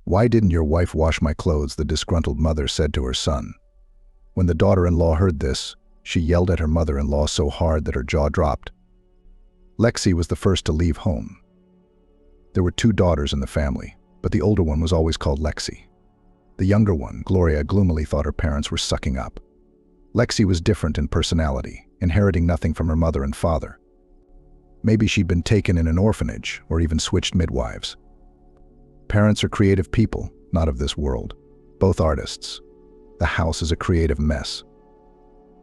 "Why didn't your wife wash my clothes?" the disgruntled mother said to her son. When the daughter-in-law heard this, she yelled at her mother-in-law so hard that her jaw dropped. Lexi was the first to leave home. There were 2 daughters in the family, but the older one was always called Lexi. The younger one, Gloria, gloomily thought her parents were sucking up. Lexi was different in personality, inheriting nothing from her mother and father. Maybe she'd been taken in an orphanage or even switched midwives. Parents are creative people, not of this world. Both artists. The house is a creative mess.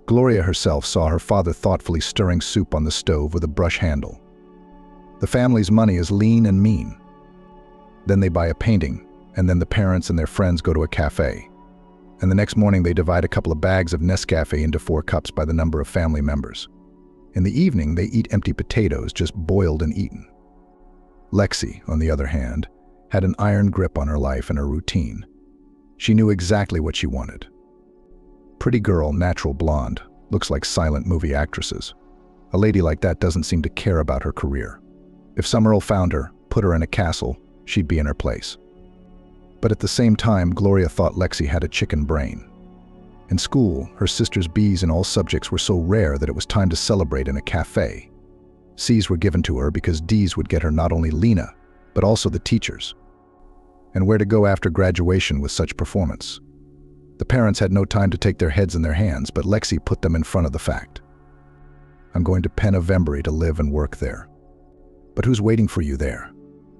Gloria herself saw her father thoughtfully stirring soup on the stove with a brush handle. The family's money is lean and mean. Then they buy a painting, and then the parents and their friends go to a cafe. And the next morning they divide a couple of bags of Nescafe into 4 cups by the number of family members. In the evening they eat empty potatoes, just boiled and eaten. Lexi, on the other hand, had an iron grip on her life and her routine. She knew exactly what she wanted. Pretty girl, natural blonde, looks like silent movie actresses. A lady like that doesn't seem to care about her career. If some earl found her, put her in a castle, she'd be in her place. But at the same time, Gloria thought Lexi had a chicken brain. In school, her sister's B's in all subjects were so rare that it was time to celebrate in a cafe. C's were given to her because D's would get her not only Lena, but also the teachers. And where to go after graduation with such performance? The parents had no time to take their heads in their hands, but Lexi put them in front of the fact. "I'm going to Penavembury to live and work there." "But who's waiting for you there?"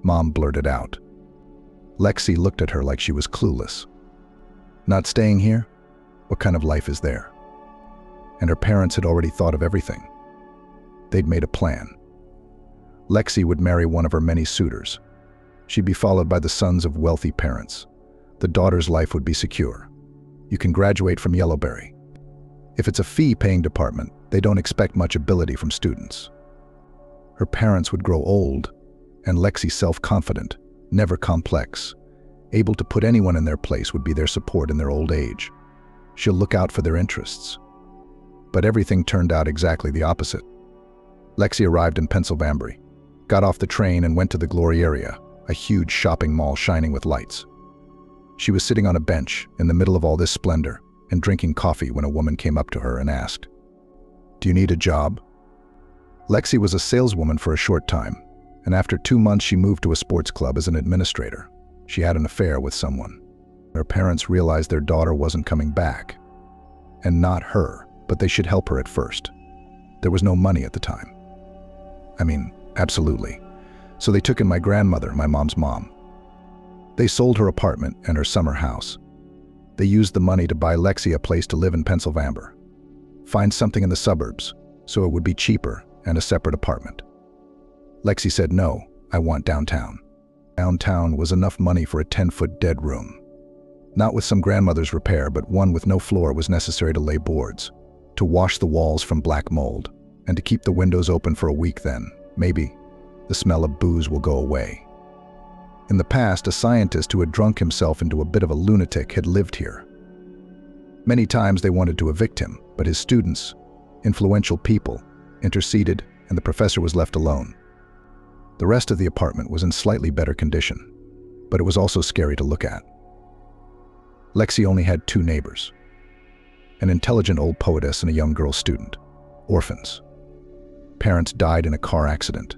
Mom blurted out. Lexi looked at her like she was clueless. "Not staying here? What kind of life is there?" And her parents had already thought of everything. They'd made a plan. Lexi would marry one of her many suitors. She'd be followed by the sons of wealthy parents. The daughter's life would be secure. You can graduate from Yellowberry. If it's a fee-paying department, they don't expect much ability from students. Her parents would grow old, and Lexi self-confident, never complex, able to put anyone in their place would be their support in their old age. She'll look out for their interests. But everything turned out exactly the opposite. Lexi arrived in Pennsylvania, got off the train and went to the Glory area, a huge shopping mall shining with lights. She was sitting on a bench in the middle of all this splendor and drinking coffee when a woman came up to her and asked, "Do you need a job?" Lexi was a saleswoman for a short time, and after 2 months she moved to a sports club as an administrator. She had an affair with someone. Her parents realized their daughter wasn't coming back. And not her, but they should help her at first. There was no money at the time. Absolutely. So they took in my grandmother, my mom's mom. They sold her apartment and her summer house. They used the money to buy Lexi a place to live in Pennsylvania. Find something in the suburbs, so it would be cheaper and a separate apartment. Lexi said, "No, I want downtown." Downtown was enough money for a 10-foot dead room. Not with some grandmother's repair, but one with no floor was necessary to lay boards, to wash the walls from black mold, and to keep the windows open for a week. Then, maybe, the smell of booze will go away. In the past, a scientist who had drunk himself into a bit of a lunatic had lived here. Many times they wanted to evict him, but his students, influential people, interceded, and the professor was left alone. The rest of the apartment was in slightly better condition, but it was also scary to look at. Lexi only had 2 neighbors, an intelligent old poetess and a young girl student, orphans. Parents died in a car accident.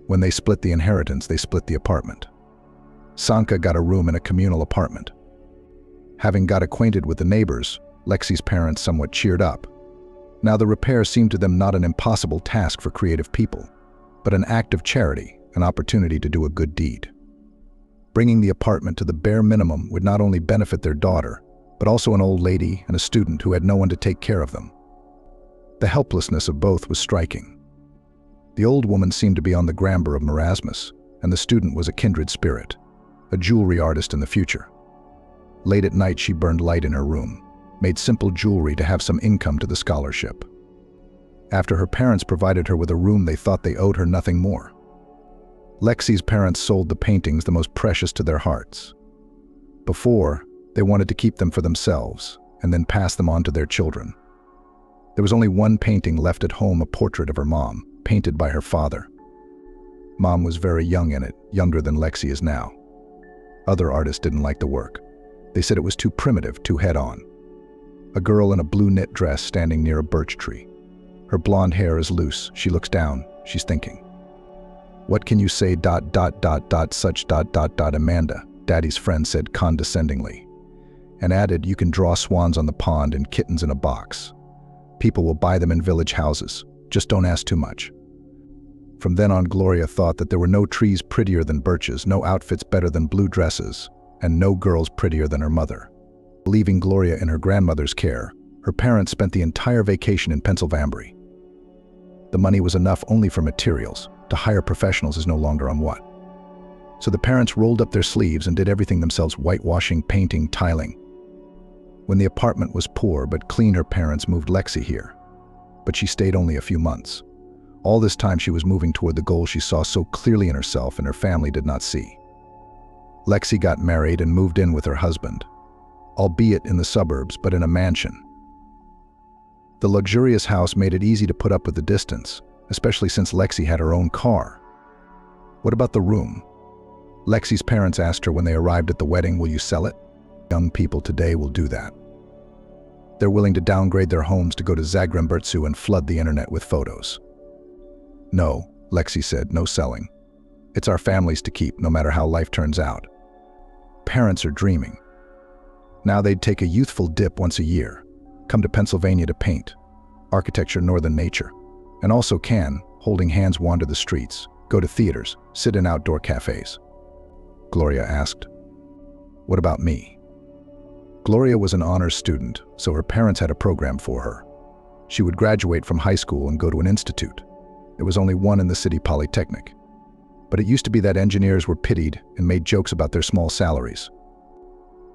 When they split the inheritance, they split the apartment. Sanka got a room in a communal apartment. Having got acquainted with the neighbors, Lexi's parents somewhat cheered up. Now the repair seemed to them not an impossible task for creative people, but an act of charity, an opportunity to do a good deed. Bringing the apartment to the bare minimum would not only benefit their daughter, but also an old lady and a student who had no one to take care of them. The helplessness of both was striking. The old woman seemed to be on the gramber of marasmus, and the student was a kindred spirit, a jewelry artist in the future. Late at night she burned light in her room, made simple jewelry to have some income to the scholarship. After her parents provided her with a room, they thought they owed her nothing more. Lexi's parents sold the paintings, the most precious to their hearts. Before, they wanted to keep them for themselves and then pass them on to their children. There was only one painting left at home, a portrait of her mom, painted by her father. Mom was very young in it, younger than Lexi is now. Other artists didn't like the work. They said it was too primitive, too head-on. A girl in a blue knit dress standing near a birch tree. Her blonde hair is loose. She looks down. She's thinking. "What can you say ... such ... Amanda," Daddy's friend said condescendingly, and added, "You can draw swans on the pond and kittens in a box. People will buy them in village houses. Just don't ask too much." From then on, Gloria thought that there were no trees prettier than birches, no outfits better than blue dresses, and no girls prettier than her mother. Leaving Gloria in her grandmother's care, her parents spent the entire vacation in Pennsylvania. The money was enough only for materials. To hire professionals is no longer on what. So the parents rolled up their sleeves and did everything themselves: whitewashing, painting, tiling. When the apartment was poor but clean, her parents moved Lexi here. But she stayed only a few months. All this time she was moving toward the goal she saw so clearly in herself and her family did not see. Lexi got married and moved in with her husband, albeit in the suburbs, but in a mansion. The luxurious house made it easy to put up with the distance, especially since Lexi had her own car. What about the room? Lexi's parents asked her when they arrived at the wedding, "Will you sell it?" Young people today will do that. They're willing to downgrade their homes to go to Zagrembertsu and flood the internet with photos. "No," Lexi said, "no selling. It's our families to keep, no matter how life turns out." Parents are dreaming. Now they'd take a youthful dip once a year, come to Pennsylvania to paint, architecture, northern nature, and also can, holding hands, wander the streets, go to theaters, sit in outdoor cafes. Gloria asked, "What about me?" Gloria was an honors student, so her parents had a program for her. She would graduate from high school and go to an institute. There was only one in the city, Polytechnic. But it used to be that engineers were pitied and made jokes about their small salaries.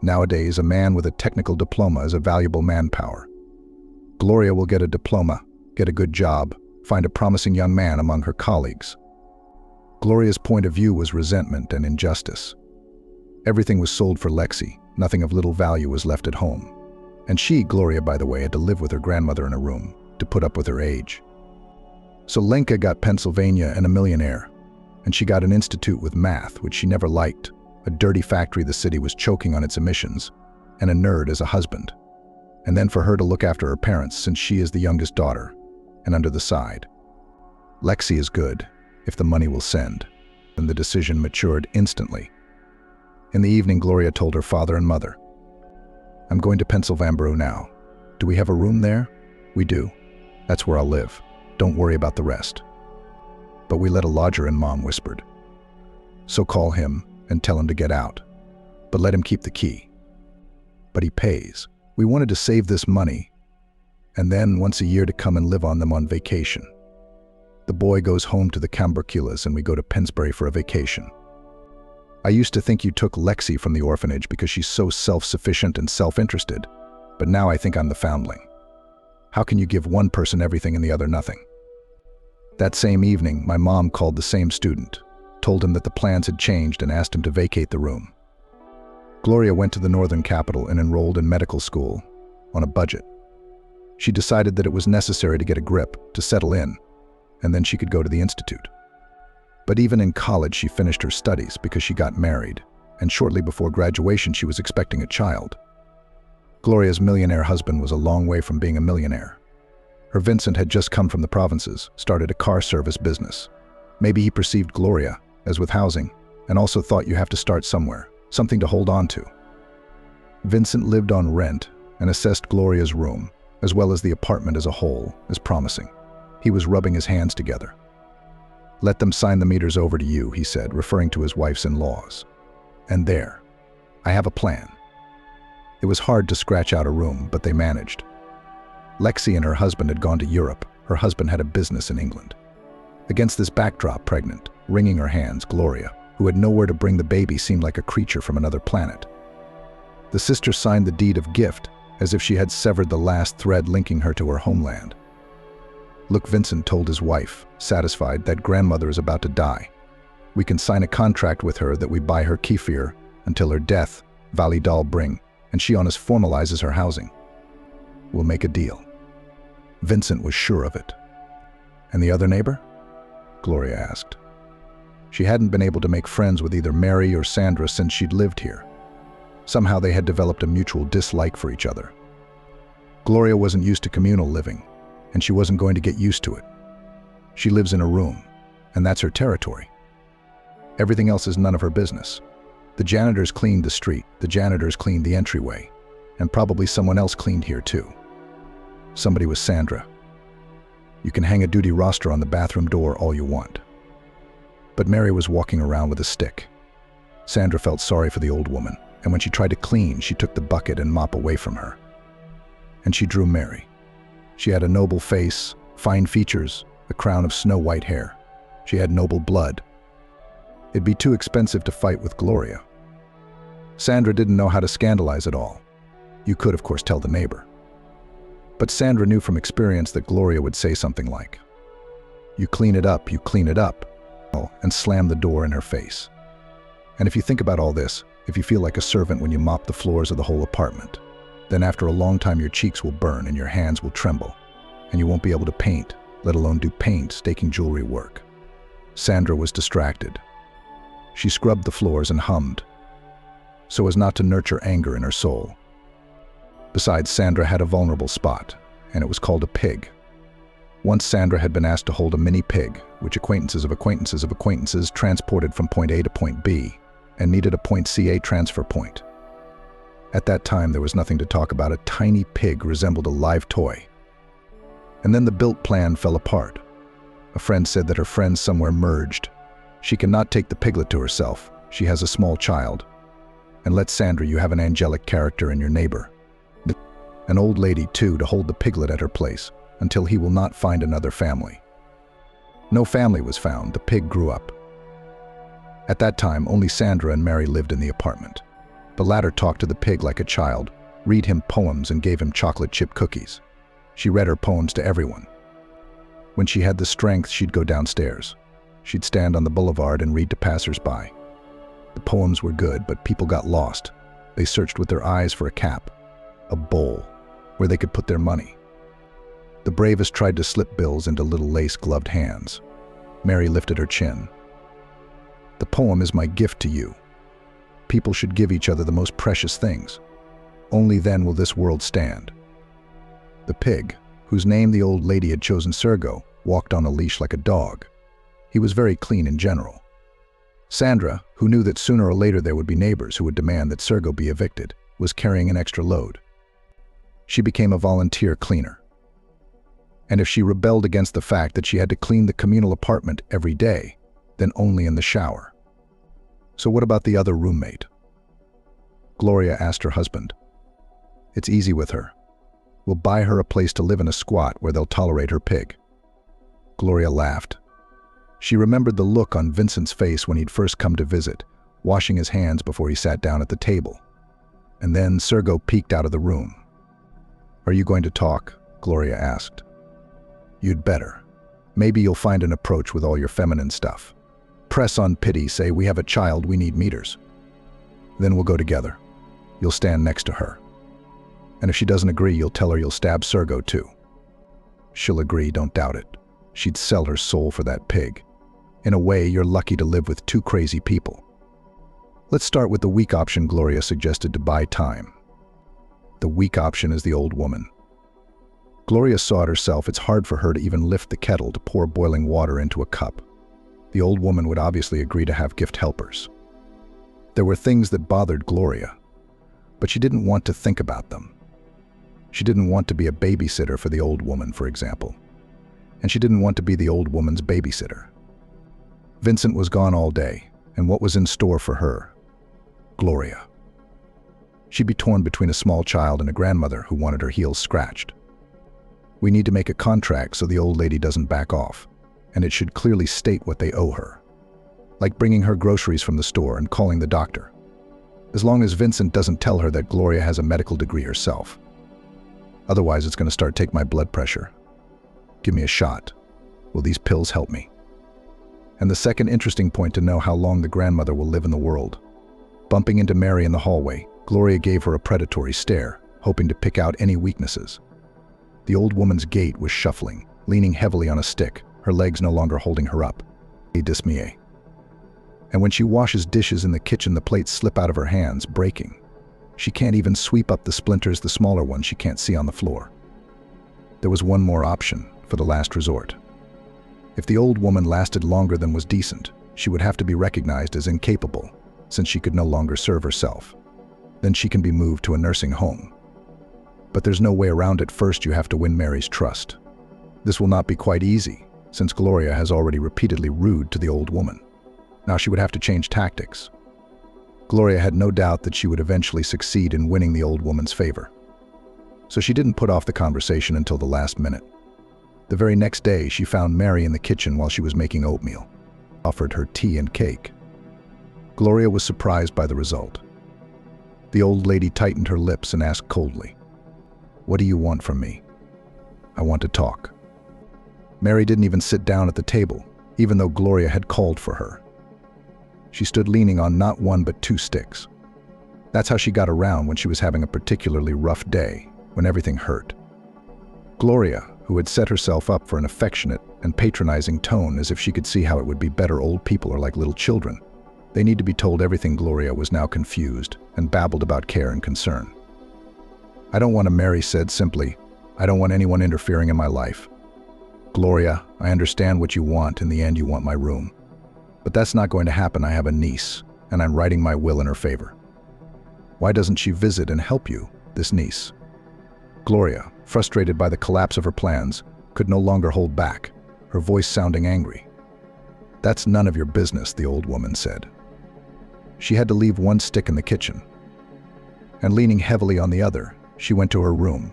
Nowadays, a man with a technical diploma is a valuable manpower. Gloria will get a diploma, get a good job, find a promising young man among her colleagues. Gloria's point of view was resentment and injustice. Everything was sold for Lexi. Nothing of little value was left at home. And she, Gloria, by the way, had to live with her grandmother in a room to put up with her age. So Lenka got Pennsylvania and a millionaire, and she got an institute with math, which she never liked, a dirty factory the city was choking on its emissions, and a nerd as a husband. And then for her to look after her parents, since she is the youngest daughter, and under the side. Lexi is good, if the money will send. And the decision matured instantly. In the evening, Gloria told her father and mother, "I'm going to Pennsylvania now. Do we have a room there?" "We do. That's where I'll live. Don't worry about the rest." "But we let a lodger in," Mom whispered. "So call him and tell him to get out. But let him keep the key." "But he pays. We wanted to save this money, and then once a year to come and live on them on vacation. The boy goes home to the Camberculas and we go to Pennsbury for a vacation. I used to think you took Lexi from the orphanage because she's so self-sufficient and self-interested, but now I think I'm the foundling. How can you give one person everything and the other nothing?" That same evening, my mom called the same student, told him that the plans had changed and asked him to vacate the room. Gloria went to the northern capital and enrolled in medical school on a budget. She decided that it was necessary to get a grip, to settle in, and then she could go to the institute. But even in college, she finished her studies because she got married, and shortly before graduation, she was expecting a child. Gloria's millionaire husband was a long way from being a millionaire. Her Vincent had just come from the provinces, started a car service business. Maybe he perceived Gloria, as with housing, and also thought you have to start somewhere, something to hold on to. Vincent lived on rent and assessed Gloria's room, as well as the apartment as a whole, as promising. He was rubbing his hands together. "Let them sign the meters over to you," he said, referring to his wife's in-laws. "And there. I have a plan." It was hard to scratch out a room, but they managed. Lexi and her husband had gone to Europe. Her husband had a business in England. Against this backdrop, pregnant, wringing her hands, Gloria, who had nowhere to bring the baby, seemed like a creature from another planet. The sister signed the deed of gift, as if she had severed the last thread linking her to her homeland. "Look," Vincent told his wife, satisfied that grandmother is about to die. "We can sign a contract with her that we buy her kefir until her death, Validal bring, and she on us formalizes her housing. We'll make a deal." Vincent was sure of it. "And the other neighbor?" Gloria asked. She hadn't been able to make friends with either Mary or Sandra since she'd lived here. Somehow they had developed a mutual dislike for each other. Gloria wasn't used to communal living, and she wasn't going to get used to it. She lives in a room, and that's her territory. Everything else is none of her business. The janitors cleaned the street, the janitors cleaned the entryway, and probably someone else cleaned here too. Somebody was Sandra. You can hang a duty roster on the bathroom door all you want. But Mary was walking around with a stick. Sandra felt sorry for the old woman, and when she tried to clean, she took the bucket and mop away from her. And she drew Mary. She had a noble face, fine features, a crown of snow-white hair. She had noble blood. It'd be too expensive to fight with Gloria. Sandra didn't know how to scandalize it all. You could, of course, tell the neighbor. But Sandra knew from experience that Gloria would say something like, "You clean it up, and slam the door in her face. And if you think about all this, if you feel like a servant when you mop the floors of the whole apartment, then after a long time your cheeks will burn and your hands will tremble, and you won't be able to paint, let alone do painstaking jewelry work." Sandra was distracted. She scrubbed the floors and hummed, so as not to nurture anger in her soul. Besides, Sandra had a vulnerable spot, and it was called a pig. Once Sandra had been asked to hold a mini pig, which acquaintances of acquaintances of acquaintances transported from point A to point B, and needed a point CA transfer point. At that time, there was nothing to talk about. A tiny pig resembled a live toy. And then the built plan fell apart. A friend said that her friends somewhere merged. She cannot take the piglet to herself. She has a small child. And let Sandra, you have an angelic character in your neighbor. An old lady, too, to hold the piglet at her place, until he will not find another family. No family was found. The pig grew up. At that time, only Sandra and Mary lived in the apartment. The latter talked to the pig like a child, read him poems and gave him chocolate chip cookies. She read her poems to everyone. When she had the strength, she'd go downstairs. She'd stand on the boulevard and read to passers-by. The poems were good, but people got lost. They searched with their eyes for a cap, a bowl, where they could put their money. The bravest tried to slip bills into little lace-gloved hands. Mary lifted her chin. "The poem is my gift to you. People should give each other the most precious things. Only then will this world stand." The pig, whose name the old lady had chosen Sergo, walked on a leash like a dog. He was very clean in general. Sandra, who knew that sooner or later there would be neighbors who would demand that Sergo be evicted, was carrying an extra load. She became a volunteer cleaner. And if she rebelled against the fact that she had to clean the communal apartment every day, then only in the shower. So what about the other roommate? Gloria asked her husband. "It's easy with her. We'll buy her a place to live in a squat where they'll tolerate her pig." Gloria laughed. She remembered the look on Vincent's face when he'd first come to visit, washing his hands before he sat down at the table. And then Sergo peeked out of the room. "Are you going to talk?" Gloria asked. "You'd better. Maybe you'll find an approach with all your feminine stuff. Press on pity, say, 'We have a child, we need meters.' Then we'll go together. You'll stand next to her. And if she doesn't agree, you'll tell her you'll stab Sergo too. She'll agree, don't doubt it. She'd sell her soul for that pig. In a way, you're lucky to live with two crazy people." Let's start with the weak option. Gloria suggested to buy time. The weak option is the old woman. Gloria saw it herself. It's hard for her to even lift the kettle to pour boiling water into a cup. The old woman would obviously agree to have gift helpers. There were things that bothered Gloria, but she didn't want to think about them. She didn't want to be a babysitter for the old woman, for example. And she didn't want to be the old woman's babysitter. Vincent was gone all day, and what was in store for her? Gloria. She'd be torn between a small child and a grandmother who wanted her heels scratched. We need to make a contract so the old lady doesn't back off, and it should clearly state what they owe her. Like bringing her groceries from the store and calling the doctor. As long as Vincent doesn't tell her that Gloria has a medical degree herself. Otherwise, it's going to start take my blood pressure. Give me a shot. Will these pills help me? And the second interesting point to know how long the grandmother will live in the world. Bumping into Mary in the hallway, Gloria gave her a predatory stare, hoping to pick out any weaknesses. The old woman's gait was shuffling, leaning heavily on a stick, her legs no longer holding her up. Dismay. And when she washes dishes in the kitchen, the plates slip out of her hands, breaking. She can't even sweep up the splinters, the smaller ones she can't see on the floor. There was one more option, for the last resort. If the old woman lasted longer than was decent, she would have to be recognized as incapable, since she could no longer serve herself. Then she can be moved to a nursing home. But there's no way around it. First, you have to win Mary's trust. This will not be quite easy, since Gloria has already repeatedly rude to the old woman. Now she would have to change tactics. Gloria had no doubt that she would eventually succeed in winning the old woman's favor. So she didn't put off the conversation until the last minute. The very next day, she found Mary in the kitchen while she was making oatmeal, offered her tea and cake. Gloria was surprised by the result. The old lady tightened her lips and asked coldly, "What do you want from me?" "I want to talk." Mary didn't even sit down at the table, even though Gloria had called for her. She stood leaning on not one but two sticks. That's how she got around when she was having a particularly rough day, when everything hurt. Gloria, who had set herself up for an affectionate and patronizing tone as if she could see how it would be better old people are like little children, they need to be told everything. Gloria was now confused and babbled about care and concern. "I don't want to," Mary said simply. "I don't want anyone interfering in my life." "Gloria, I understand what you want. In the end, you want my room. But that's not going to happen. I have a niece, and I'm writing my will in her favor." "Why doesn't she visit and help you, this niece?" Gloria, frustrated by the collapse of her plans, could no longer hold back, her voice sounding angry. "That's none of your business," the old woman said. She had to leave one stick in the kitchen. And leaning heavily on the other, she went to her room,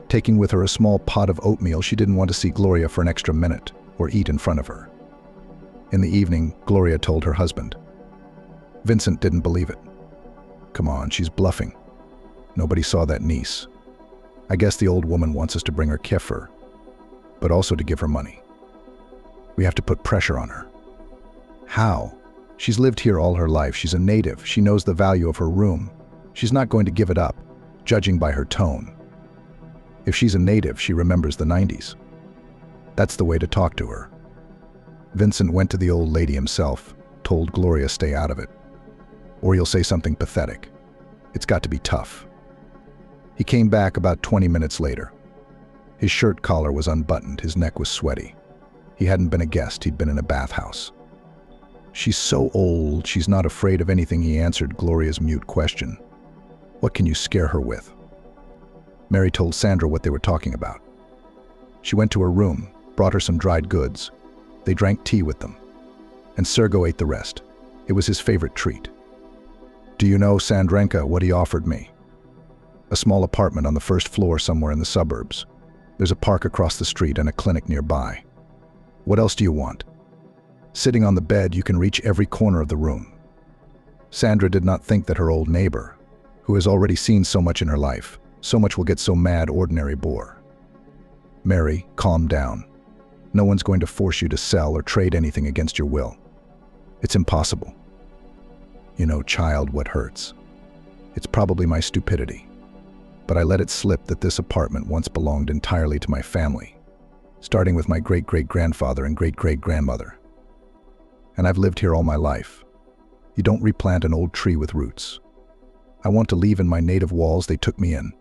taking with her a small pot of oatmeal. She didn't want to see Gloria for an extra minute or eat in front of her. In the evening, Gloria told her husband. Vincent didn't believe it. "Come on, she's bluffing. Nobody saw that niece. I guess the old woman wants us to bring her kefir, but also to give her money. We have to put pressure on her." "How? She's lived here all her life. She's a native. She knows the value of her room. She's not going to give it up, judging by her tone. If she's a native, she remembers the 90s. That's the way to talk to her." Vincent went to the old lady himself, told Gloria stay out of it. "Or you'll say something pathetic. It's got to be tough." He came back about 20 minutes later. His shirt collar was unbuttoned, his neck was sweaty. He hadn't been a guest, he'd been in a bathhouse. "She's so old, she's not afraid of anything," he answered Gloria's mute question. "What can you scare her with?" Mary told Sandra what they were talking about. She went to her room, brought her some dried goods. They drank tea with them. And Sergo ate the rest. It was his favorite treat. "Do you know, Sandrenka, what he offered me? A small apartment on the first floor somewhere in the suburbs. There's a park across the street and a clinic nearby. What else do you want? Sitting on the bed, you can reach every corner of the room." Sandra did not think that her old neighbor, who has already seen so much in her life, so much will get so mad, ordinary bore. "Mary, calm down. No one's going to force you to sell or trade anything against your will. It's impossible. You know, child, what hurts? It's probably my stupidity. But I let it slip that this apartment once belonged entirely to my family, starting with my great-great-grandfather and great-great-grandmother. And I've lived here all my life. You don't replant an old tree with roots. I want to leave in my native walls. They took me in.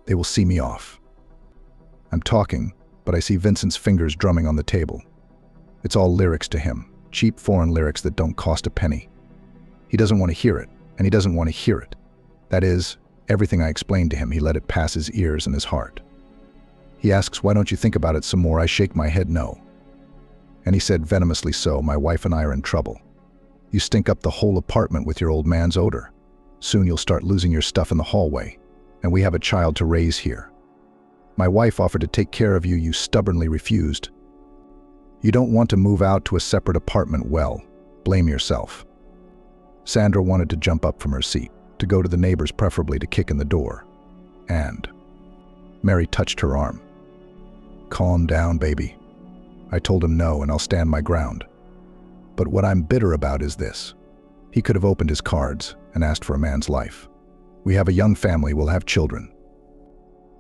They will see me off." I'm talking, but I see Vincent's fingers drumming on the table. It's all lyrics to him, cheap foreign lyrics that don't cost a penny. He doesn't want to hear it, and he doesn't want to hear it. That is, everything I explained to him, he let it pass his ears and his heart. He asks, "Why don't you think about it some more?" I shake my head no. And he said venomously, "So, my wife and I are in trouble. You stink up the whole apartment with your old man's odor. Soon you'll start losing your stuff in the hallway, and we have a child to raise here. My wife offered to take care of you. You stubbornly refused. You don't want to move out to a separate apartment. Well, blame yourself." Sandra wanted to jump up from her seat, to go to the neighbors, preferably to kick in the door. And Mary touched her arm. "Calm down, baby. I told him no, and I'll stand my ground. But what I'm bitter about is this. He could have opened his cards and asked for a man's life. We have a young family, we'll have children.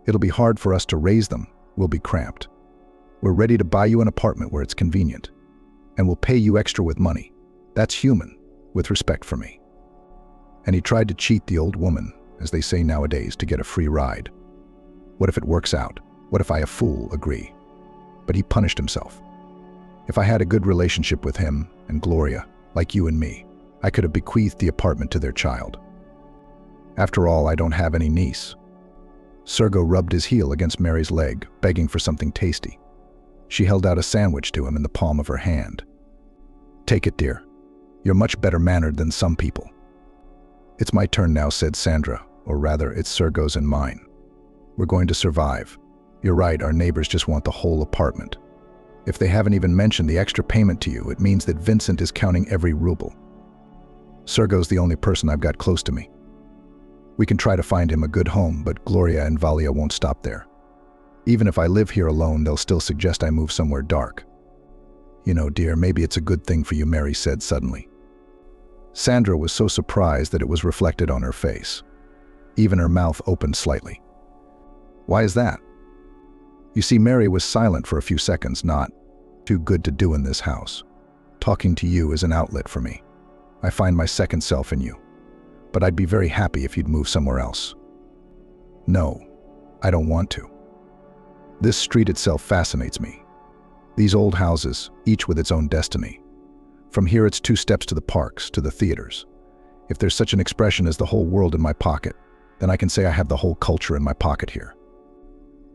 It'll be hard for us to raise them, we'll be cramped. We're ready to buy you an apartment where it's convenient. And we'll pay you extra with money. That's human. with respect for me. And he tried to cheat the old woman, as they say nowadays, to get a free ride. What if it works out? What if I, a fool, agree? But he punished himself. If I had a good relationship with him and Gloria, like you and me, I could have bequeathed the apartment to their child. After all, I don't have any niece. Sergo rubbed his heel against Mary's leg, begging for something tasty. She held out a sandwich to him in the palm of her hand. "Take it, dear. You're much better mannered than some people." "It's my turn now," said Sandra, or rather, it's Sergo's and mine. "We're going to survive. You're right, our neighbors just want the whole apartment. If they haven't even mentioned the extra payment to you, it means that Vincent is counting every ruble. Sergo's the only person I've got close to me. We can try to find him a good home, but Gloria and Valia won't stop there. Even if I live here alone, they'll still suggest I move somewhere dark." "You know, dear, maybe it's a good thing for you," Mary said suddenly. Sandra was so surprised that it was reflected on her face. Even her mouth opened slightly. "Why is that?" You see, Mary was silent for a few seconds. "Not too good to do in this house. Talking to you is an outlet for me. I find my second self in you. But I'd be very happy if you'd move somewhere else." "No, I don't want to. This street itself fascinates me. These old houses, each with its own destiny. From here it's 2 steps to the parks, to the theaters. If there's such an expression as the whole world in my pocket, then I can say I have the whole culture in my pocket here."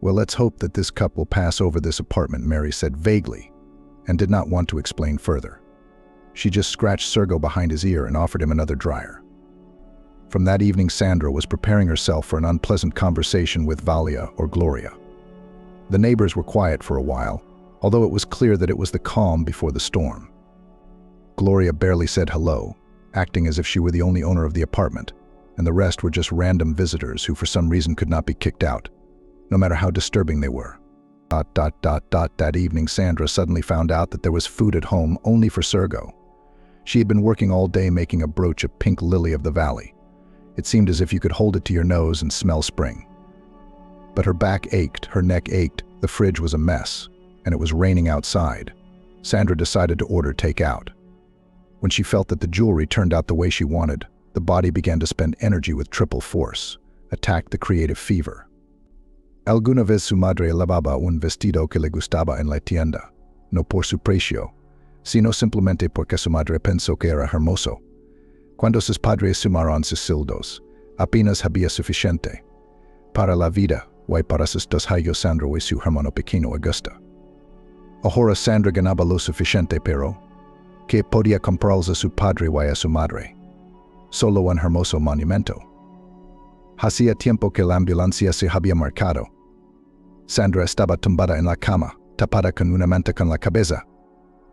"Well, let's hope that this cup will pass over this apartment," Mary said vaguely, and did not want to explain further. She just scratched Sergo behind his ear and offered him another dryer. From that evening, Sandra was preparing herself for an unpleasant conversation with Valia or Gloria. The neighbors were quiet for a while, although it was clear that it was the calm before the storm. Gloria barely said hello, acting as if she were the only owner of the apartment, and the rest were just random visitors who for some reason could not be kicked out, no matter how disturbing they were. That evening, Sandra suddenly found out that there was food at home only for Sergo. She had been working all day making a brooch of pink lily of the valley. It seemed as if you could hold it to your nose and smell spring. But her back ached, her neck ached, the fridge was a mess, and it was raining outside. Sandra decided to order takeout. When she felt that the jewelry turned out the way she wanted, the body began to spend energy with triple force, attacked the creative fever. "Alguna vez su madre lavaba un vestido que le gustaba en la tienda, no por su precio, sino simplemente porque su madre pensó que era hermoso. Cuando sus padres sumaron sus sueldos, apenas había suficiente para la vida y para sus 2 hijos, Sandra y su hermano pequeño Augusta. Ahora Sandra ganaba lo suficiente, pero que podía comprarse a su padre y a su madre. Solo un hermoso monumento. Hacía tiempo que la ambulancia se había marcado. Sandra estaba tumbada en la cama, tapada con una manta con la cabeza.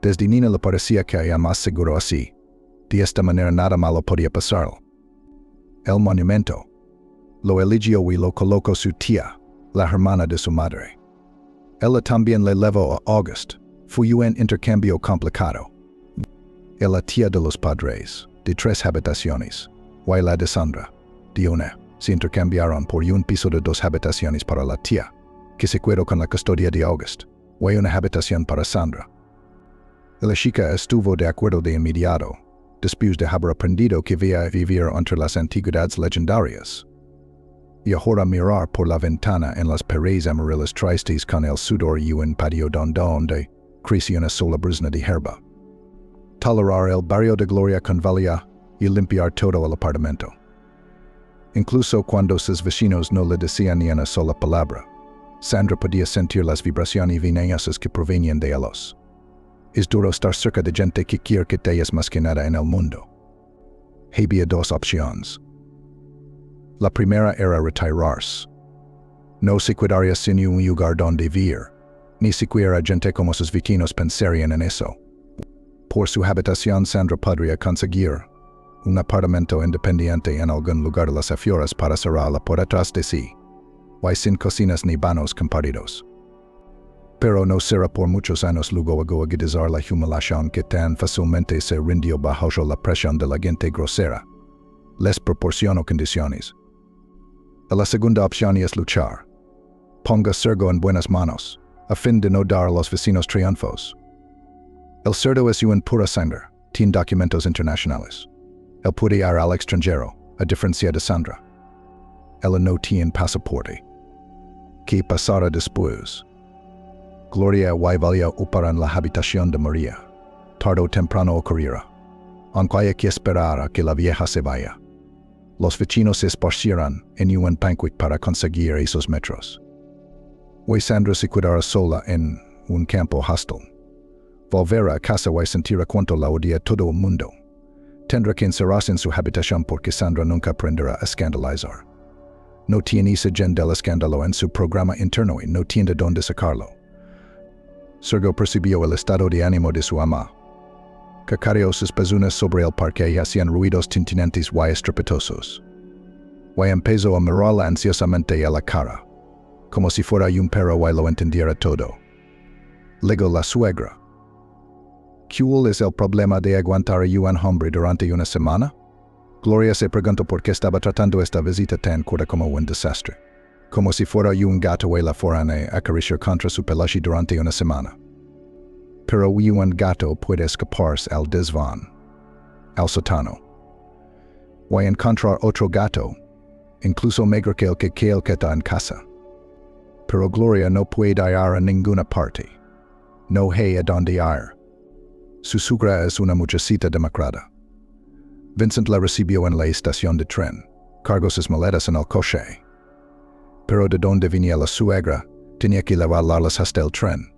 Desde niña le parecía que era más seguro así. De esta manera nada malo podía pasar. El monumento lo eligió y lo colocó su tía, la hermana de su madre. Ella también le llevó a August. Fue un intercambio complicado. La tía de los padres, de 3 habitaciones, y la de Sandra, de una, se intercambiaron por un piso de 2 habitaciones para la tía, que se quedó con la custodia de August, y una habitación para Sandra. La chica estuvo de acuerdo de inmediato, después de haber aprendido que iba a vivir entre las antigüedades legendarias. Y ahora mirar por la ventana en las paredes amarillas tristes con el sudor y un patio donde creció una sola brizna de herba. Tolerar el barrio de Gloria con Valia y limpiar todo el apartamento. Incluso cuando sus vecinos no le decían ni una sola palabra, Sandra podía sentir las vibraciones venenosas que provenían de ellos. Es duro estar cerca de gente que quiere que te hayas más que nada en el mundo. Había 2 opciones. La primera era retirarse. No se quedaría sin un lugar donde vivir, ni siquiera gente como sus vecinos pensarían en eso. Por su habitación, Sandra podría conseguir un apartamento independiente en algún lugar de las afueras para cerrarla por detrás de sí, y sin cocinas ni baños compartidos. Pero no será por muchos años luego agudizar la humiliación que tan fácilmente se rindió bajo la presión de la gente grosera. Les proporciono condiciones. La segunda opción es luchar. Ponga Sergo en buenas manos, a fin de no dar a los vecinos triunfos. El cerdo es un pura sangre, tiene documentos internacionales. El puede ir al extranjero, a diferencia de Sandra. Ella no tiene pasaporte. ¿Qué pasará después? Gloria y valía upar en la habitación de María. Tarde o temprano ocurrirá. Aunque hay que esperar a que la vieja se vaya. Los vecinos se esparcirán en un panquik para conseguir esos metros. Hoy Sandra se quedará sola en un campo hostil. Volverá a casa y sentirá cuánto la odia todo el mundo. Tendrá que encerrarse en su habitación porque Sandra nunca aprenderá a escandalizar. No tiene ese gen del escándalo en su programa interno y no tiene dónde sacarlo. Sergio percibió el estado de ánimo de su ama. Cacareó sus pezuñas sobre el parque y hacían ruidos tintinantes y estrepitosos. Y empezó a mirarla ansiosamente a la cara, como si fuera un perro y lo entendiera todo. Luego la suegra. ¿Cuál es el problema de aguantar a un hombre durante una semana? Gloria se preguntó por qué estaba tratando esta visita tan corta como un desastre. Como si fuera un gato y la fueran a acariciar contra su peluche durante una semana. Pero un gato puede escaparse al desván, al sótano, o encontrar otro gato, incluso mejor que el que está en casa. Pero Gloria no puede ir a ninguna parte. No hay a dónde ir. Su suegra es una muchachita demacrada. Vincent la recibió en la estación de tren, cargó sus maletas en el coche. Pero de dónde venía la suegra, tenía que llevarlas hasta el tren.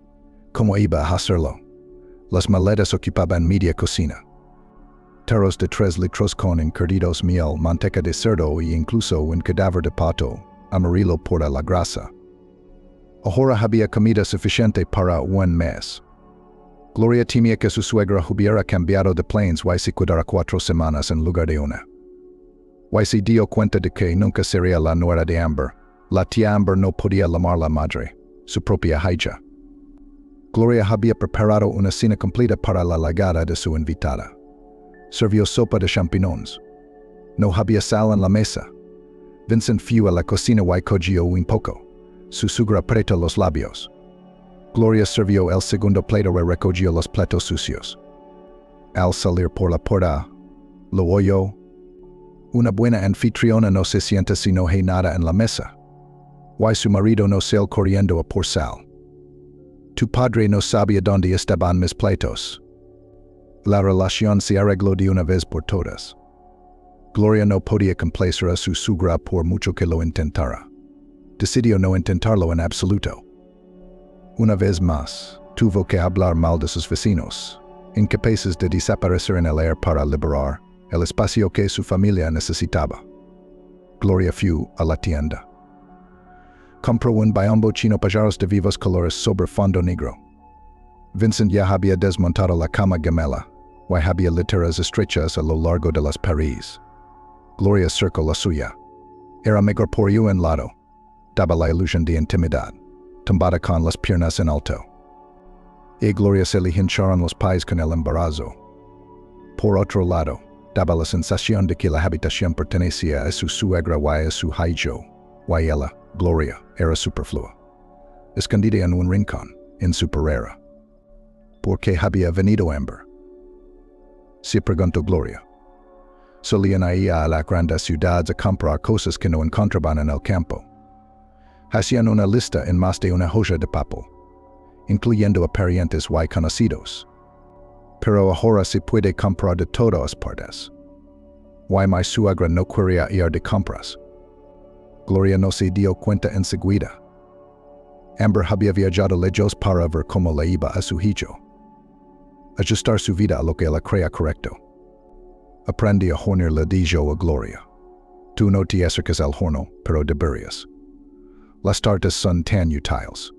¿Cómo iba a hacerlo? Las maletas ocupaban media cocina. Tarros de 3 litros con encurtidos, miel, manteca de cerdo e incluso un cadáver de pato, amarillo por la grasa. Ahora había comida suficiente para un mes. Gloria temía que su suegra hubiera cambiado de planes y se quedara 4 semanas en lugar de una. Y se dio cuenta de que nunca sería la nuera de Amber. La tía Amber no podía llamar la madre, su propia hija. Gloria había preparado una cena completa para la llegada de su invitada. Sirvió sopa de champiñones. No había sal en la mesa. Vincent fue a la cocina y cogió un poco. Su suegra apretó los labios. Gloria sirvió el segundo plato y recogió los platos sucios. Al salir por la puerta, lo oyó. Una buena anfitriona no se sienta si no hay nada en la mesa. Y su marido no sale corriendo a por sal. Tu padre no sabía dónde estaban mis platos. La relación se arregló de una vez por todas. Gloria no podía complacer a su suegra por mucho que lo intentara. Decidió no intentarlo en absoluto. Una vez más, tuvo que hablar mal de sus vecinos, incapaces de desaparecer en el aire para liberar el espacio que su familia necesitaba. Gloria fue a la tienda. Compró un biombo chino pajaros de vivos colores sobre fondo negro. Vincent ya había desmontado la cama gemela, y había literas estrechas a lo largo de las paredes. Gloria acercó la suya. Era mejor por un lado. Daba la ilusión de intimidad, tumbada con las piernas en alto. Y Gloria se le hincharon los pies con el embarazo. Por otro lado, daba la sensación de que la habitación pertenecía a su suegra y a su hija, y ella, Gloria, era superflua. Escondida en un rincón, en su perrera. ¿Por qué había venido Amber? Se preguntó Gloria. Solían ir a la grande ciudad a comprar cosas que no encontraban en el campo. Hacían una lista en más de una hoja de papel, incluyendo a parientes y conocidos. Pero ahora se puede comprar de todas partes. Y mi suegra no quería ir de compras. Gloria no se dio cuenta enseguida. Amber había viajado lejos para ver cómo le iba a su hijo. Ajustar su vida a lo que ella crea correcto. Aprendí a hornear le dijo a Gloria. Tú no te acerques al horno, pero deberías. Las tartas son tan útiles.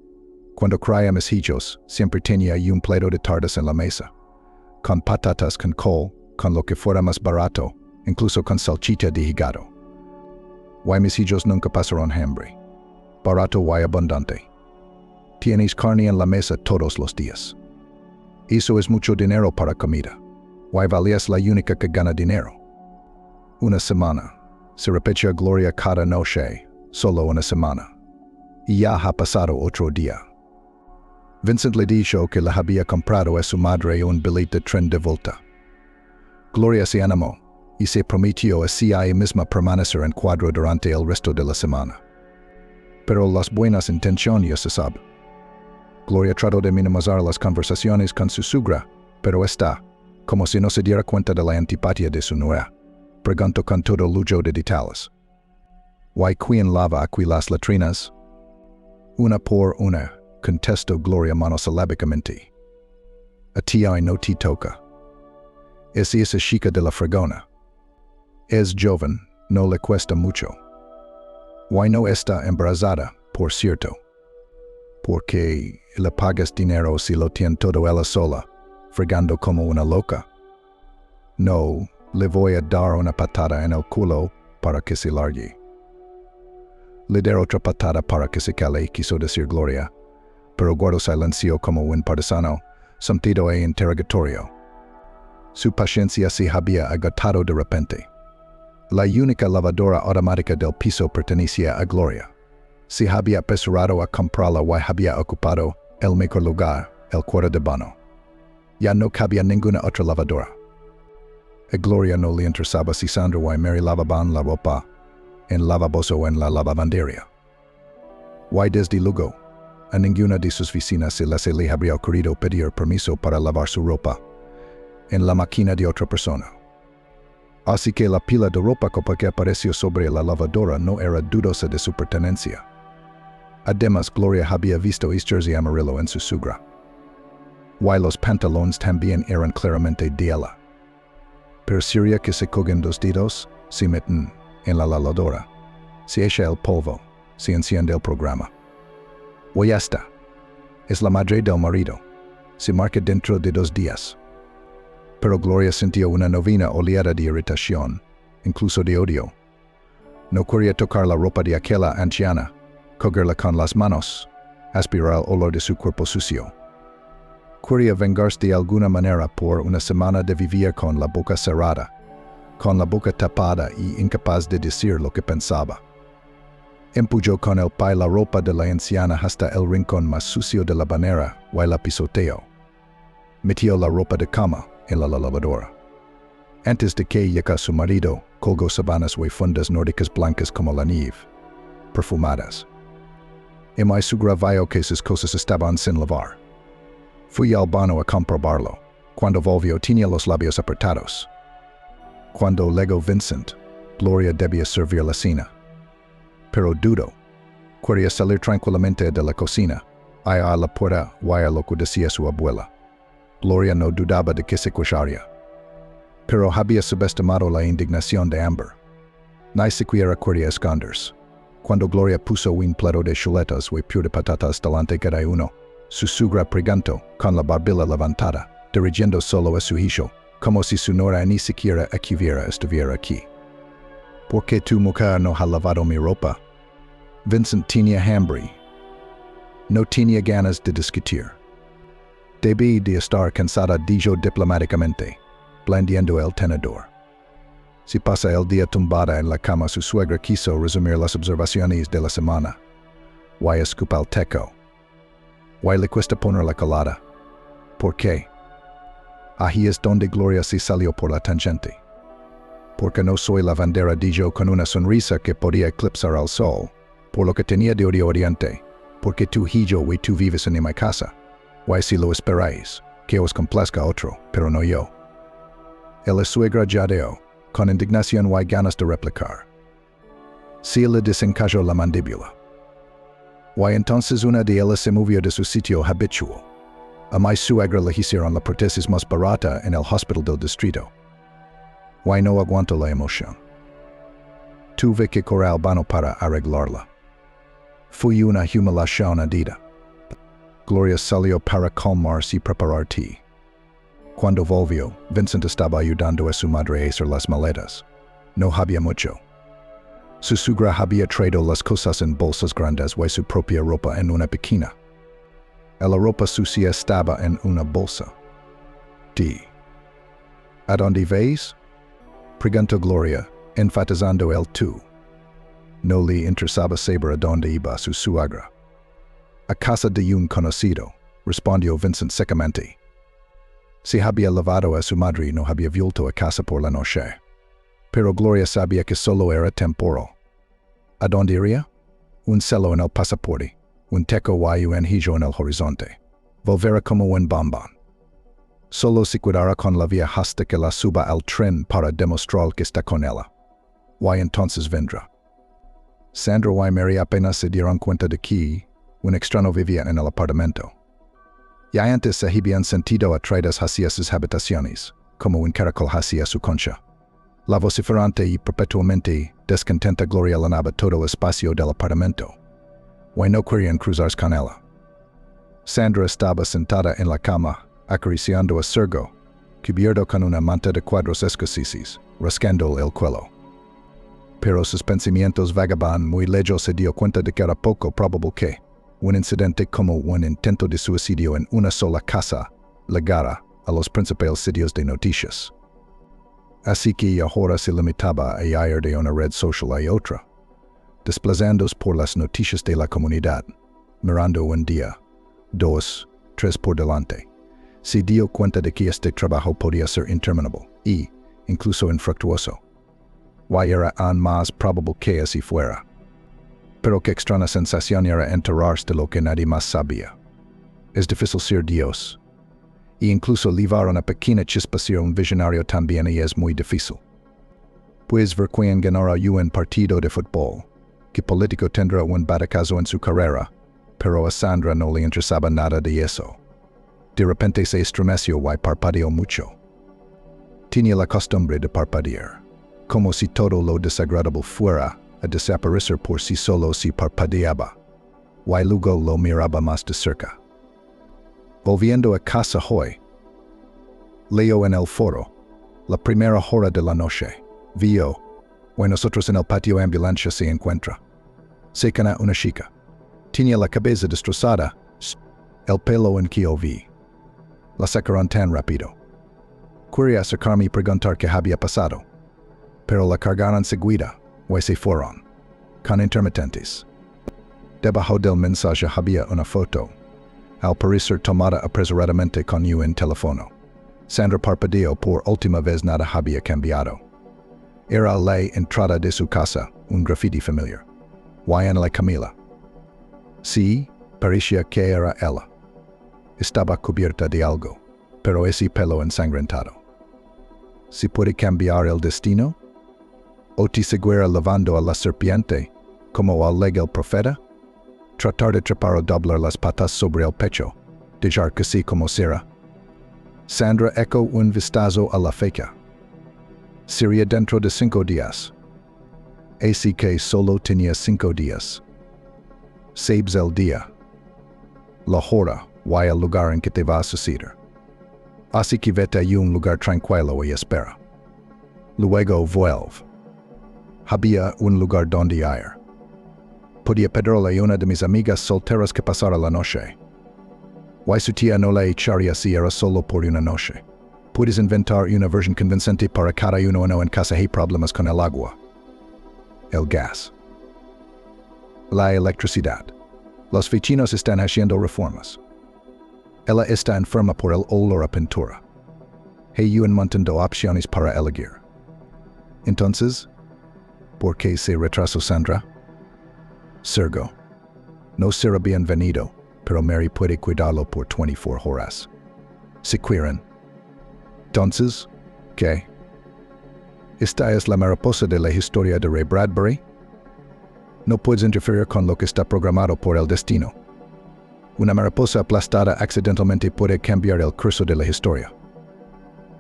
Cuando crié a mis hijos, siempre tenía un plato de tartas en la mesa. Con patatas con col, con lo que fuera más barato, incluso con salchicha de hígado. Y mis hijos nunca pasaron hambre. Barato y abundante. Tienes carne en la mesa todos los días. Eso es mucho dinero para comida. Y Valia es la única que gana dinero. Una semana. Se repetía Gloria cada noche, solo una semana. Y ya ha pasado otro día. Vincent le dijo que le había comprado a su madre un billete de tren de vuelta. Gloria se animó, y se prometió así a ella misma permanecer en cuadro durante el resto de la semana. Pero las buenas intenciones se sabe. Gloria trató de minimizar las conversaciones con su suegra, pero esta, como si no se diera cuenta de la antipatía de su nuera, preguntó con todo lujo de detalles. ¿Why quién lava aquí las latrinas? Una por una, contestó Gloria monosylábicamente. A ti no te toca. Es esa chica de la fregona. Es joven, no le cuesta mucho. Why no está embarazada, por cierto? Porque le pagas dinero si lo tiene todo ella sola, fregando como una loca. No, le voy a dar una patada en el culo para que se largue. Le daré otra patada para que se cale, quiso decir Gloria, pero guardó silencio como un partisano, sometido a interrogatorio. Su paciencia se había agotado de repente. La única lavadora automática del piso pertenecía a Gloria. Se había apresurado a comprarla y había ocupado el mejor lugar, el cuarto de baño. Ya no cabía ninguna otra lavadora. A Gloria no le interesaba si Sandra y Mary lavaban la ropa en lavabos o en la lavandería. Y desde luego, a ninguna de sus vecinas se le habría ocurrido pedir permiso para lavar su ropa en la máquina de otra persona. Así que la pila de ropa que apareció sobre la lavadora no era dudosa de su pertenencia. Además, Gloria había visto este jersey amarillo en su suegra. Y los pantalones también eran claramente de ella. Pero sería que se cogen dos dedos, se meten en la lavadora, se echa el polvo, se enciende el programa. O ya está. Es la madre del marido. Se marca dentro de 2 días. Pero Gloria sintió una novena oleada de irritación, incluso de odio. No quería tocar la ropa de aquella anciana, cogerla con las manos, aspirar el olor de su cuerpo sucio. Quería vengarse de alguna manera por una semana de vivir con la boca cerrada, con la boca tapada y incapaz de decir lo que pensaba. Empujó con el pie la ropa de la anciana hasta el rincón más sucio de la bañera y la pisoteó. Metió la ropa de cama en la lavadora. Antes de que llegara su marido, colgó sábanas y fundas nórdicas blancas como la nieve, perfumadas. Y mi suegra vio que sus cosas estaban sin lavar. Fui al baño a comprobarlo. Cuando volvió tenía los labios apretados. Cuando llegó Vincent, Gloria debía servir la cena. Pero dudo. Quería salir tranquilamente de la cocina, a la puerta y a lo que decía su abuela. Gloria no dudaba de que se escucharía. Pero había subestimado la indignación de Amber. Ni siquiera quería esconderse. Cuando Gloria puso un plato de chuletas y puré de patatas delante cada uno, su suegra preguntó, con la barbilla levantada, dirigiendo solo a su hijo, como si su nora ni siquiera estuviera aquí. ¿Por qué tu mujer no ha lavado mi ropa? Vincent tenía hambre. No tenía ganas de discutir. Debí de estar cansada, dijo diplomáticamente, blandiendo el tenedor. Si pasa el día tumbada en la cama, su suegra quiso resumir las observaciones de la semana. ¿Why escupa el teco? ¿Why le cuesta poner la colada? ¿Por qué? Ahí es donde Gloria se salió por la tangente. Porque no soy lavandera, dijo con una sonrisa que podía eclipsar al sol, por lo que tenía de oriente, porque tú y tú vives en mi casa. Why si lo esperáis, que os complazca otro, pero no yo. El suegra jadeó, con indignación y ganas de replicar. Si le desencajó la mandíbula. Why entonces una de ellas se movió de su sitio habitual. A mi suegra le hicieron la prótesis más barata en el hospital del distrito. Why no aguanto la emoción. Tuve que correr al baño para arreglarla. Fui una humiliación adida. Gloria salió para calmarse y preparar té. Cuando volvió, Vincent estaba ayudando a su madre a hacer las maletas. No había mucho. Su suegra había traído las cosas en bolsas grandes y su propia ropa en una pequeña. La ropa sucia estaba en una bolsa. ¿A dónde vais? Preguntó Gloria, enfatizando el tú. No le interesaba saber a dónde iba su suegra. A casa de un conocido, respondió Vincent secamente. Si había lavado a su madre, no había vuelto a casa por la noche. pero Gloria sabía que solo era temporal. ¿A dónde iría? Un celo en el pasaporte, un teco y un hijo en el horizonte. Volverá como un bombón. Solo se cuidará con la vía hasta que la suba al tren para demostrar que está con ella. Y entonces vendrá. Sandra y Mary apenas se dieron cuenta de que un extraño vivía en el apartamento. Ya antes se habían sentido atraídas hacia sus habitaciones, como un caracol hacia su concha. La vociferante y perpetuamente descontenta Gloria llenaba todo el espacio del apartamento. Y no querían cruzarse con ella. Sandra estaba sentada en la cama, acariciando a Sergo, cubierto con una manta de cuadros escoceses, rascando el cuello. Pero sus pensamientos vagaban muy lejos. Se dio cuenta de que era poco probable que un incidente como un intento de suicidio en una sola casa llegara a los principales sitios de noticias. Así que ahora se limitaba a ir de una red social a otra, desplazándose por las noticias de la comunidad, mirando un día, 2, 3 por delante. Se dio cuenta de que este trabajo podía ser interminable y, incluso infructuoso. Y era aún más probable que así fuera. Pero qué extraña sensación era enterarse de lo que nadie más sabía. Es difícil ser Dios. Y incluso llevar una pequeña chispa ser un visionario también es muy difícil. Pues ver quién ganará un partido de fútbol, qué político tendrá un batacazo en su carrera, pero a Sandra no le interesaba nada de eso. De repente se estremeció y parpadeó mucho. Tenía la costumbre de parpadear, como si todo lo desagradable fuera a desaparecer por sí solo si parpadeaba, y luego lo miraba más de cerca. Volviendo a casa hoy, leyó en el foro, la primera hora de la noche, vio, y nosotros en el patio ambulancia se encuentra. Secana una chica. Tenía la cabeza destrozada, el pelo en que vi. La sacaron tan rápido. Quería acercarme y preguntar qué había pasado, pero la cargaron seguida, y se fueron, con intermitentes. Debajo del mensaje había una foto, al parecer tomada apresuradamente con un teléfono. Sandra parpadeó por última vez. Nada había cambiado. Era la entrada de su casa, un graffiti familiar. Y en la Camila. Sí, parecía que era ella. Estaba cubierta de algo, pero ese pelo ensangrentado. ¿Se puede cambiar el destino? ¿O te seguirá lavando a la serpiente, como alega el profeta? Tratar de trepar o doblar las patas sobre el pecho, dejar que sí como será. Sandra echó un vistazo a la fecha. Sería dentro de 5 días. Así que solo tenía 5 días. Sabes el día, la hora y el lugar en que te va a suceder. Así que vete a un lugar tranquilo y espera. Luego vuelve. Había un lugar donde ir. Podía pedirle a una de mis amigas solteras que pasara la noche. Y su tía no la echaría si era solo por una noche. Puedes inventar una versión convincente para cada uno en casa. Hay problemas con el agua, el gas, la electricidad. Los vecinos están haciendo reformas. Ella está enferma por el olor a pintura. Hay un montón de opciones para elegir. Entonces, ¿por qué se retrasó Sandra? Sergo. No será bienvenido, pero Mary puede cuidarlo por 24 horas. ¿Se quieren? Entonces, ¿qué? ¿Esta es la mariposa de la historia de Ray Bradbury? No puedes interferir con lo que está programado por el destino. Una mariposa aplastada accidentalmente puede cambiar el curso de la historia.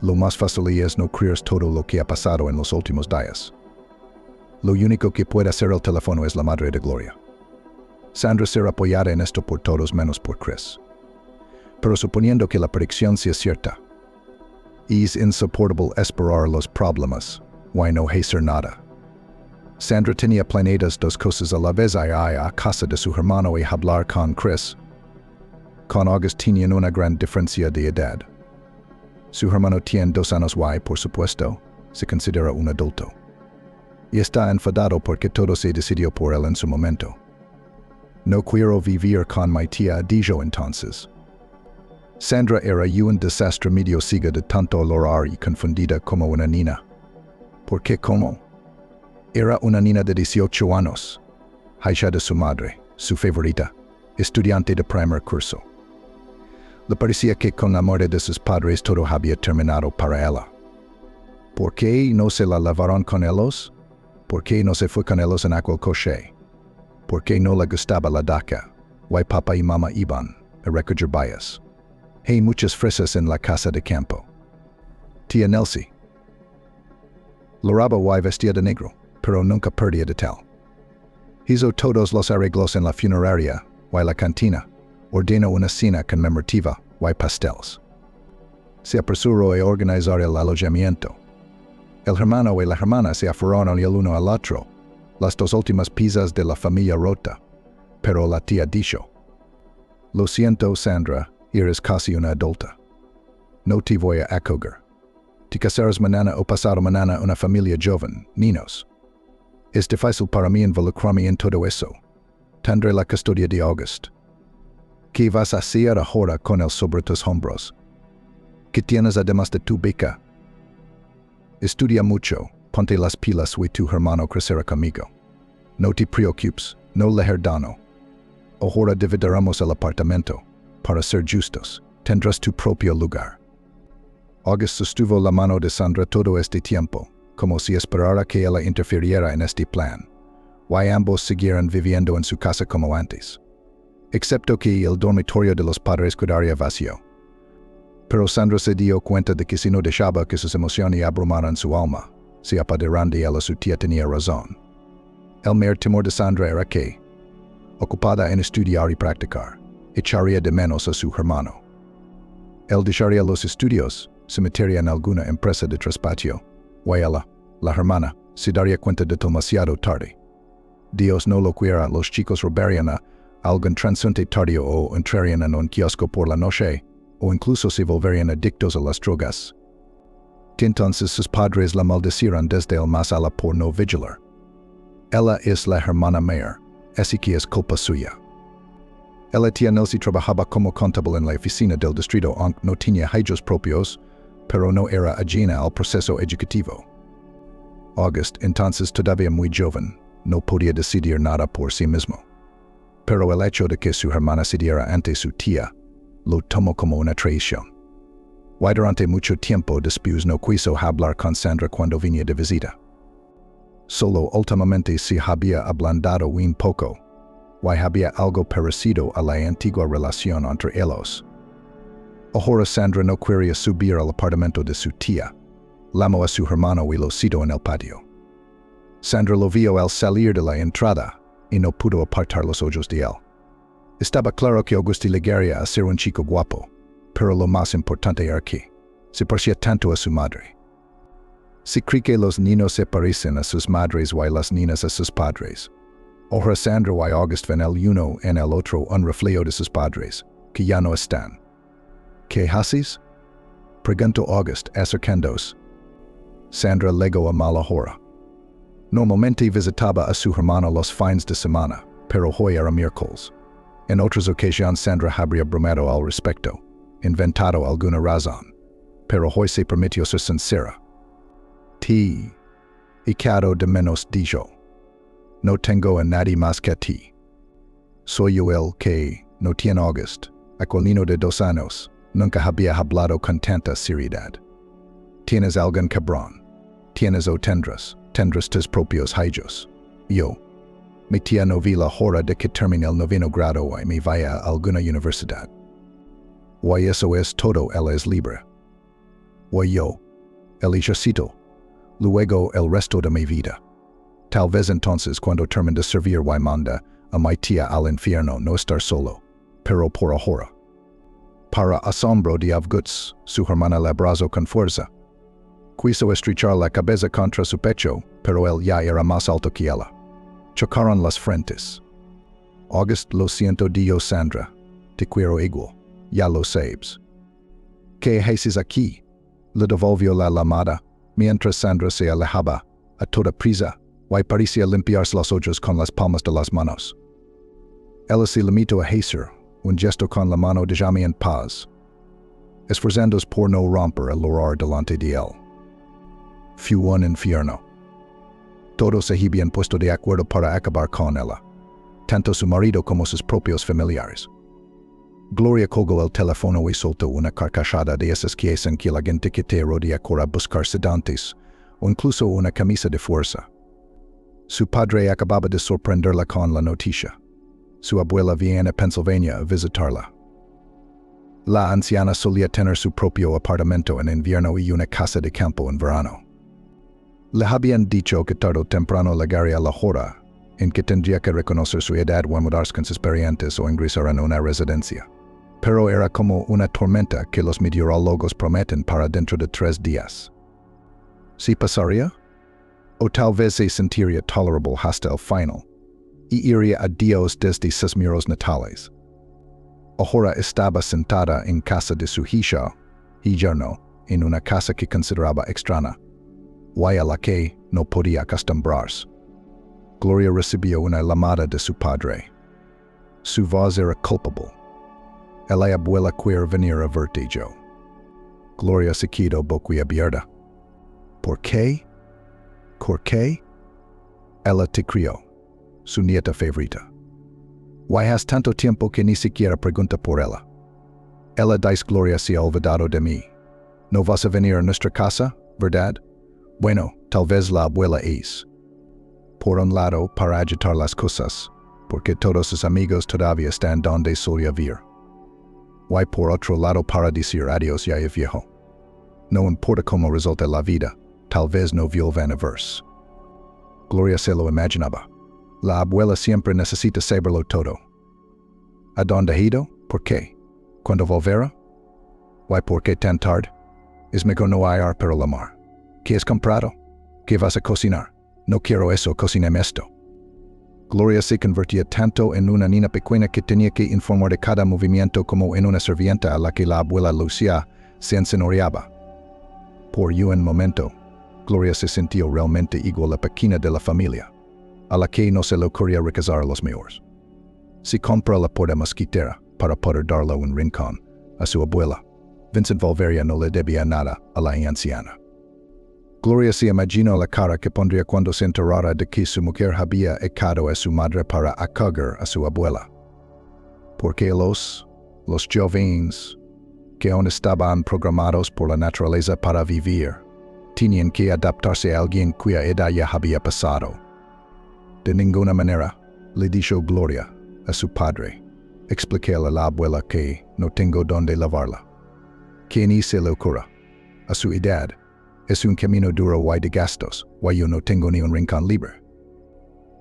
Lo más fácil es no creer todo lo que ha pasado en los últimos días. Lo único que puede hacer el teléfono es la madre de Gloria. Sandra será apoyada en esto por todos menos por Chris. Pero suponiendo que la predicción sea cierta, es insoportable esperar los problemas, y no hacer nada. Sandra tenía planeadas 2 cosas a la vez: ir a casa de su hermano y hablar con Chris. Con August tenían una gran diferencia de edad. Su hermano tiene 2 años y, por supuesto, se considera un adulto. Y está enfadado porque todo se decidió por él en su momento. No quiero vivir con mi tía, dijo entonces. Sandra era un desastre medio ciega de tanto llorar y confundida como una niña. ¿Por qué cómo? Era una niña de 18 años, hija de su madre, su favorita, estudiante de primer curso. Le parecía que con la muerte de sus padres todo había terminado para ella. ¿Por qué no se la lavaron con ellos? ¿Por qué no se fue con ellos en aquel coche? ¿Por qué no le gustaba la daca? Why papá y mamá iban a recoger bayas. Hay muchas fresas en la casa de campo. Tía Nelsie. Loraba why vestía de negro, pero nunca perdía de tal. Hizo todos los arreglos en la funeraria, why la cantina. Ordenó una cena conmemorativa, why pasteles. Se apresuró a organizar el alojamiento. El hermano y la hermana se aferraron el uno al otro, las dos últimas piezas de la familia rota, pero la tía dijo: Lo siento, Sandra, eres casi una adulta. No te voy a acoger. Te casarás mañana o pasado mañana una familia joven, niños. Es difícil para mí involucrarme en todo eso. Tendré la custodia de August. ¿Qué vas a hacer ahora con él sobre tus hombros? ¿Qué tienes además de tu beca? Estudia mucho, ponte las pilas y tu hermano crecerá conmigo. No te preocupes, no le herdano. Ahora dividiremos el apartamento. Para ser justos, tendrás tu propio lugar. August sostuvo la mano de Sandra todo este tiempo, como si esperara que ella interfiriera en este plan. Y ambos siguieron viviendo en su casa como antes. Excepto que el dormitorio de los padres quedaría vacío. Pero Sandra se dio cuenta de que si no dejaba que sus emociones abrumaran su alma, se apoderaran de ella, su tía tenía razón. El mayor temor de Sandra era que, ocupada en estudiar y practicar, echaría de menos a su hermano. Él dejaría los estudios, se metería en alguna empresa de traspatio, o ella, la hermana, se daría cuenta de demasiado tarde. Dios no lo quiera, los chicos robarían a algún transeúnte tardío o entrarían en un kiosco por la noche, o incluso se volverían adictos a las drogas. Entonces sus padres la maldecirán desde el más allá por no vigilar. Ella es la hermana mayor, así que es culpa suya. La tía Nelsie trabajaba como contable en la oficina del distrito, aunque no tenía hijos propios, pero no era ajena al proceso educativo. August, entonces todavía muy joven, no podía decidir nada por sí mismo. Pero el hecho de que su hermana cediera ante su tía, lo tomó como una traición. Y durante mucho tiempo después no quiso hablar con Sandra cuando venía de visita. Solo últimamente se había ablandado un poco, y había algo parecido a la antigua relación entre ellos. Ahora Sandra no quería subir al apartamento de su tía. Llamó a su hermano y lo citó en el patio. Sandra lo vio al salir de la entrada y no pudo apartar los ojos de él. Estaba claro que Auguste llegaría a ser un chico guapo, pero lo más importante era que se parecía tanto a su madre. Se cree que los niños se parecen a sus madres y las niñas a sus padres. Ahora Sandra y August ven el uno en el otro un reflejo de sus padres, que ya no están. ¿Qué haces? Preguntó August acercándose. Sandra legó a mala hora. Normalmente visitaba a su hermano los fines de semana, pero hoy era miércoles. En otras ocasiones Sandra habría bromado al respecto, inventado alguna razón, pero hoy se permitió ser sincera. Ti, echado de menos dijo. No tengo a nadie más que a ti. Soy yo el que, no tiene August, aquel niño de 2 años, nunca había hablado con tanta seriedad. Tienes algún cabrón. Tienes o tendrás tus propios hijos. Yo, mi tía no vi la hora de que termine el 9º grado y me vaya a alguna universidad. Y eso es todo, él es libre. Y yo, el ejercito, luego el resto de mi vida. Tal vez entonces cuando termine de servir y manda a mi tía al infierno no estar solo, pero por ahora. Para asombro de August, su hermana le abrazó con fuerza. Quiso estrechar la cabeza contra su pecho, pero él ya era más alto que ella. Chocaron las frentes. August, lo siento, dijo Sandra. Te quiero igual, ya lo sabes. ¿Qué haces aquí? Le devolvió la llamada, mientras Sandra se alejaba, a toda prisa, y parecía limpiarse los ojos con las palmas de las manos. Ella se limitó a hacer un gesto con la mano de déjame en paz, esforzándose por no romper el horror delante de él. fue un infierno. Todos se habían puesto de acuerdo para acabar con ella, tanto su marido como sus propios familiares. Gloria colgó el teléfono y soltó una carcajada de esas que hacen que la gente que te rodea corra a buscar sedantes o incluso una camisa de fuerza. Su padre acababa de sorprenderla con la noticia. Su abuela viene a Pennsylvania a visitarla. La anciana solía tener su propio apartamento en invierno y una casa de campo en verano. Le habían dicho que tarde o temprano llegaría la hora en que tendría que reconocer su edad o mudarse con sus parientes o ingresar en una residencia. Pero era como una tormenta que los meteorólogos prometen para dentro de 3 días. ¿Sí pasaría? O tal vez se sentiría tolerable hasta el final, y iría a Dios desde sus miros natales. Ahora estaba sentada en casa de su hija y yerno, en una casa que consideraba extraña, y a la que no podía acostumbrarse. Gloria recibió una llamada de su padre. Su voz era culpable. La abuela quiere venir a verte yo. Gloria se quedó boquiabierta. ¿Por qué? ¿Por qué? Ella te crió, su nieta favorita. Why has tanto tiempo que ni siquiera pregunta por ella? Ella dice Gloria se ha olvidado de mí. ¿No vas a venir a nuestra casa, verdad? Bueno, tal vez la abuela es. Por un lado, para agitar las cosas, porque todos sus amigos todavía están donde solía vivir. Why por otro lado para decir adiós ya es viejo. No importa cómo resulte la vida, tal vez no vuelvan a verse. Gloria se lo imaginaba. La abuela siempre necesita saberlo todo. ¿A dónde ha ido? ¿Por qué? ¿Cuándo volverá? Why por qué tan tarde? Es mejor no ir para la mar. ¿Qué has comprado? ¿Qué vas a cocinar? No quiero eso, cocíname esto. Gloria se convertía tanto en una niña pequeña que tenía que informar de cada movimiento como en una sirvienta a la que la abuela Lucia se enseñoreaba. Por un momento, Gloria se sintió realmente igual a la pequeña de la familia, a la que no se le ocurría recazar a los mejores. Si compra la puerta mosquitera para poder darle un rincón a su abuela, Vincent volvería no le debía nada a la anciana. Gloria se imaginó la cara que pondría cuando se enterara de que su mujer había echado a su madre para acoger a su abuela. Porque los jóvenes, que aún estaban programados por la naturaleza para vivir, tenían que adaptarse a alguien cuya edad ya había pasado. De ninguna manera, le dijo Gloria a su padre. Expliquéle a la abuela que no tengo dónde lavarla. Que ni se le ocurra. A su edad, es un camino duro y de gastos, y yo no tengo ni un rincón libre.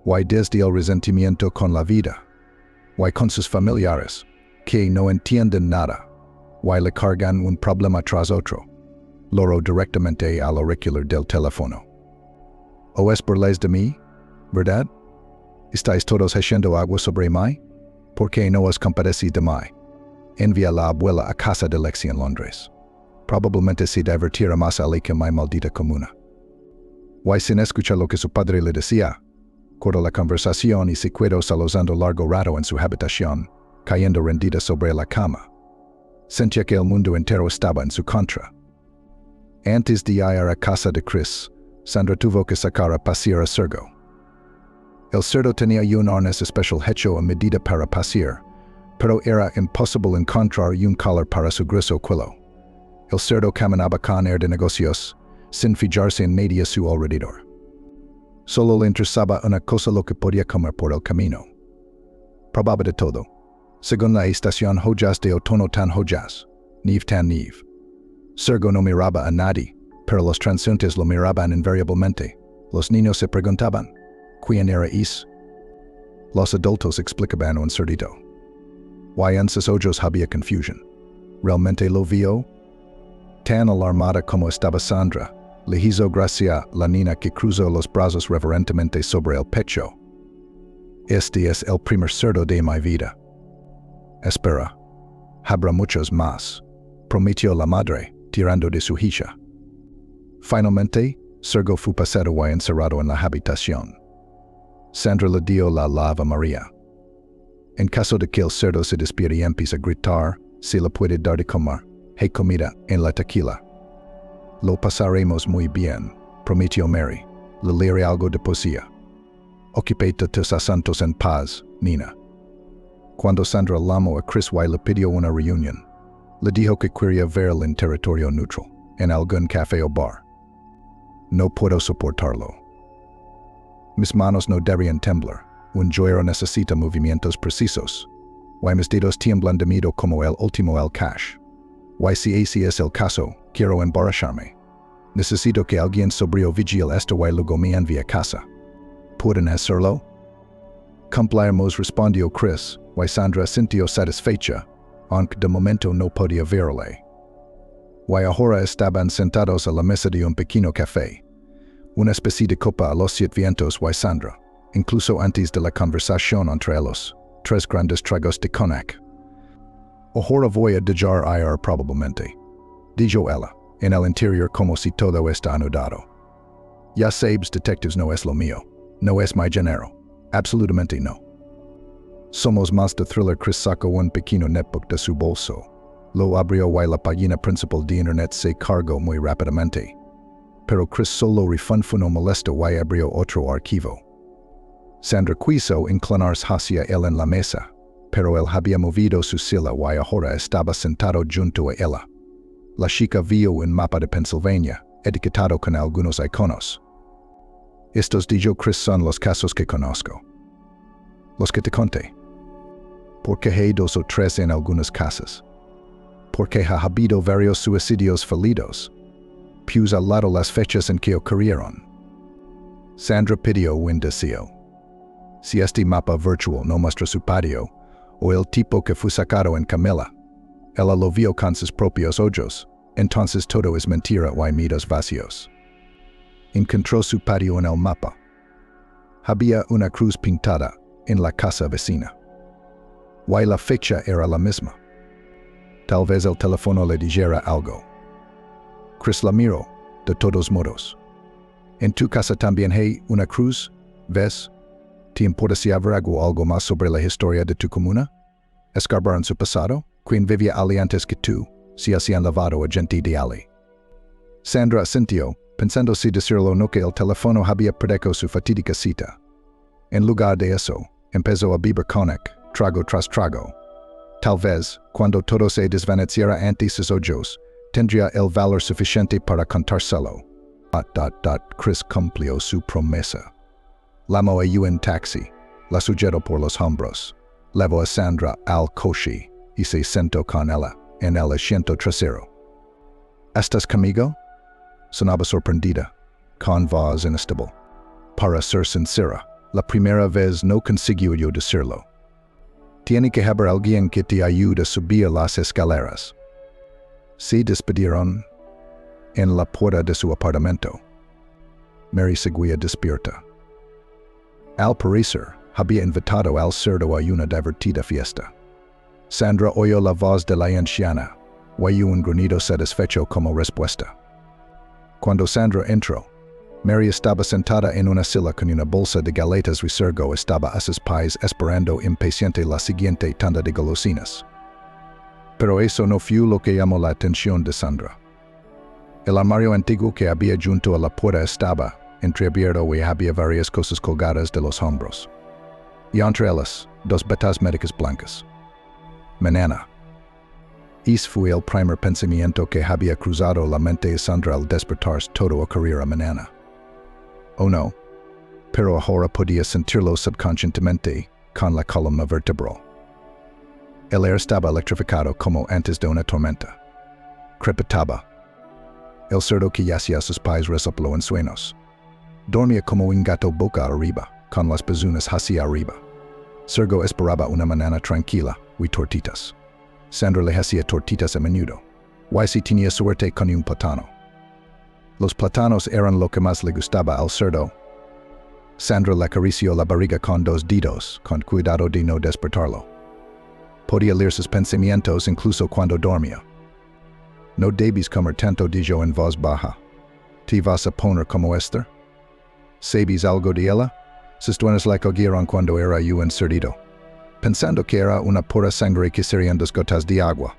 Y desde el resentimiento con la vida, y con sus familiares, que no entienden nada, y le cargan un problema tras otro, loro directamente al auricular del teléfono. ¿O es burles de mí? ¿Verdad? ¿Estáis todos haciendo agua sobre mí? ¿Por qué no os compadecéis de mí? Envía a la abuela a casa de Lexi en Londres. Probablemente se divertirá más allí que mi maldita comuna. Y sin escuchar lo que su padre le decía, cortó la conversación y se quedó saludando largo rato en su habitación, cayendo rendida sobre la cama. Sentía que el mundo entero estaba en su contra. Antes de ir a casa de Chris, Sandra tuvo que sacar a pasear a Sergo. El cerdo tenía un arnés especial hecho a medida para pasear, pero era imposible encontrar un collar para su grueso cuello. El cerdo caminaba con aire de negocios, sin fijarse en nadie a su alrededor. Solo le interesaba una cosa: lo que podía comer por el camino. Probaba de todo. Según la estación, joyas de otoño tan joyas, nieve tan nieve. Sergo no miraba a nadie, pero los transeúntes lo miraban invariablemente. Los niños se preguntaban, ¿quién era es? Los adultos explicaban un cerdito. Y en sus ojos había confusión. ¿Realmente lo vio? Tan alarmada como estaba Sandra, le hizo gracia la niña que cruzó los brazos reverentemente sobre el pecho. Este es el primer cerdo de mi vida. Espera, habrá muchos más, prometió la madre, tirando de su hija. Finalmente, Sergo fue pasado y encerrado en la habitación. Sandra le dio la Ave María. En caso de que el cerdo se despierte y empiece a gritar, se le puede dar de comer. Hay comida en la tequila. Lo pasaremos muy bien, Prometeo Mary, leere algo de poesía. Occupate tus asuntos en paz, Nina. Cuando Sandra llamó a Chris y le pidió una reunión, le dijo que quería verlo en territorio neutral, en algún café o bar. No puedo soportarlo. Mis manos no deberían temblar. Un joyero necesita movimientos precisos. Y mis dedos tiemblan de miedo como el último el cash. Y si ese es el caso, quiero emborracharme. Necesito que alguien sobrio vigile esto y luego me envíe a casa. ¿Pueden hacerlo? Cumplimos, respondió Chris, y Sandra sintió satisfecha, aunque de momento no podía verle. Y ahora estaban sentados a la mesa de un pequeño café. Una especie de copa a los 7 vientos y Sandra, incluso antes de la conversación entre ellos, 3 grandes tragos de cognac. Ahora voy a dejar ir probablemente, dijo ella, en el interior como si todo está anudado. Ya sabes, detectives no es lo mío, no es mi género, absolutamente no. Somos más de thriller. Chris sacó un pequeño netbook de su bolso. Lo abrió y la página principal de internet se cargó muy rápidamente. Pero Chris solo refunfuno molesto y abrió otro archivo. Sandra quiso inclinarse hacia él en la mesa, pero él había movido su silla y ahora estaba sentado junto a ella. La chica vio un mapa de Pennsylvania, etiquetado con algunos iconos. Estos, dijo Chris, son los casos que conozco. Los que te conté. Porque hay 2 o 3 en algunas casas. Porque ha habido varios suicidios fallidos. Pues al lado las fechas en que ocurrieron. Sandra pidió un deseo. Si este mapa virtual no muestra su patio, o el tipo que fue sacado en Camila, ella lo vio con sus propios ojos, entonces todo es mentira y mitos vacíos. Encontró su patio en el mapa. Había una cruz pintada en la casa vecina. Y la fecha era la misma. Tal vez el teléfono le dijera algo. Chris la miró, de todos modos. ¿En tu casa también hay una cruz? ¿Ves? ¿Te importa si averiguo algo más sobre la historia de tu comuna? ¿Escarbar en su pasado? ¿Quién vivía allí antes que tú? Si hacían lavado a gente de allí. Sandra asintió, pensando si decirlo o no que el teléfono había perdido su fatídica cita. En lugar de eso, empezó a beber cognac, trago tras trago. Tal vez, cuando todo se desvaneciera ante sus ojos, tendría el valor suficiente para contárselo. Chris cumplió su promesa. Llamó a un taxi, la sujetó por los hombros, llevó a Sandra al coche y se sentó con ella en el asiento trasero. ¿Estás conmigo? Sonaba sorprendida, con voz inestable. Para ser sincera, la primera vez no consiguió yo decirlo. Tiene que haber alguien que te ayude a subir las escaleras. Se despidieron en la puerta de su apartamento. Mary seguía despierta. Al parecer, había invitado al cerdo a una divertida fiesta. Sandra oyó la voz de la anciana, y un gruñido satisfecho como respuesta. Cuando Sandra entró, Mary estaba sentada en una silla con una bolsa de galletas y Sergio estaba a sus pies esperando impaciente la siguiente tanda de golosinas. Pero eso no fue lo que llamó la atención de Sandra. El armario antiguo que había junto a la puerta estaba entreabierto y había varias cosas colgadas de los hombros. Y entre ellas, 2 batas médicas blancas. Mañana. Ese fue el primer pensamiento que había cruzado la mente de Sandra al despertarse. Todo ocurriera mañana. Oh no, pero ahora podía sentirlo subconscientemente con la columna vertebral. El aire estaba electrificado como antes de una tormenta. Crepitaba. El cerdo que yacía a sus pies resopló en sueños. Dormía como un gato boca arriba, con las pezuñas hacia arriba. Sergio esperaba una mañana tranquila y tortitas. Sandra le hacía tortitas a menudo. Y si tenía suerte con un plátano. Los plátanos eran lo que más le gustaba al cerdo. Sandra le acarició la barriga con 2 dedos, con cuidado de no despertarlo. Podía leer sus pensamientos incluso cuando dormía. No debes comer tanto, dijo en voz baja. ¿Te vas a poner como Esther? ¿Sabes algo de ella? Sus dueños la cogieron cuando era un cerdito, pensando que era una pura sangre que serían 2 gotas de agua.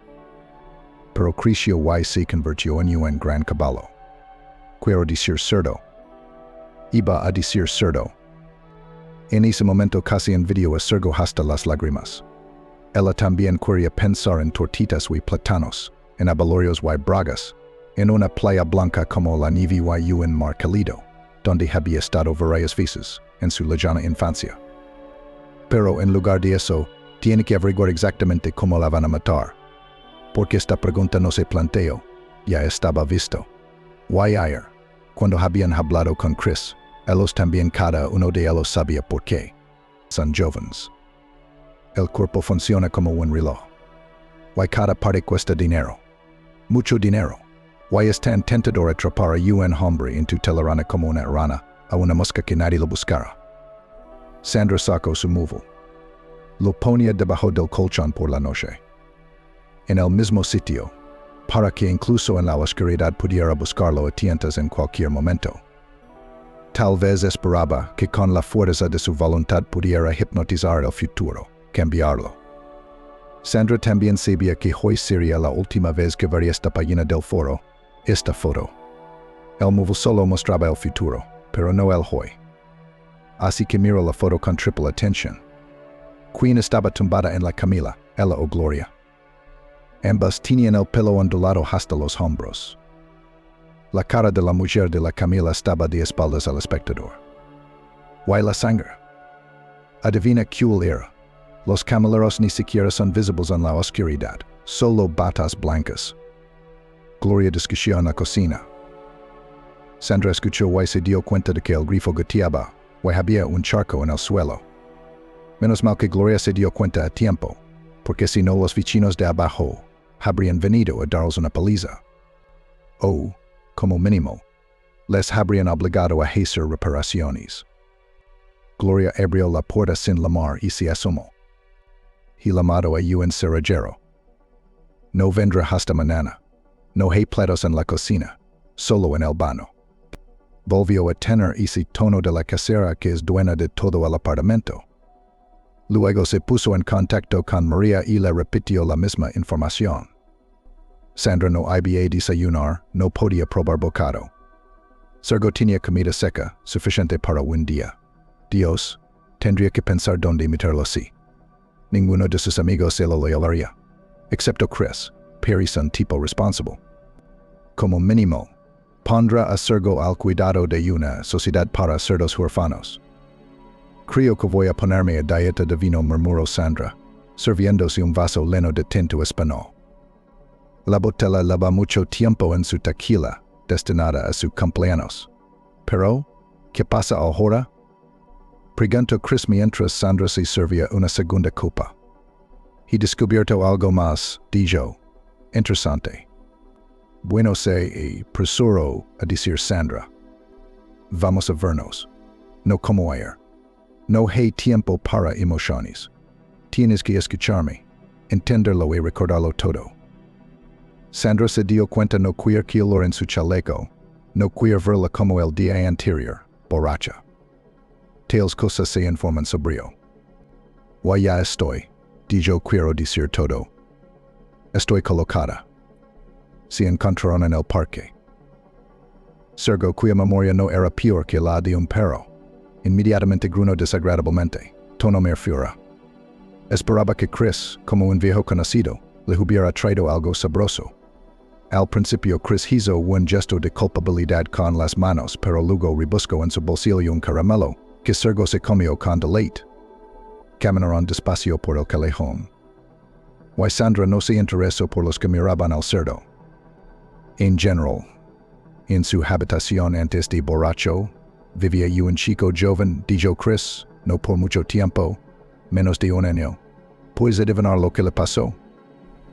Pero creció y se convirtió en un gran caballo. Quiero decir cerdo, Iba a decir cerdo. En ese momento casi envidio a Sergo hasta las lágrimas. Ella también quería pensar en tortitas y plátanos, en abalorios y bragas, en una playa blanca como la nieve y en mar cálido, donde había estado varias veces en su lejana infancia. Pero en lugar de eso, tiene que averiguar exactamente cómo la van a matar. Porque esta pregunta no se planteó, ya estaba visto. Y ayer, cuando habían hablado con Chris, ellos también cada uno de ellos sabía por qué. Son jóvenes. El cuerpo funciona como un reloj. Y cada parte cuesta dinero. Mucho dinero. Y es tan tentador atrapar a un hombre en tu telaraña como una rana, a una mosca que nadie lo buscara. Sandra sacó su móvil. Lo ponía debajo del colchón por la noche. En el mismo sitio, para que incluso en la oscuridad pudiera buscarlo a tientas en cualquier momento. Tal vez esperaba que con la fuerza de su voluntad pudiera hipnotizar el futuro, cambiarlo. Sandra también sabía que hoy sería la última vez que vería esta página del foro, esta foto. El móvil solo mostraba el futuro, pero no el hoy. Así que miró la foto con triple atención. Queen estaba tumbada en la camilla, ella o Gloria. Ambas tenían el pelo ondulado hasta los hombros. La cara de la mujer de la camilla estaba de espaldas al espectador. ¿Y la sangre? Adivina cuál era. Los camilleros ni siquiera son visibles en la oscuridad, solo batas blancas. Gloria discutió en la cocina. Sandra escuchó y se dio cuenta de que el grifo goteaba, y había un charco en el suelo. Menos mal que Gloria se dio cuenta a tiempo, porque si no los vecinos de abajo habrían venido a darles una paliza. O, como mínimo, les habrían obligado a hacer reparaciones. Gloria abrió la puerta sin llamar y se asomó. He llamado a un cerrajero. No vendrá hasta mañana. No hay platos en la cocina, solo en el baño. Volvió a tener ese tono de la casera que es dueña de todo el apartamento. Luego se puso en contacto con María y le repitió la misma información. Sandra no había desayunar, no podía probar bocado. Sergo tenía comida seca, suficiente para un día. Dios, tendría que pensar dónde meterlo así. Ninguno de sus amigos se lo llevaría, excepto Chris, Perry son tipo responsable. Como mínimo, pondrá a Sergo al cuidado de una sociedad para cerdos huérfanos. Creo que voy a ponerme a dieta de vino, murmuró Sandra, sirviéndose un vaso lleno de tinto español. La botella lleva mucho tiempo en su tequila, destinada a su cumpleaños. Pero, ¿qué pasa ahora? Preguntó Chris mientras Sandra se servía una segunda copa. He descubierto algo más, dijo. Interesante. Bueno se apresuró a decir Sandra. Vamos a vernos. No como ayer. No hay tiempo para emociones. Tienes que escucharme, entenderlo y recordarlo todo. Sandra se dio cuenta no queer calor en su chaleco, no queer verla como el día anterior, borracha. Tales cosas se informan sobrio. Ya estoy, dijo quiero decir todo. Estoy colocada. Se encontraron en el parque. Sergo, cuya memoria no era peor que la de un perro, inmediatamente gruñó desagradablemente, tono me furia. Esperaba que Chris, como un viejo conocido, le hubiera traído algo sabroso. Al principio Chris hizo un gesto de culpabilidad con las manos, pero luego rebuscó en su bolsillo un caramelo, que Sergo se comió con deleite. Caminaron despacio por el callejón. Y Sandra no se interesó por los que miraban al cerdo. En general, en su habitación antes de borracho, vivía un chico joven, dijo Chris, no por mucho tiempo, menos de un año. ¿Puedes adivinar lo que le pasó?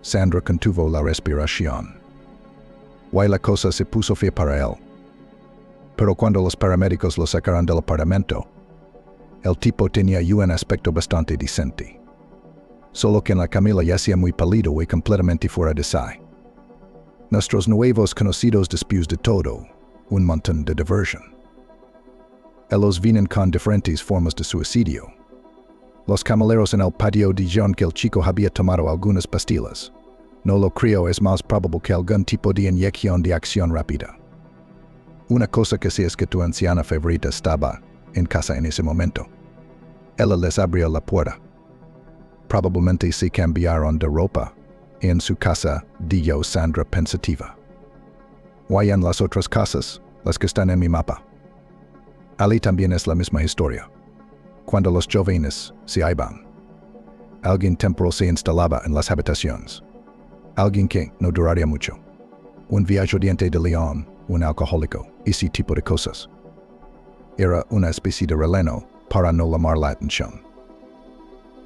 Sandra contuvo la respiración. Y la cosa se puso fea para él. Pero cuando los paramédicos lo sacaron del apartamento, el tipo tenía un aspecto bastante decente. Solo que en la camilla yacía muy pálido y completamente fuera de sí. Nuestros nuevos conocidos después de todo, un montón de diversión. Ellos vienen con diferentes formas de suicidio. Los camilleros en el patio dijeron que el chico había tomado algunas pastillas. No lo creo, es más probable que algún tipo de inyección de acción rápida. Una cosa que sí es que tu anciana favorita estaba en casa en ese momento. Ella les abrió la puerta. Probablemente se cambiaron de ropa en su casa, dijo Sandra pensativa. Vayan las otras casas, las que están en mi mapa. Ali también es la misma historia. Cuando los jóvenes se iban, alguien temporal se instalaba en las habitaciones. Alguien que no duraría mucho. Un viajante de León, un alcohólico, ese tipo de cosas. Era una especie de releno para no llamar la atención.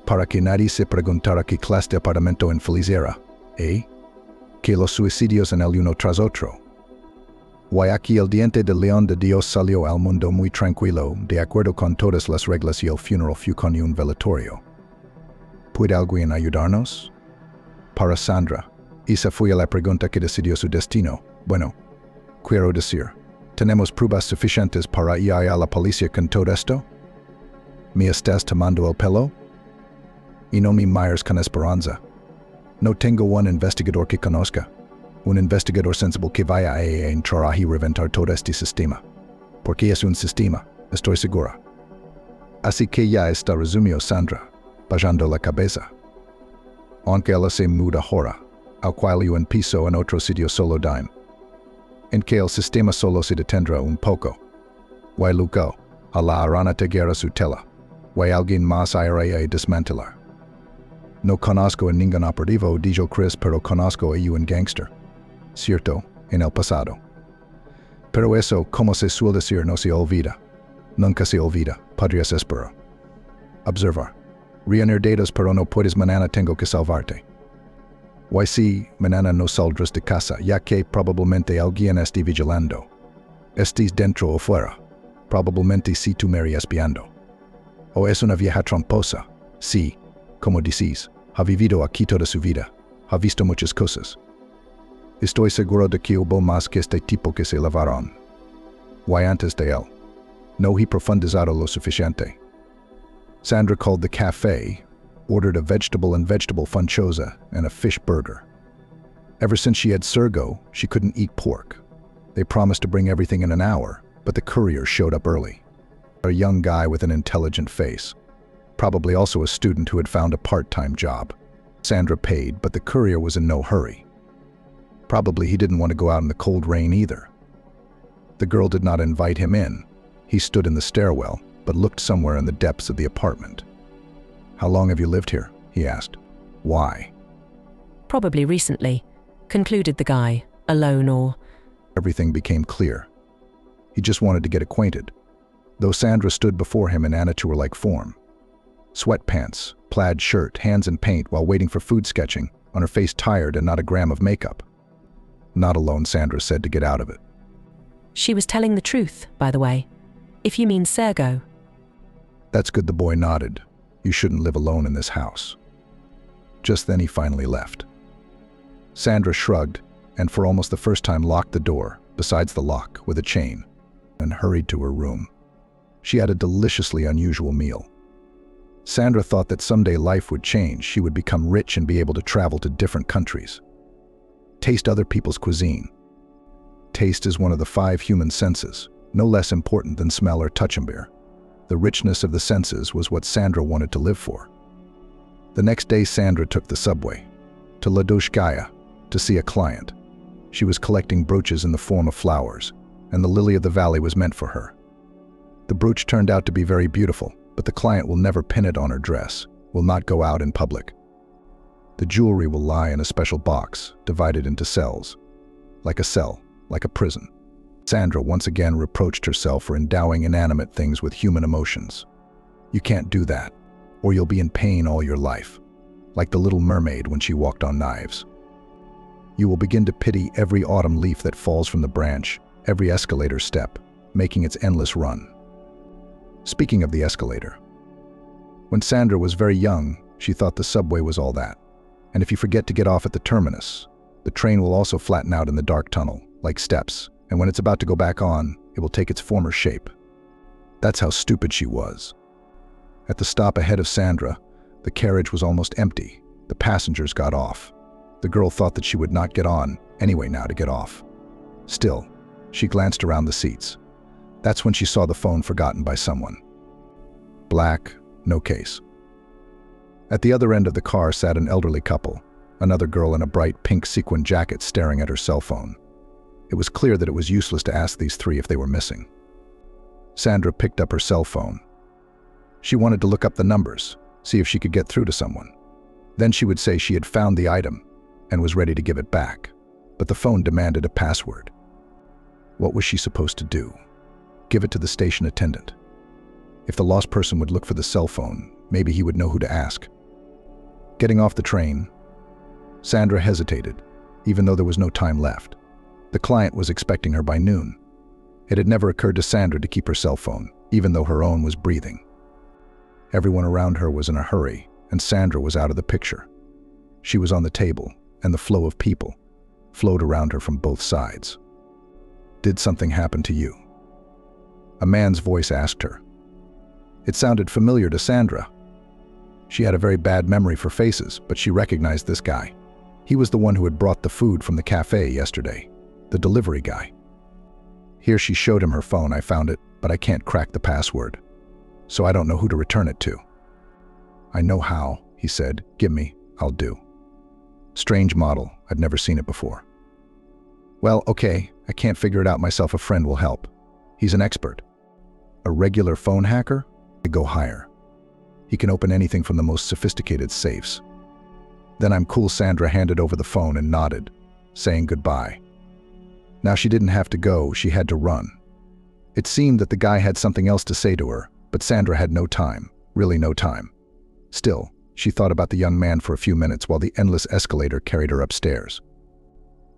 Para que nadie se preguntara qué clase de apartamento infeliz era, que los suicidios en el uno tras otro. Aquí el diente de león de Dios salió al mundo muy tranquilo, de acuerdo con todas las reglas y el funeral fue con un velatorio. ¿Puede alguien ayudarnos? Para Sandra, esa fue la pregunta que decidió su destino. Bueno, quiero decir, ¿tenemos pruebas suficientes para ir a la policía con todo esto? ¿Me estás tomando el pelo? Y no me mires con esperanza. No tengo un investigador que conozca. Un investigador sensible que vaya a entrar y reventar todo este sistema. Porque es un sistema, estoy segura. Así que ya está, resumió Sandra, bajando la cabeza. Aunque ella se muda ahora, al cual yo empiezo en otro sitio solo dime. En que el sistema solo se detendrá un poco. Luego, a la arana teguera su tela. Alguien más irá a desmantelar. No conozco a ningún operativo, dijo Chris, pero conozco a un gangster. Cierto, en el pasado. Pero eso, como se suele decir, no se olvida. Nunca se olvida, podrías esperar. Observar. Reunir datos, pero no puedes, mañana tengo que salvarte. Sí, mañana no saldrás de casa, ya que probablemente alguien esté vigilando. Estés dentro o fuera. Probablemente si tú me espiando. O es una vieja tramposa. Sí, como decís, ha vivido aquí toda su vida. Ha visto muchas cosas. Estoy seguro de que hubo más que este tipo que se lavaron. Antes de él. No he profundizado lo suficiente. Sandra called the cafe, ordered a vegetable funchosa and a fish burger. Ever since she had Sergo, she couldn't eat pork. They promised to bring everything in an hour, but the courier showed up early. A young guy with an intelligent face. Probably also a student who had found a part-time job. Sandra paid, but the courier was in no hurry. Probably he didn't want to go out in the cold rain either. The girl did not invite him in. He stood in the stairwell, but looked somewhere in the depths of the apartment. How long have you lived here? He asked. Why? Probably recently, concluded the guy, alone or... Everything became clear. He just wanted to get acquainted, though Sandra stood before him in amateur-like form. Sweatpants, plaid shirt, hands in paint while waiting for food sketching, on her face tired and not a gram of makeup. Not alone, Sandra said to get out of it. She was telling the truth, by the way. If you mean Sergo. That's good, the boy nodded. You shouldn't live alone in this house. Just then he finally left. Sandra shrugged, and for almost the first time locked the door, besides the lock, with a chain, and hurried to her room. She had a deliciously unusual meal. Sandra thought that someday life would change, she would become rich and be able to travel to different countries. Taste other people's cuisine. Taste is one of the 5 human senses, no less important than smell or touch. The richness of the senses was what Sandra wanted to live for. The next day Sandra took the subway to Ladoshkaya to see a client. She was collecting brooches in the form of flowers, and the lily of the valley was meant for her. The brooch turned out to be very beautiful, but the client will never pin it on her dress, will not go out in public. The jewelry will lie in a special box, divided into cells. Like a cell, like a prison. Sandra once again reproached herself for endowing inanimate things with human emotions. You can't do that, or you'll be in pain all your life, like the little mermaid when she walked on knives. You will begin to pity every autumn leaf that falls from the branch, every escalator step, making its endless run. Speaking of the escalator, when Sandra was very young, she thought the subway was all that. And if you forget to get off at the terminus, the train will also flatten out in the dark tunnel, like steps, and when it's about to go back on, it will take its former shape. That's how stupid she was. At the stop ahead of Sandra, the carriage was almost empty. The passengers got off. The girl thought that she would not get on anyway now to get off. Still, She glanced around the seats. That's when she saw the phone forgotten by someone. Black, no case. At the other end of the car sat an elderly couple, another girl in a bright pink sequin jacket staring at her cell phone. It was clear that it was useless to ask these three if they were missing. Sandra picked up her cell phone. She wanted to look up the numbers, see if she could get through to someone. Then she would say she had found the item and was ready to give it back, but the phone demanded a password. What was she supposed to do? Give it to the station attendant. If the lost person would look for the cell phone, maybe he would know who to ask. Getting off the train, Sandra hesitated, even though there was no time left. The client was expecting her by noon. It had never occurred to Sandra to keep her cell phone, even though her own was breathing. Everyone around her was in a hurry, and Sandra was out of the picture. She was on the table, and the flow of people flowed around her from both sides. Did something happen to you? A man's voice asked her. It sounded familiar to Sandra. She had a very bad memory for faces, but she recognized this guy. He was the one who had brought the food from the cafe yesterday, the delivery guy. Here she showed him her phone. I found it, but I can't crack the password, so I don't know who to return it to. I know how, he said. Give me, I'll do. Strange model, I'd never seen it before. Well, okay, I can't figure it out myself. A friend will help. He's an expert. A regular phone hacker? I go higher. He can open anything from the most sophisticated safes. Then I'm cool. Sandra handed over the phone and nodded, saying goodbye. Now she didn't have to go, she had to run. It seemed that the guy had something else to say to her, but Sandra had no time, really no time. Still, she thought about the young man for a few minutes while the endless escalator carried her upstairs.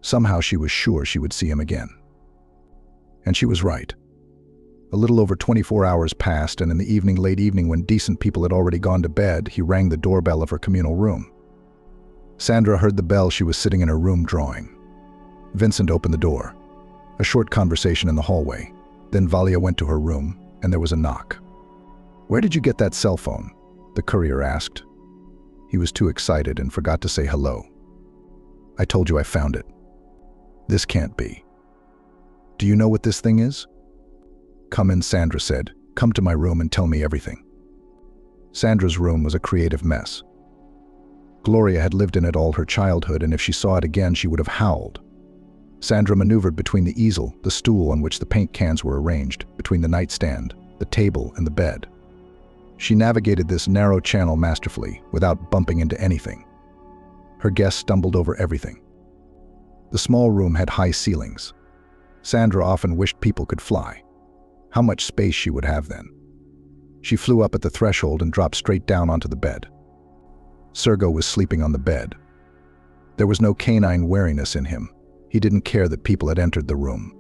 Somehow she was sure she would see him again. And she was right. A little over 24 hours passed, and in the evening, late evening, when decent people had already gone to bed, he rang the doorbell of her communal room. Sandra heard the bell. She was sitting in her room drawing. Vincent opened the door. A short conversation in the hallway. Then Valia went to her room, and there was a knock. "Where did you get that cell phone?" the courier asked. He was too excited and forgot to say hello. "I told you I found it." "This can't be." "Do you know what this thing is?" "Come in," Sandra said. "Come to my room and tell me everything." Sandra's room was a creative mess. Gloria had lived in it all her childhood, and if she saw it again, she would have howled. Sandra maneuvered between the easel, the stool on which the paint cans were arranged, between the nightstand, the table, and the bed. She navigated this narrow channel masterfully, without bumping into anything. Her guests stumbled over everything. The small room had high ceilings. Sandra often wished people could fly. How much space she would have then. She flew up at the threshold and dropped straight down onto the bed. Sergo was sleeping on the bed. There was no canine wariness in him. He didn't care that people had entered the room.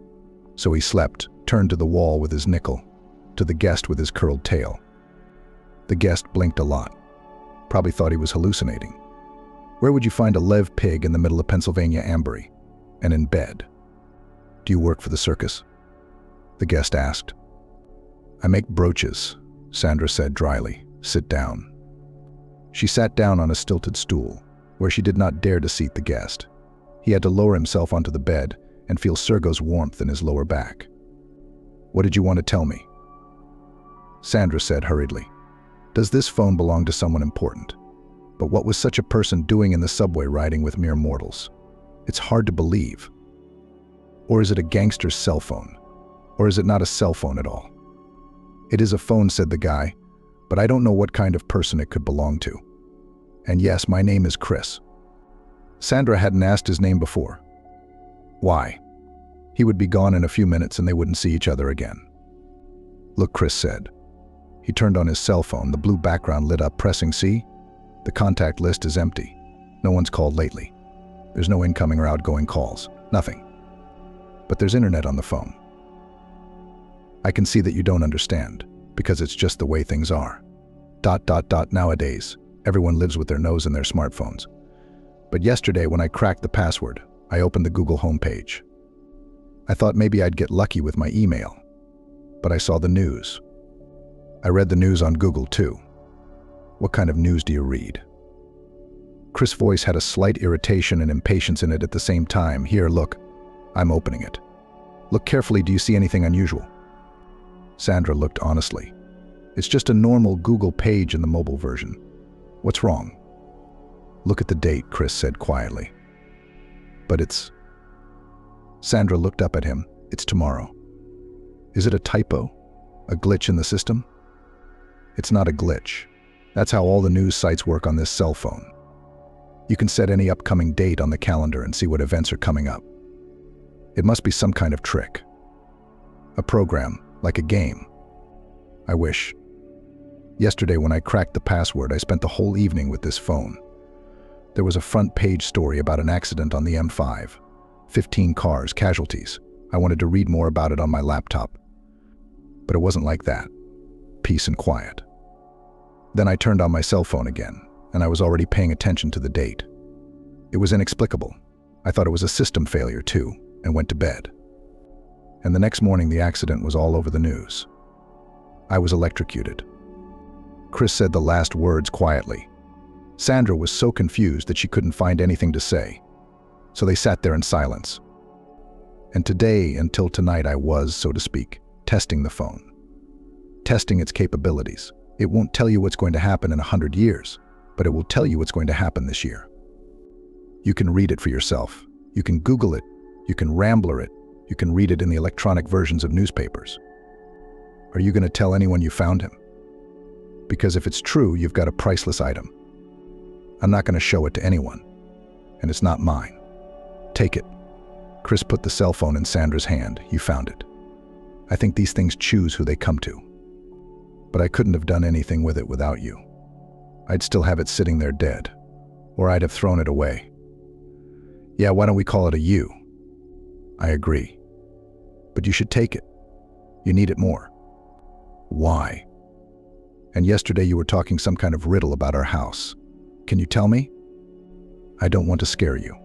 So he slept, turned to the wall with his nickel, to the guest with his curled tail. The guest blinked a lot. Probably thought he was hallucinating. Where would you find a Lev pig in the middle of Pennsylvania Ambury? And in bed? "Do you work for the circus?" the guest asked. "I make brooches," Sandra said dryly. "Sit down." She sat down on a stilted stool, where she did not dare to seat the guest. He had to lower himself onto the bed and feel Sergo's warmth in his lower back. "What did you want to tell me?" Sandra said hurriedly. "Does this phone belong to someone important? But what was such a person doing in the subway riding with mere mortals? It's hard to believe. Or is it a gangster's cell phone? Or is it not a cell phone at all?" "It is a phone," said the guy, "but I don't know what kind of person it could belong to. And yes, my name is Chris." Sandra hadn't asked his name before. Why? He would be gone in a few minutes and they wouldn't see each other again. "Look," Chris said. He turned on his cell phone. The blue background lit up. Pressing C. "The contact list is empty. No one's called lately. There's no incoming or outgoing calls. Nothing. But there's internet on the phone. I can see that you don't understand, because it's just the way things are. ... Nowadays, everyone lives with their nose in their smartphones. But yesterday, when I cracked the password, I opened the Google homepage. I thought maybe I'd get lucky with my email. But I saw the news. I read the news on Google too. What kind of news do you read?" Chris' voice had a slight irritation and impatience in it at the same time. "Here, look. I'm opening it." Look carefully, do you see anything unusual? Sandra looked honestly. It's just a normal Google page in the mobile version. What's wrong? Look at the date, Chris said quietly. But it's... Sandra looked up at him. It's tomorrow. Is it a typo? A glitch in the system? It's not a glitch. That's how all the news sites work on this cell phone. You can set any upcoming date on the calendar and see what events are coming up. It must be some kind of trick. A program, like a game. I wish. Yesterday when I cracked the password, I spent the whole evening with this phone. There was a front page story about an accident on the M5. 15 cars, casualties. I wanted to read more about it on my laptop. But it wasn't like that. Peace and quiet. Then I turned on my cell phone again, and I was already paying attention to the date. It was inexplicable. I thought it was a system failure too, and went to bed. And the next morning the accident was all over the news. I was electrocuted. Chris said the last words quietly. Sandra was so confused that she couldn't find anything to say. So they sat there in silence. And today, until tonight, I was, so to speak, testing the phone. Testing its capabilities. It won't tell you what's going to happen in 100 years, but it will tell you what's going to happen this year. You can read it for yourself. You can Google it. You can Rambler it. You can read it in the electronic versions of newspapers. Are you going to tell anyone you found him? Because if it's true, you've got a priceless item. I'm not going to show it to anyone, and it's not mine. Take it. Chris put the cell phone in Sandra's hand. You found it. I think these things choose who they come to. But I couldn't have done anything with it without you. I'd still have it sitting there dead, or I'd have thrown it away. Yeah, why don't we call it a you? I agree. But you should take it. You need it more. Why? And yesterday you were talking some kind of riddle about our house. Can you tell me? I don't want to scare you.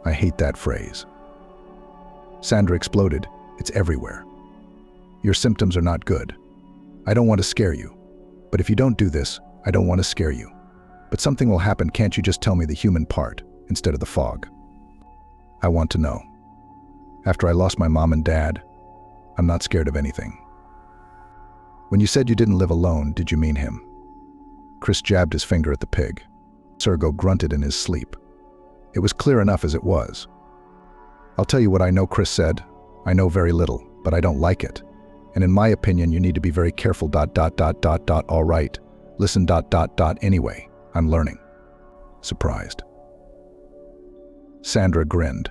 I hate that phrase. Sandra exploded. It's everywhere. Your symptoms are not good. I don't want to scare you. But if you don't do this, I don't want to scare you. But something will happen. Can't you just tell me the human part instead of the fog? I want to know. After I lost my mom and dad, I'm not scared of anything. When you said you didn't live alone, did you mean him? Chris jabbed his finger at the pig. Sergo grunted in his sleep. It was clear enough as it was. I'll tell you what I know, Chris said. I know very little, but I don't like it. And in my opinion, you need to be very careful. All right. Listen. Anyway, I'm learning. Surprised. Sandra grinned.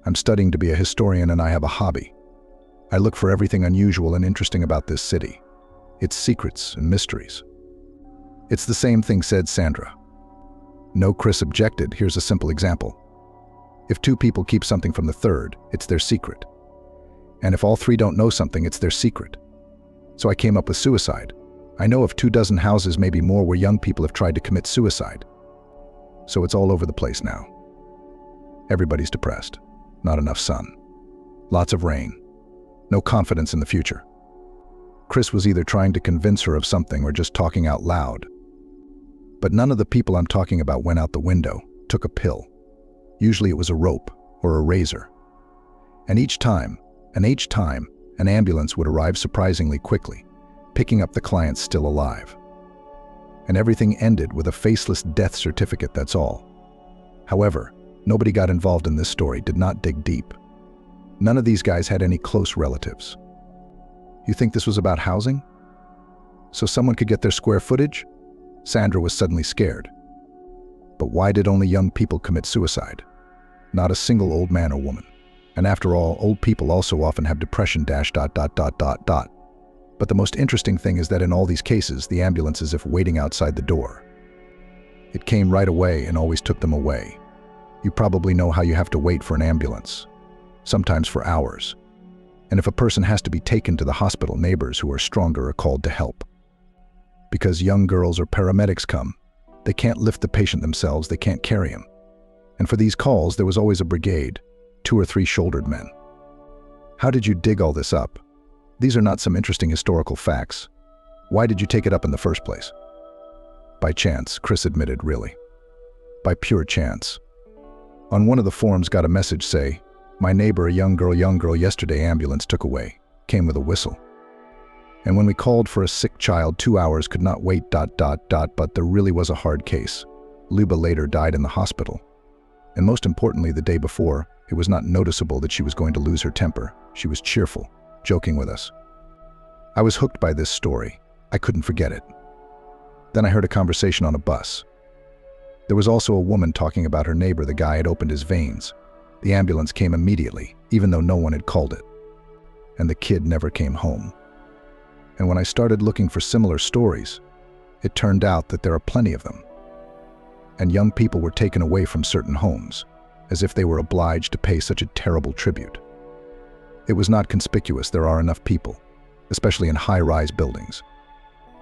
I'm studying to be a historian and I have a hobby. I look for everything unusual and interesting about this city. Its secrets and mysteries. It's the same thing, said Sandra. No, Chris objected. Here's a simple example. If two people keep something from the third, it's their secret. And if all three don't know something, it's their secret. So I came up with suicide. I know of 24 houses, maybe more, where young people have tried to commit suicide. So it's all over the place now. Everybody's depressed. Not enough sun. Lots of rain. No confidence in the future. Chris was either trying to convince her of something or just talking out loud. But none of the people I'm talking about went out the window, took a pill. Usually it was a rope or a razor. And each time, an ambulance would arrive surprisingly quickly, picking up the clients still alive. And everything ended with a faceless death certificate, that's all. However, nobody got involved in this story, did not dig deep. None of these guys had any close relatives. You think this was about housing? So someone could get their square footage? Sandra was suddenly scared. But why did only young people commit suicide? Not a single old man or woman. And after all, old people also often have depression. But the most interesting thing is that in all these cases, the ambulance is as if waiting outside the door. It came right away and always took them away. You probably know how you have to wait for an ambulance, sometimes for hours. And if a person has to be taken to the hospital, neighbors who are stronger are called to help. Because young girls or paramedics come, they can't lift the patient themselves, they can't carry him. And for these calls, there was always a brigade, 2 or 3 shouldered men. How did you dig all this up? These are not some interesting historical facts. Why did you take it up in the first place? By chance, Chris admitted, really. By pure chance. On one of the forums got a message say, My neighbor, a young girl yesterday ambulance took away, came with a whistle. And when we called for a sick child, 2 hours could not wait, but there really was a hard case. Luba later died in the hospital. And most importantly, the day before, it was not noticeable that she was going to lose her temper. She was cheerful, joking with us. I was hooked by this story. I couldn't forget it. Then I heard a conversation on a bus. There was also a woman talking about her neighbor. The guy had opened his veins. The ambulance came immediately, even though no one had called it. And the kid never came home. And when I started looking for similar stories, it turned out that there are plenty of them. And young people were taken away from certain homes, as if they were obliged to pay such a terrible tribute. It was not conspicuous. There are enough people, especially in high-rise buildings.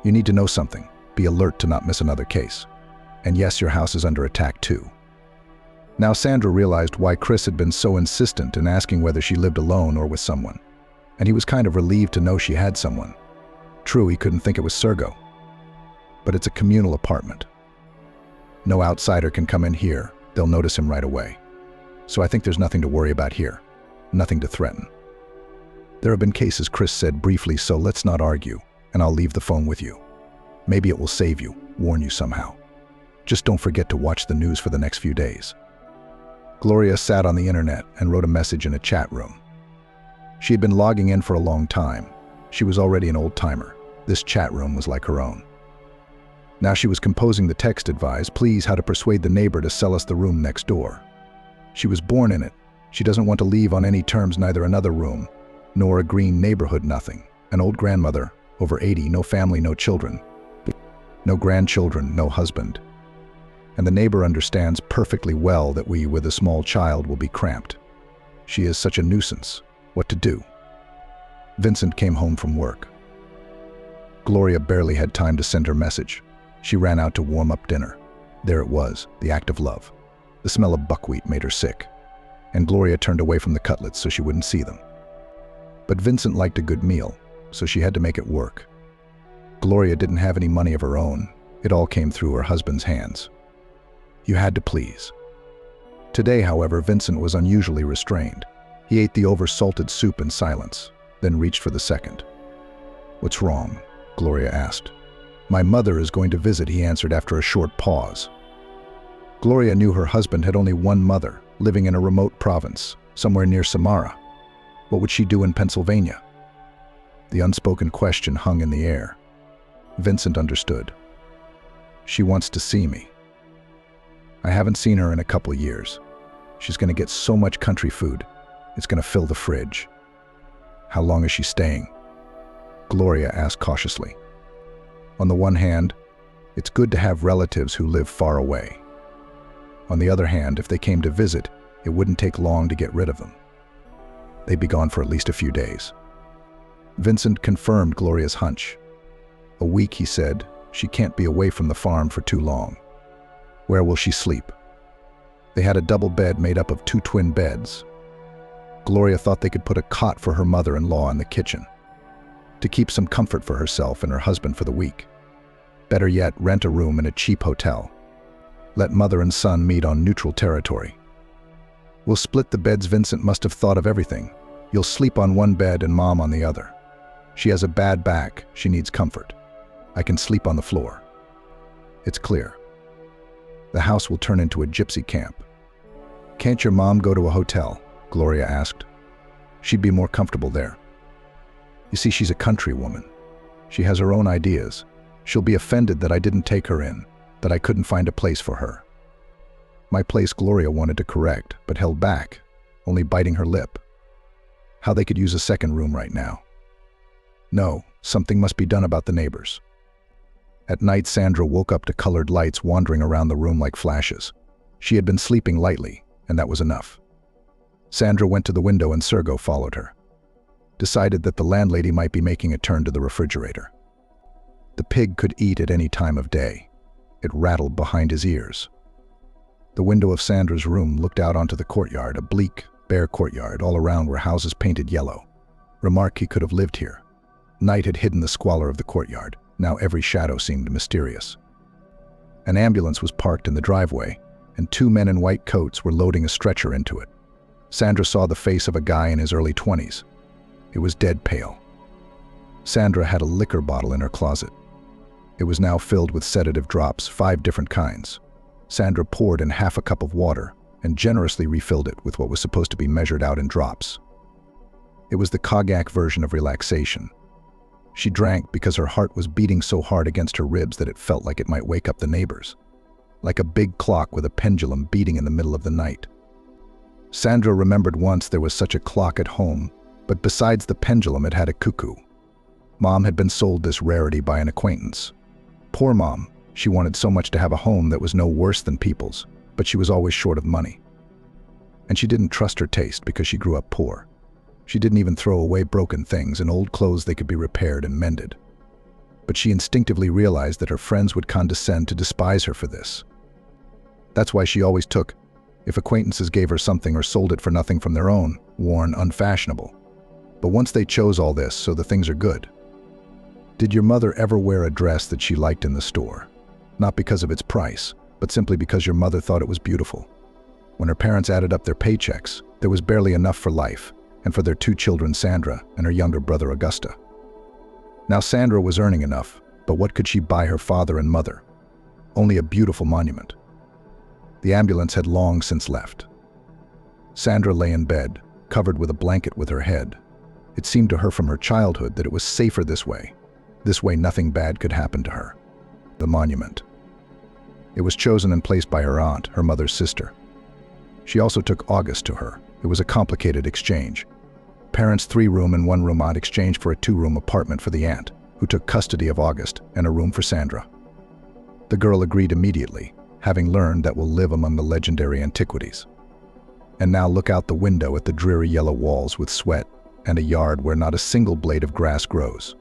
You need to know something. Be alert to not miss another case. And yes, your house is under attack too. Now Sandra realized why Chris had been so insistent in asking whether she lived alone or with someone. And he was kind of relieved to know she had someone. True, he couldn't think it was Sergo. But it's a communal apartment. No outsider can come in here. They'll notice him right away. So I think there's nothing to worry about here. Nothing to threaten. There have been cases, Chris said briefly, so let's not argue, and I'll leave the phone with you. Maybe it will save you, warn you somehow. Just don't forget to watch the news for the next few days. Gloria sat on the internet and wrote a message in a chat room. She had been logging in for a long time. She was already an old-timer. This chat room was like her own. Now she was composing the text: advise, please, how to persuade the neighbor to sell us the room next door. She was born in it. She doesn't want to leave on any terms, neither another room, nor a green neighborhood, nothing. An old grandmother, over 80, no family, no children. No grandchildren, no husband. And the neighbor understands perfectly well that we, with a small child, will be cramped. She is such a nuisance. What to do? Vincent came home from work. Gloria barely had time to send her message. She ran out to warm up dinner. There it was, the act of love. The smell of buckwheat made her sick, and Gloria turned away from the cutlets so she wouldn't see them. But Vincent liked a good meal, so she had to make it work. Gloria didn't have any money of her own. It all came through her husband's hands. You had to please. Today, however, Vincent was unusually restrained. He ate the over-salted soup in silence, then reached for the second. What's wrong? Gloria asked. My mother is going to visit, he answered after a short pause. Gloria knew her husband had only one mother, living in a remote province, somewhere near Samara. What would she do in Pennsylvania? The unspoken question hung in the air. Vincent understood. She wants to see me. I haven't seen her in a couple years. She's going to get so much country food, it's going to fill the fridge. How long is she staying? Gloria asked cautiously. On the one hand, it's good to have relatives who live far away. On the other hand, if they came to visit, it wouldn't take long to get rid of them. They'd be gone for at least a few days. Vincent confirmed Gloria's hunch. A week, he said. She can't be away from the farm for too long. Where will she sleep? They had a double bed made up of 2 twin beds. Gloria thought they could put a cot for her mother-in-law in the kitchen, to keep some comfort for herself and her husband for the week. Better yet, rent a room in a cheap hotel. Let mother and son meet on neutral territory. We'll split the beds. Vincent must have thought of everything. You'll sleep on one bed and Mom on the other. She has a bad back. She needs comfort. I can sleep on the floor. It's clear. The house will turn into a gypsy camp. Can't your mom go to a hotel? Gloria asked. She'd be more comfortable there. You see, she's a country woman. She has her own ideas. She'll be offended that I didn't take her in, that I couldn't find a place for her. My place, Gloria wanted to correct, but held back, only biting her lip. How they could use a second room right now. No, something must be done about the neighbors. At night, Sandra woke up to colored lights wandering around the room like flashes. She had been sleeping lightly, and that was enough. Sandra went to the window and Sergo followed her. Decided that the landlady might be making a turn to the refrigerator. The pig could eat at any time of day. It rattled behind his ears. The window of Sandra's room looked out onto the courtyard, a bleak, bare courtyard. All around were houses painted yellow. Remark he could have lived here. Night had hidden the squalor of the courtyard. Now every shadow seemed mysterious. An ambulance was parked in the driveway, and 2 men in white coats were loading a stretcher into it. Sandra saw the face of a guy in his early 20s. It was dead pale. Sandra had a liquor bottle in her closet. It was now filled with sedative drops, 5 different kinds. Sandra poured in half a cup of water and generously refilled it with what was supposed to be measured out in drops. It was the cognac version of relaxation. She drank because her heart was beating so hard against her ribs that it felt like it might wake up the neighbors. Like a big clock with a pendulum beating in the middle of the night. Sandra remembered once there was such a clock at home, but besides the pendulum it had a cuckoo. Mom had been sold this rarity by an acquaintance. Poor Mom, she wanted so much to have a home that was no worse than people's, but she was always short of money. And she didn't trust her taste because she grew up poor. She didn't even throw away broken things and old clothes they could be repaired and mended. But she instinctively realized that her friends would condescend to despise her for this. That's why she always took, if acquaintances gave her something or sold it for nothing from their own, worn unfashionable. But once they chose all this, so the things are good. Did your mother ever wear a dress that she liked in the store? Not because of its price, but simply because your mother thought it was beautiful. When her parents added up their paychecks, there was barely enough for life, and for their 2 children, Sandra and her younger brother, Augusta. Now Sandra was earning enough, but what could she buy her father and mother? Only a beautiful monument. The ambulance had long since left. Sandra lay in bed, covered with a blanket with her head. It seemed to her from her childhood that it was safer this way. This way nothing bad could happen to her. The monument. It was chosen and placed by her aunt, her mother's sister. She also took August to her. It was a complicated exchange. Parents' 3-room and 1-room aunt exchanged for a 2-room apartment for the aunt, who took custody of August, and a room for Sandra. The girl agreed immediately, having learned that will live among the legendary antiquities. And now look out the window at the dreary yellow walls with sweat and a yard where not a single blade of grass grows.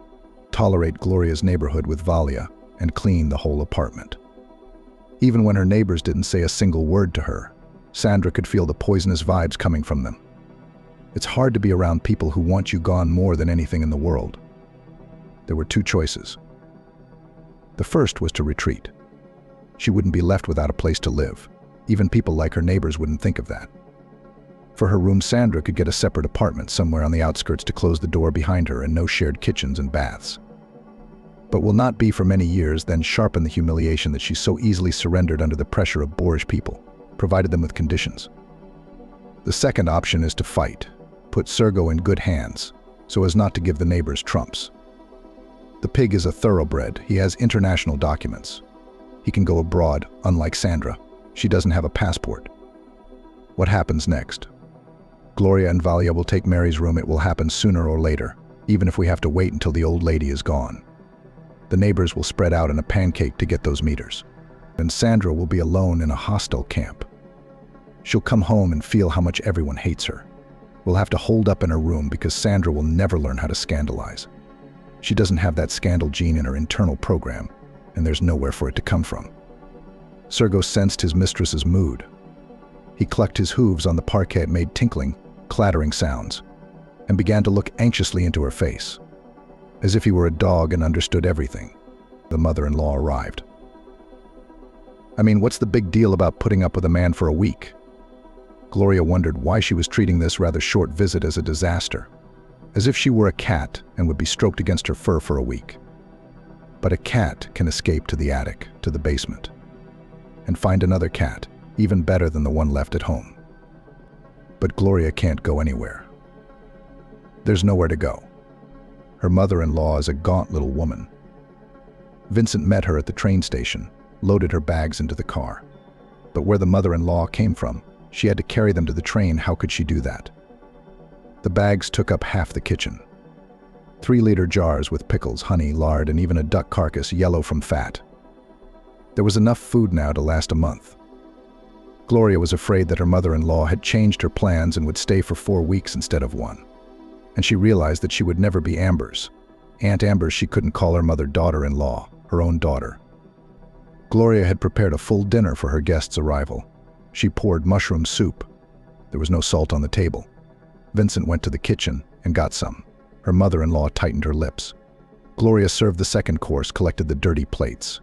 Tolerate Gloria's neighborhood with Valia and clean the whole apartment. Even when her neighbors didn't say a single word to her, Sandra could feel the poisonous vibes coming from them. It's hard to be around people who want you gone more than anything in the world. There were 2 choices. The first was to retreat. She wouldn't be left without a place to live. Even people like her neighbors wouldn't think of that. For her room, Sandra could get a separate apartment somewhere on the outskirts to close the door behind her and no shared kitchens and baths. But will not be for many years, then sharpen the humiliation that she so easily surrendered under the pressure of boorish people, provided them with conditions. The second option is to fight, put Sergo in good hands, so as not to give the neighbors trumps. The pig is a thoroughbred. He has international documents. He can go abroad, unlike Sandra. She doesn't have a passport. What happens next? Gloria and Valia will take Mary's room. It will happen sooner or later, even if we have to wait until the old lady is gone. The neighbors will spread out in a pancake to get those meters. And Sandra will be alone in a hostel camp. She'll come home and feel how much everyone hates her. We'll have to hold up in her room because Sandra will never learn how to scandalize. She doesn't have that scandal gene in her internal program, and there's nowhere for it to come from. Sergo sensed his mistress's mood. He clucked his hooves on the parquet, made tinkling, clattering sounds, and began to look anxiously into her face. As if he were a dog and understood everything, the mother-in-law arrived. I mean, what's the big deal about putting up with a man for a week? Gloria wondered why she was treating this rather short visit as a disaster, as if she were a cat and would be stroked against her fur for a week. But a cat can escape to the attic, to the basement, and find another cat, even better than the one left at home. But Gloria can't go anywhere. There's nowhere to go. Her mother-in-law is a gaunt little woman. Vincent met her at the train station, loaded her bags into the car. But where the mother-in-law came from, she had to carry them to the train. How could she do that? The bags took up half the kitchen. 3-liter jars with pickles, honey, lard, and even a duck carcass yellow from fat. There was enough food now to last a month. Gloria was afraid that her mother-in-law had changed her plans and would stay for 4 weeks instead of 1. And she realized that she would never be Amber's. Aunt Amber's she couldn't call her mother daughter-in-law, her own daughter. Gloria had prepared a full dinner for her guests' arrival. She poured mushroom soup. There was no salt on the table. Vincent went to the kitchen and got some. Her mother-in-law tightened her lips. Gloria served the second course, collected the dirty plates.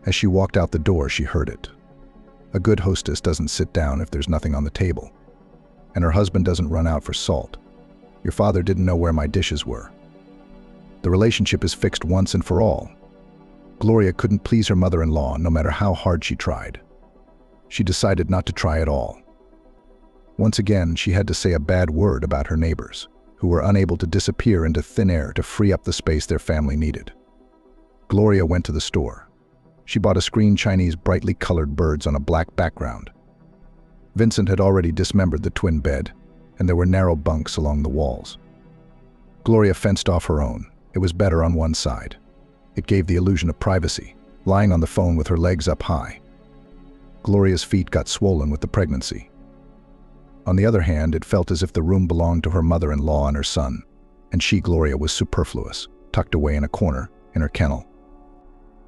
As she walked out the door, she heard it. A good hostess doesn't sit down if there's nothing on the table. And her husband doesn't run out for salt. Your father didn't know where my dishes were. The relationship is fixed once and for all. Gloria couldn't please her mother-in-law no matter how hard she tried. She decided not to try at all. Once again, she had to say a bad word about her neighbors, who were unable to disappear into thin air to free up the space their family needed. Gloria went to the store. She bought a screen Chinese brightly colored birds on a black background. Vincent had already dismembered the twin bed, and there were narrow bunks along the walls. Gloria fenced off her own. It was better on one side. It gave the illusion of privacy, lying on the phone with her legs up high. Gloria's feet got swollen with the pregnancy. On the other hand, it felt as if the room belonged to her mother-in-law and her son, and she, Gloria, was superfluous, tucked away in a corner, in her kennel.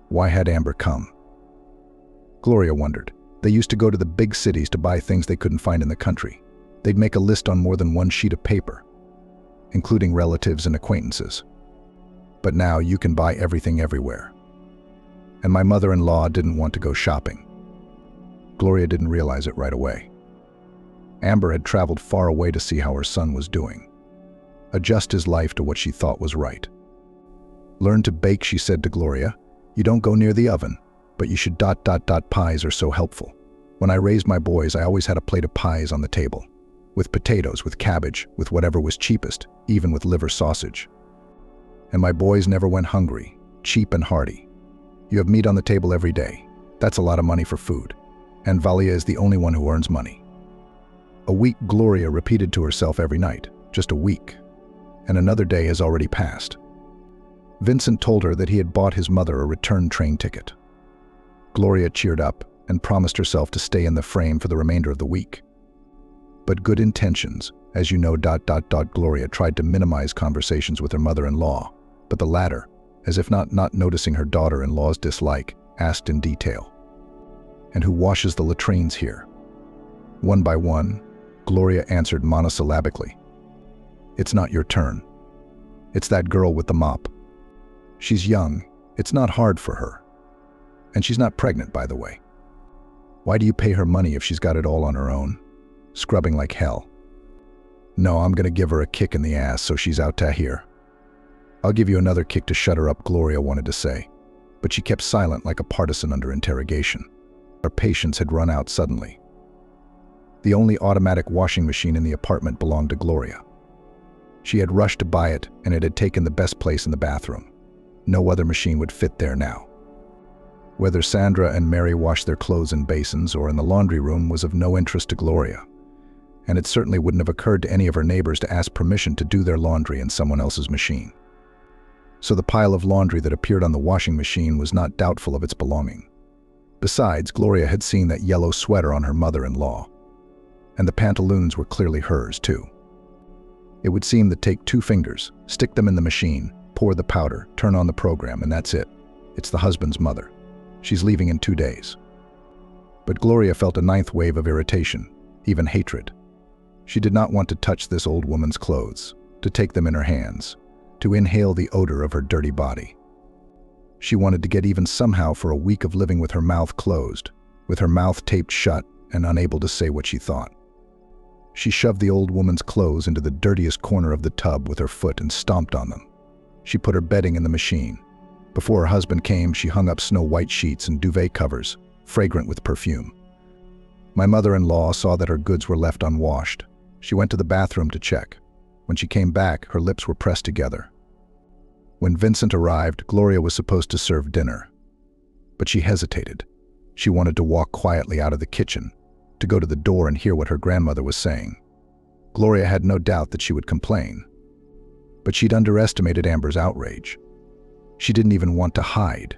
Why had Amber come? Gloria wondered. They used to go to the big cities to buy things they couldn't find in the country. They'd make a list on more than one sheet of paper, including relatives and acquaintances. But now you can buy everything everywhere. And my mother-in-law didn't want to go shopping. Gloria didn't realize it right away. Amber had traveled far away to see how her son was doing, adjust his life to what she thought was right. Learn to bake, she said to Gloria. You don't go near the oven, but you should ... Pies are so helpful. When I raised my boys, I always had a plate of pies on the table, with potatoes, with cabbage, with whatever was cheapest, even with liver sausage. And my boys never went hungry, cheap and hearty. You have meat on the table every day. That's a lot of money for food. And Valia is the only one who earns money. A week, Gloria repeated to herself every night, just a week. And another day has already passed. Vincent told her that he had bought his mother a return train ticket. Gloria cheered up and promised herself to stay in the frame for the remainder of the week. But good intentions, as you know, ... Gloria tried to minimize conversations with her mother-in-law, but the latter, as if not noticing her daughter-in-law's dislike, asked in detail. And who washes the latrines here? One by one, Gloria answered monosyllabically. It's not your turn. It's that girl with the mop. She's young. It's not hard for her. And she's not pregnant, by the way. Why do you pay her money if she's got it all on her own? Scrubbing like hell. No, I'm gonna give her a kick in the ass so she's out to here. I'll give you another kick to shut her up, Gloria wanted to say, but she kept silent like a partisan under interrogation. Her patience had run out suddenly. The only automatic washing machine in the apartment belonged to Gloria. She had rushed to buy it, and it had taken the best place in the bathroom. No other machine would fit there now. Whether Sandra and Mary washed their clothes in basins or in the laundry room was of no interest to Gloria, and it certainly wouldn't have occurred to any of her neighbors to ask permission to do their laundry in someone else's machine. So the pile of laundry that appeared on the washing machine was not doubtful of its belonging. Besides, Gloria had seen that yellow sweater on her mother-in-law, and the pantaloons were clearly hers too. It would seem that take 2 fingers, stick them in the machine, pour the powder, turn on the program, and that's it. It's the husband's mother. She's leaving in 2 days. But Gloria felt a 9th wave of irritation, even hatred. She did not want to touch this old woman's clothes, to take them in her hands, to inhale the odor of her dirty body. She wanted to get even somehow for a week of living with her mouth closed, with her mouth taped shut and unable to say what she thought. She shoved the old woman's clothes into the dirtiest corner of the tub with her foot and stomped on them. She put her bedding in the machine. Before her husband came, she hung up snow-white sheets and duvet covers, fragrant with perfume. My mother-in-law saw that her goods were left unwashed. She went to the bathroom to check. When she came back, her lips were pressed together. When Vincent arrived, Gloria was supposed to serve dinner. But she hesitated. She wanted to walk quietly out of the kitchen, to go to the door and hear what her grandmother was saying. Gloria had no doubt that she would complain. But she'd underestimated Amber's outrage. She didn't even want to hide.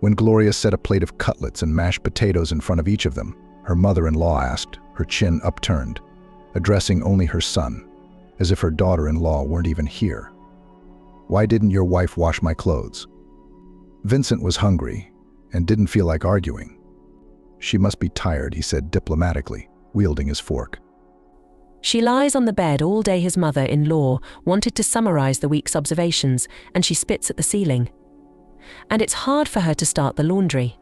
When Gloria set a plate of cutlets and mashed potatoes in front of each of them, her mother-in-law asked, her chin upturned, addressing only her son, as if her daughter-in-law weren't even here. Why didn't your wife wash my clothes? Vincent was hungry and didn't feel like arguing. She must be tired, he said diplomatically, wielding his fork. She lies on the bed all day. His mother-in-law wanted to summarize the week's observations, and she spits at the ceiling. And it's hard for her to start the laundry.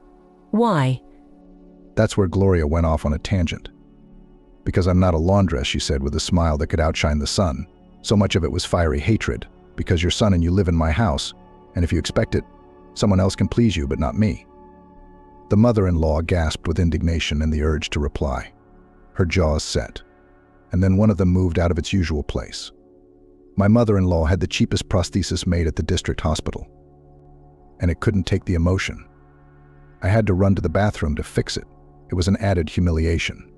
Why? That's where Gloria went off on a tangent. Because I'm not a laundress, she said with a smile that could outshine the sun. So much of it was fiery hatred. Because your son and you live in my house, and if you expect it, someone else can please you, but not me. The mother-in-law gasped with indignation and the urge to reply. Her jaws set, and then one of them moved out of its usual place. My mother-in-law had the cheapest prosthesis made at the district hospital, and it couldn't take the emotion. I had to run to the bathroom to fix it. It was an added humiliation.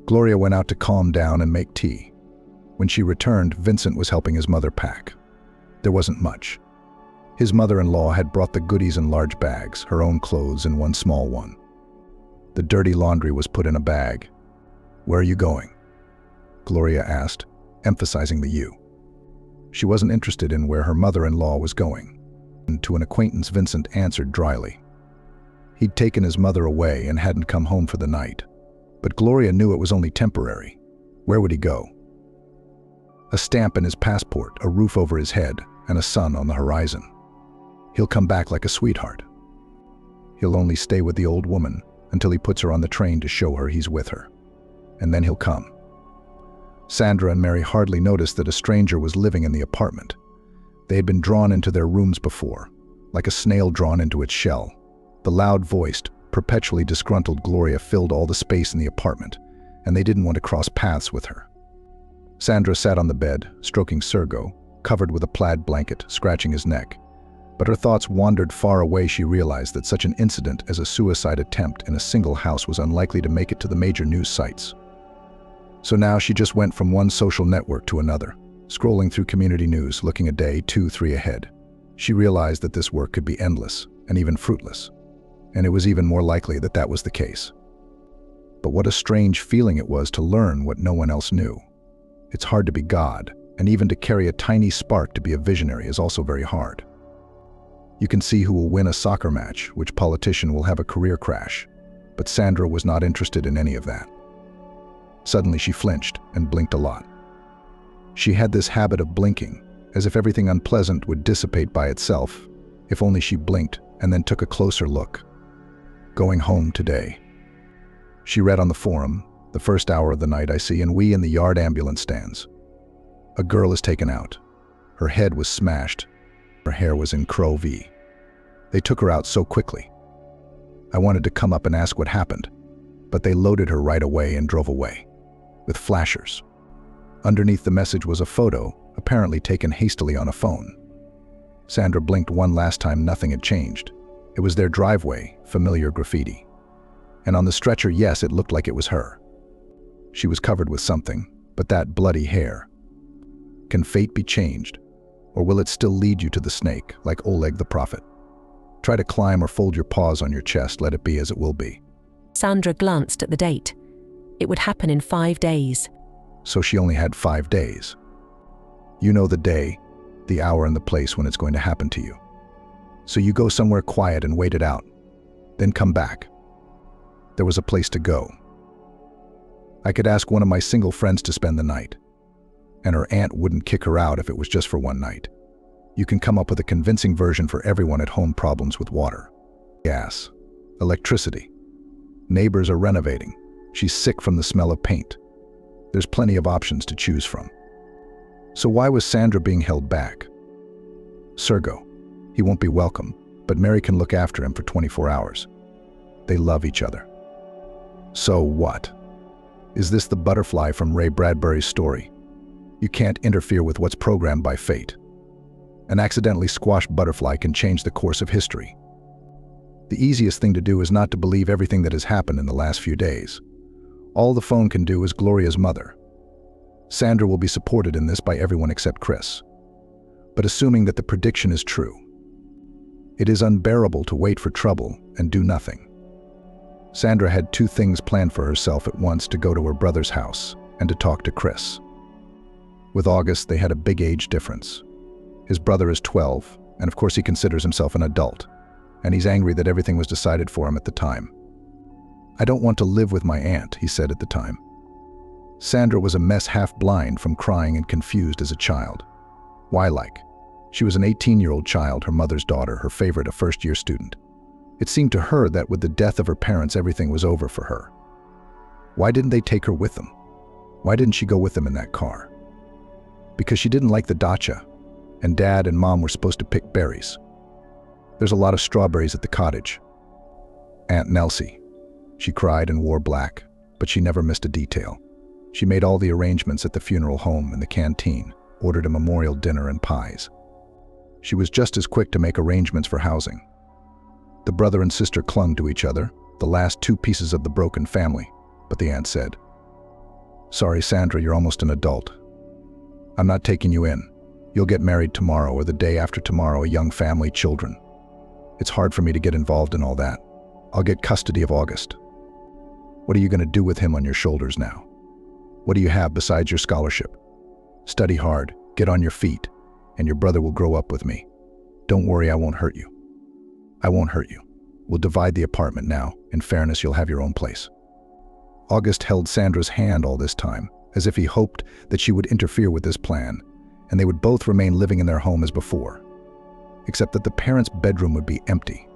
Gloria went out to calm down and make tea. When she returned, Vincent was helping his mother pack. There wasn't much. His mother-in-law had brought the goodies in large bags, her own clothes in one small one. The dirty laundry was put in a bag. Where are you going? Gloria asked, emphasizing the you. She wasn't interested in where her mother-in-law was going. And to an acquaintance, Vincent answered dryly. He'd taken his mother away and hadn't come home for the night. But Gloria knew it was only temporary. Where would he go? A stamp in his passport, a roof over his head, and a sun on the horizon. He'll come back like a sweetheart. He'll only stay with the old woman until he puts her on the train to show her he's with her. And then he'll come. Sandra and Mary hardly noticed that a stranger was living in the apartment. They had been drawn into their rooms before, like a snail drawn into its shell. The loud-voiced, perpetually disgruntled Gloria filled all the space in the apartment, and they didn't want to cross paths with her. Sandra sat on the bed, stroking Sergo, covered with a plaid blanket, scratching his neck. But her thoughts wandered far away. She realized that such an incident as a suicide attempt in a single house was unlikely to make it to the major news sites. So now she just went from one social network to another, scrolling through community news, looking a day, 2, 3 ahead. She realized that this work could be endless and even fruitless, and it was even more likely that that was the case. But what a strange feeling it was to learn what no one else knew. It's hard to be God, and even to carry a tiny spark to be a visionary is also very hard. You can see who will win a soccer match, which politician will have a career crash, but Sandra was not interested in any of that. Suddenly she flinched and blinked a lot. She had this habit of blinking, as if everything unpleasant would dissipate by itself, if only she blinked and then took a closer look. Going home today. She read on the forum, the first hour of the night I see, and we in the yard ambulance stands. A girl is taken out. Her head was smashed. Her hair was in crow V. They took her out so quickly. I wanted to come up and ask what happened, but they loaded her right away and drove away, with flashers. Underneath the message was a photo, apparently taken hastily on a phone. Sandra blinked one last time. Nothing had changed. It was their driveway, familiar graffiti. And on the stretcher, yes, it looked like it was her. She was covered with something, but that bloody hair. Can fate be changed? Or will it still lead you to the snake, like Oleg the prophet? Try to climb or fold your paws on your chest, let it be as it will be. Sandra glanced at the date. It would happen in 5 days. So she only had 5 days. You know the day, the hour and the place when it's going to happen to you. So you go somewhere quiet and wait it out, then come back. There was a place to go. I could ask one of my single friends to spend the night, and her aunt wouldn't kick her out if it was just for one night. You can come up with a convincing version for everyone at home: problems with water, gas, electricity. Neighbors are renovating. She's sick from the smell of paint. There's plenty of options to choose from. So why was Sandra being held back? Sergo. He won't be welcome, but Mary can look after him for 24 hours. They love each other. So what? Is this the butterfly from Ray Bradbury's story? You can't interfere with what's programmed by fate. An accidentally squashed butterfly can change the course of history. The easiest thing to do is not to believe everything that has happened in the last few days. All the phone can do is Gloria's mother. Sandra will be supported in this by everyone except Chris. But assuming that the prediction is true, it is unbearable to wait for trouble and do nothing. Sandra had 2 things planned for herself at once: to go to her brother's house and to talk to Chris. With August, they had a big age difference. His brother is 12, and of course he considers himself an adult, and he's angry that everything was decided for him at the time. I don't want to live with my aunt, he said at the time. Sandra was a mess, half blind from crying and confused as a child. Why like? She was an 18-year-old child, her mother's daughter, her favorite, a first-year student. It seemed to her that with the death of her parents, everything was over for her. Why didn't they take her with them? Why didn't she go with them in that car? Because she didn't like the dacha, and Dad and Mom were supposed to pick berries. There's a lot of strawberries at the cottage. Aunt Nelsie. She cried and wore black, but she never missed a detail. She made all the arrangements at the funeral home and the canteen, ordered a memorial dinner and pies. She was just as quick to make arrangements for housing. The brother and sister clung to each other, the last two pieces of the broken family, but the aunt said, "Sorry, Sandra, you're almost an adult. I'm not taking you in. You'll get married tomorrow or the day after tomorrow, a young family, children. It's hard for me to get involved in all that. I'll get custody of August. What are you going to do with him on your shoulders now? What do you have besides your scholarship? Study hard, get on your feet, and your brother will grow up with me. Don't worry, I won't hurt you. I won't hurt you. We'll divide the apartment now. In fairness, you'll have your own place." August held Sandra's hand all this time, as if he hoped that she would interfere with this plan, and they would both remain living in their home as before, except that the parents' bedroom would be empty.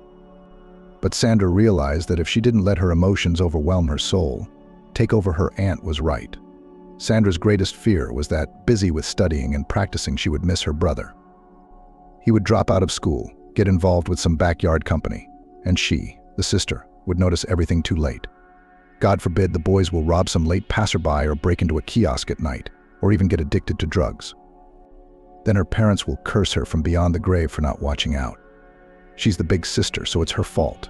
But Sandra realized that if she didn't let her emotions overwhelm her soul, take over her aunt was right. Sandra's greatest fear was that, busy with studying and practicing, she would miss her brother. He would drop out of school, get involved with some backyard company, and she, the sister, would notice everything too late. God forbid the boys will rob some late passerby or break into a kiosk at night, or even get addicted to drugs. Then her parents will curse her from beyond the grave for not watching out. She's the big sister, so it's her fault.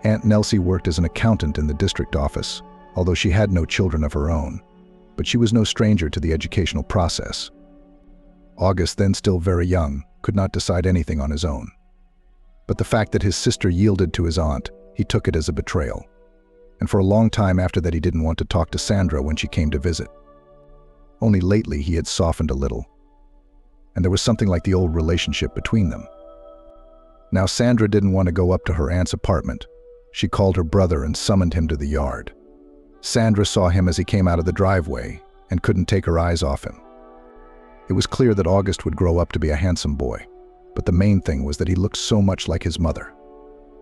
Aunt Nelsie worked as an accountant in the district office, although she had no children of her own, but she was no stranger to the educational process. August, then still very young, could not decide anything on his own. But the fact that his sister yielded to his aunt, he took it as a betrayal. And for a long time after that, he didn't want to talk to Sandra when she came to visit. Only lately he had softened a little, and there was something like the old relationship between them. Now Sandra didn't want to go up to her aunt's apartment. She called her brother and summoned him to the yard. Sandra saw him as he came out of the driveway and couldn't take her eyes off him. It was clear that August would grow up to be a handsome boy, but the main thing was that he looked so much like his mother.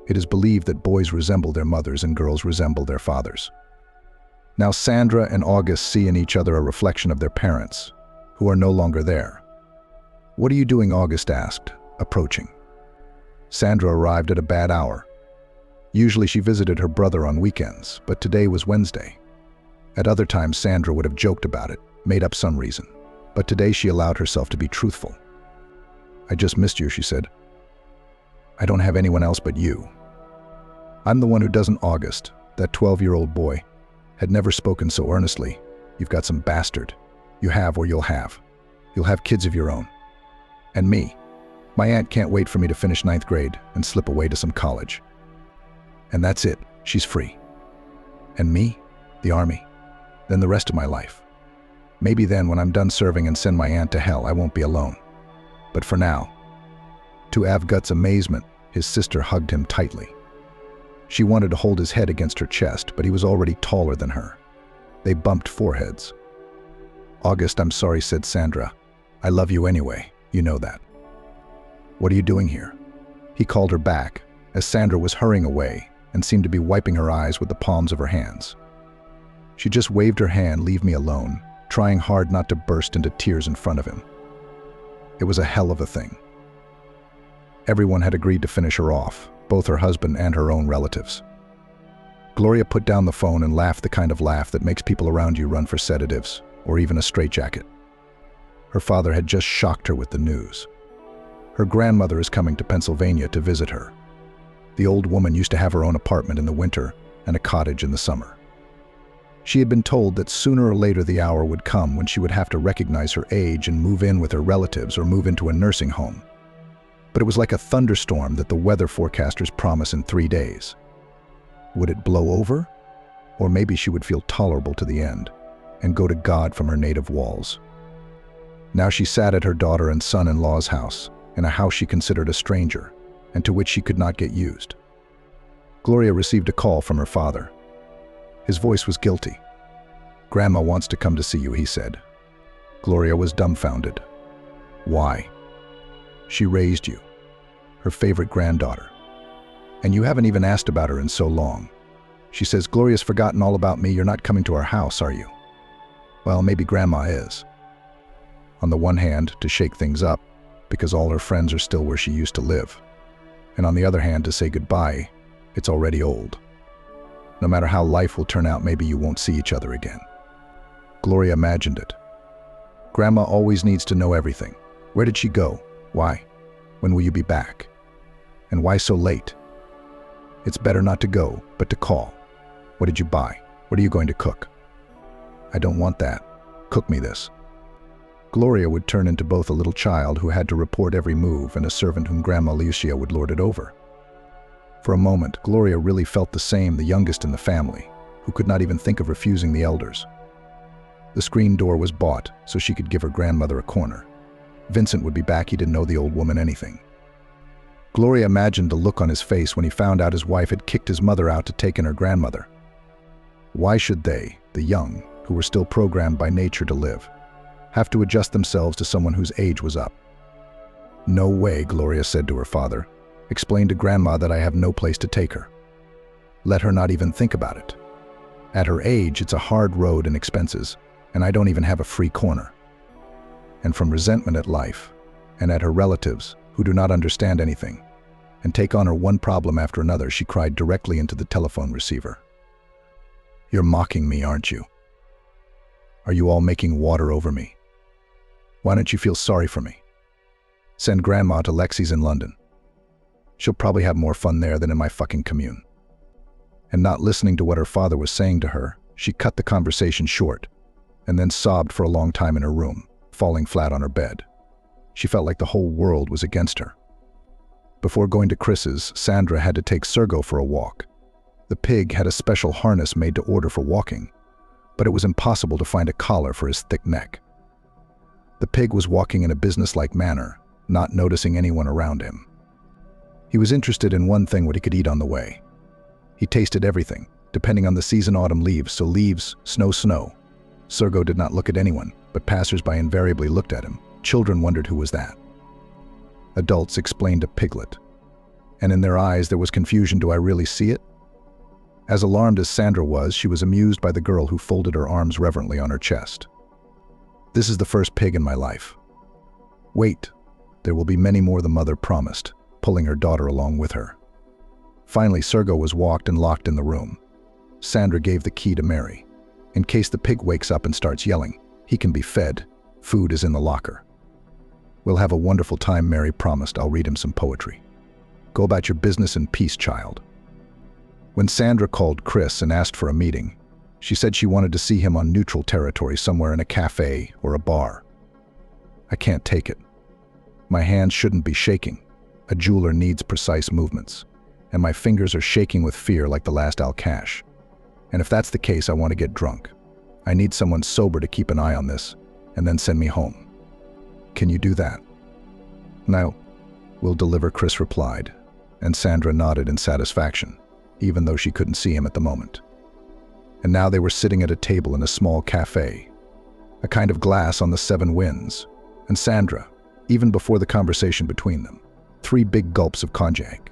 It is believed that boys resemble their mothers and girls resemble their fathers. Now Sandra and August see in each other a reflection of their parents, who are no longer there. "What are you doing?" August asked, approaching. Sandra arrived at a bad hour. Usually she visited her brother on weekends, but today was Wednesday. At other times Sandra would have joked about it, made up some reason, but today she allowed herself to be truthful. "I just missed you," she said. "I don't have anyone else but you." "I'm the one who doesn't." August, that 12-year-old boy, had never spoken so earnestly. "You've got some bastard. You have or you'll have. You'll have kids of your own. And me. My aunt can't wait for me to finish 9th grade and slip away to some college. And that's it. She's free. And me? The army. Then the rest of my life. Maybe then, when I'm done serving and send my aunt to hell, I won't be alone. But for now." To Avgut's amazement, his sister hugged him tightly. She wanted to hold his head against her chest, but he was already taller than her. They bumped foreheads. "August, I'm sorry," said Sandra. "I love you anyway. You know that." "What are you doing here?" He called her back, as Sandra was hurrying away and seemed to be wiping her eyes with the palms of her hands. She just waved her hand, "Leave me alone," trying hard not to burst into tears in front of him. It was a hell of a thing. Everyone had agreed to finish her off, both her husband and her own relatives. Gloria put down the phone and laughed the kind of laugh that makes people around you run for sedatives, or even a straitjacket. Her father had just shocked her with the news. Her grandmother is coming to Pennsylvania to visit her. The old woman used to have her own apartment in the winter and a cottage in the summer. She had been told that sooner or later the hour would come when she would have to recognize her age and move in with her relatives or move into a nursing home. But it was like a thunderstorm that the weather forecasters promise in 3 days. Would it blow over? Or maybe she would feel tolerable to the end and go to God from her native walls. Now she sat at her daughter and son-in-law's house, in a house she considered a stranger, and to which she could not get used. Gloria received a call from her father. His voice was guilty. "Grandma wants to come to see you," he said. Gloria was dumbfounded. "Why?" "She raised you, her favorite granddaughter. And you haven't even asked about her in so long. She says, 'Gloria's forgotten all about me. You're not coming to our house, are you?' Well, maybe Grandma is. On the one hand, to shake things up, because all her friends are still where she used to live. And on the other hand, to say goodbye, it's already old. No matter how life will turn out, maybe you won't see each other again. Gloria imagined it. Grandma always needs to know everything. Where did she go? Why? When will you be back? And why so late? It's better not to go, but to call. What did you buy? What are you going to cook? I don't want that. Cook me this. Gloria would turn into both a little child who had to report every move and a servant whom Grandma Lucia would lord it over. For a moment, Gloria really felt the youngest in the family, who could not even think of refusing the elders. The screen door was bought so she could give her grandmother a corner. Vincent would be back, he didn't know the old woman anything. Gloria imagined the look on his face when he found out his wife had kicked his mother out to take in her grandmother. Why should they, the young, who were still programmed by nature to live, have to adjust themselves to someone whose age was up? No way, Gloria said to her father. Explain to Grandma that I have no place to take her. Let her not even think about it. At her age, it's a hard road and expenses, and I don't even have a free corner. And from resentment at life, and at her relatives, who do not understand anything, and take on her one problem after another, she cried directly into the telephone receiver. You're mocking me, aren't you? Are you all making water over me? Why don't you feel sorry for me? Send Grandma to Lexi's in London. She'll probably have more fun there than in my fucking commune. And not listening to what her father was saying to her, she cut the conversation short, and then sobbed for a long time in her room, falling flat on her bed. She felt like the whole world was against her. Before going to Chris's, Sandra had to take Sergo for a walk. The pig had a special harness made to order for walking, but it was impossible to find a collar for his thick neck. The pig was walking in a businesslike manner, not noticing anyone around him. He was interested in one thing: what he could eat on the way. He tasted everything, depending on the season: autumn leaves, so leaves, snow, snow. Sergo did not look at anyone, but passers-by invariably looked at him. Children wondered who was that. Adults explained a piglet, and in their eyes there was confusion. Do I really see it? As alarmed as Sandra was, she was amused by the girl who folded her arms reverently on her chest. This is the first pig in my life. Wait, there will be many more, the mother promised, pulling her daughter along with her. Finally, Sergo was walked and locked in the room. Sandra gave the key to Mary. In case the pig wakes up and starts yelling, he can be fed. Food is in the locker. We'll have a wonderful time, Mary promised. I'll read him some poetry. Go about your business in peace, child. When Sandra called Chris and asked for a meeting, she said she wanted to see him on neutral territory, somewhere in a cafe or a bar. I can't take it. My hands shouldn't be shaking. A jeweler needs precise movements, and my fingers are shaking with fear like the last Al-Kash. And if that's the case, I want to get drunk. I need someone sober to keep an eye on this, and then send me home. Can you do that? No, we'll deliver, Chris replied, and Sandra nodded in satisfaction, even though she couldn't see him at the moment. And now they were sitting at a table in a small cafe, a kind of glass on the seven winds, and Sandra, even before the conversation between them, 3 big gulps of cognac.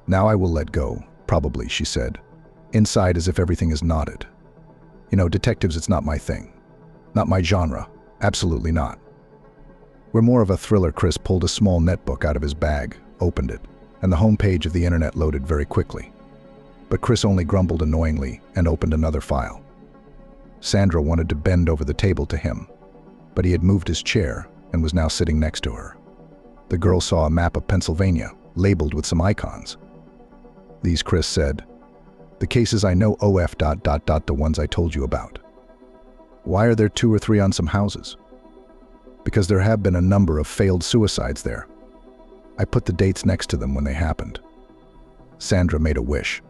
Now I will let go, probably, she said, inside as if everything is knotted. You know, detectives, it's not my thing. Not my genre. Absolutely not. We're more of a thriller. Chris pulled a small netbook out of his bag, opened it, and the homepage of the internet loaded very quickly. But Chris only grumbled annoyingly and opened another file. Sandra wanted to bend over the table to him, but he had moved his chair and was now sitting next to her. The girl saw a map of Pennsylvania, labeled with some icons. These, Chris said, the cases I know, the ones I told you about. Why are there 2 or 3 on some houses? Because there have been a number of failed suicides there. I put the dates next to them when they happened. Sandra made a wish.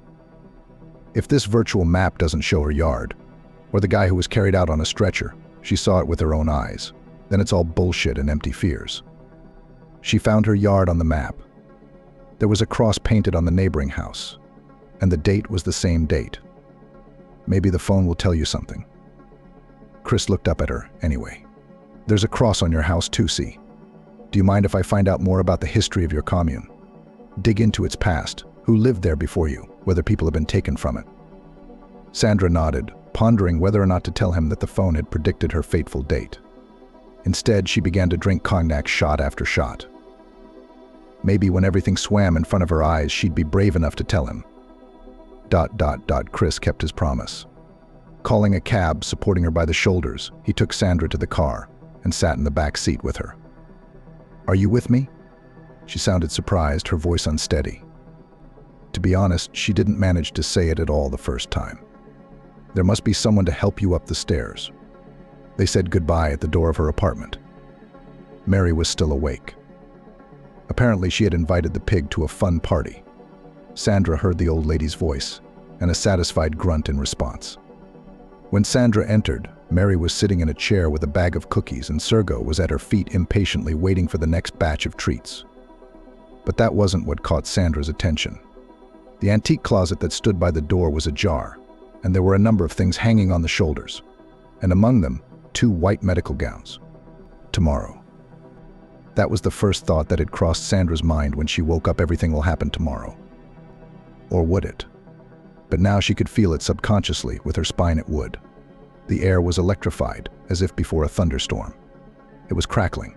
If this virtual map doesn't show her yard, or the guy who was carried out on a stretcher, she saw it with her own eyes, then it's all bullshit and empty fears. She found her yard on the map. There was a cross painted on the neighboring house, and the date was the same date. Maybe the phone will tell you something. Chris looked up at her anyway. There's a cross on your house too, see? Do you mind if I find out more about the history of your commune? Dig into its past, who lived there before you, whether people have been taken from it. Sandra nodded, pondering whether or not to tell him that the phone had predicted her fateful date. Instead, she began to drink cognac shot after shot. Maybe when everything swam in front of her eyes, she'd be brave enough to tell him. Chris kept his promise. Calling a cab, supporting her by the shoulders, he took Sandra to the car and sat in the back seat with her. "Are you with me?" She sounded surprised, her voice unsteady. To be honest, she didn't manage to say it at all the first time. "There must be someone to help you up the stairs." They said goodbye at the door of her apartment. Mary was still awake. Apparently, she had invited the pig to a fun party. Sandra heard the old lady's voice and a satisfied grunt in response. When Sandra entered, Mary was sitting in a chair with a bag of cookies and Sergo was at her feet impatiently waiting for the next batch of treats. But that wasn't what caught Sandra's attention. The antique closet that stood by the door was ajar, and there were a number of things hanging on the shoulders, and among them, 2 white medical gowns. Tomorrow. That was the first thought that had crossed Sandra's mind when she woke up. Everything will happen tomorrow. Or would it? But now she could feel it subconsciously with her spine it would. The air was electrified, as if before a thunderstorm. It was crackling.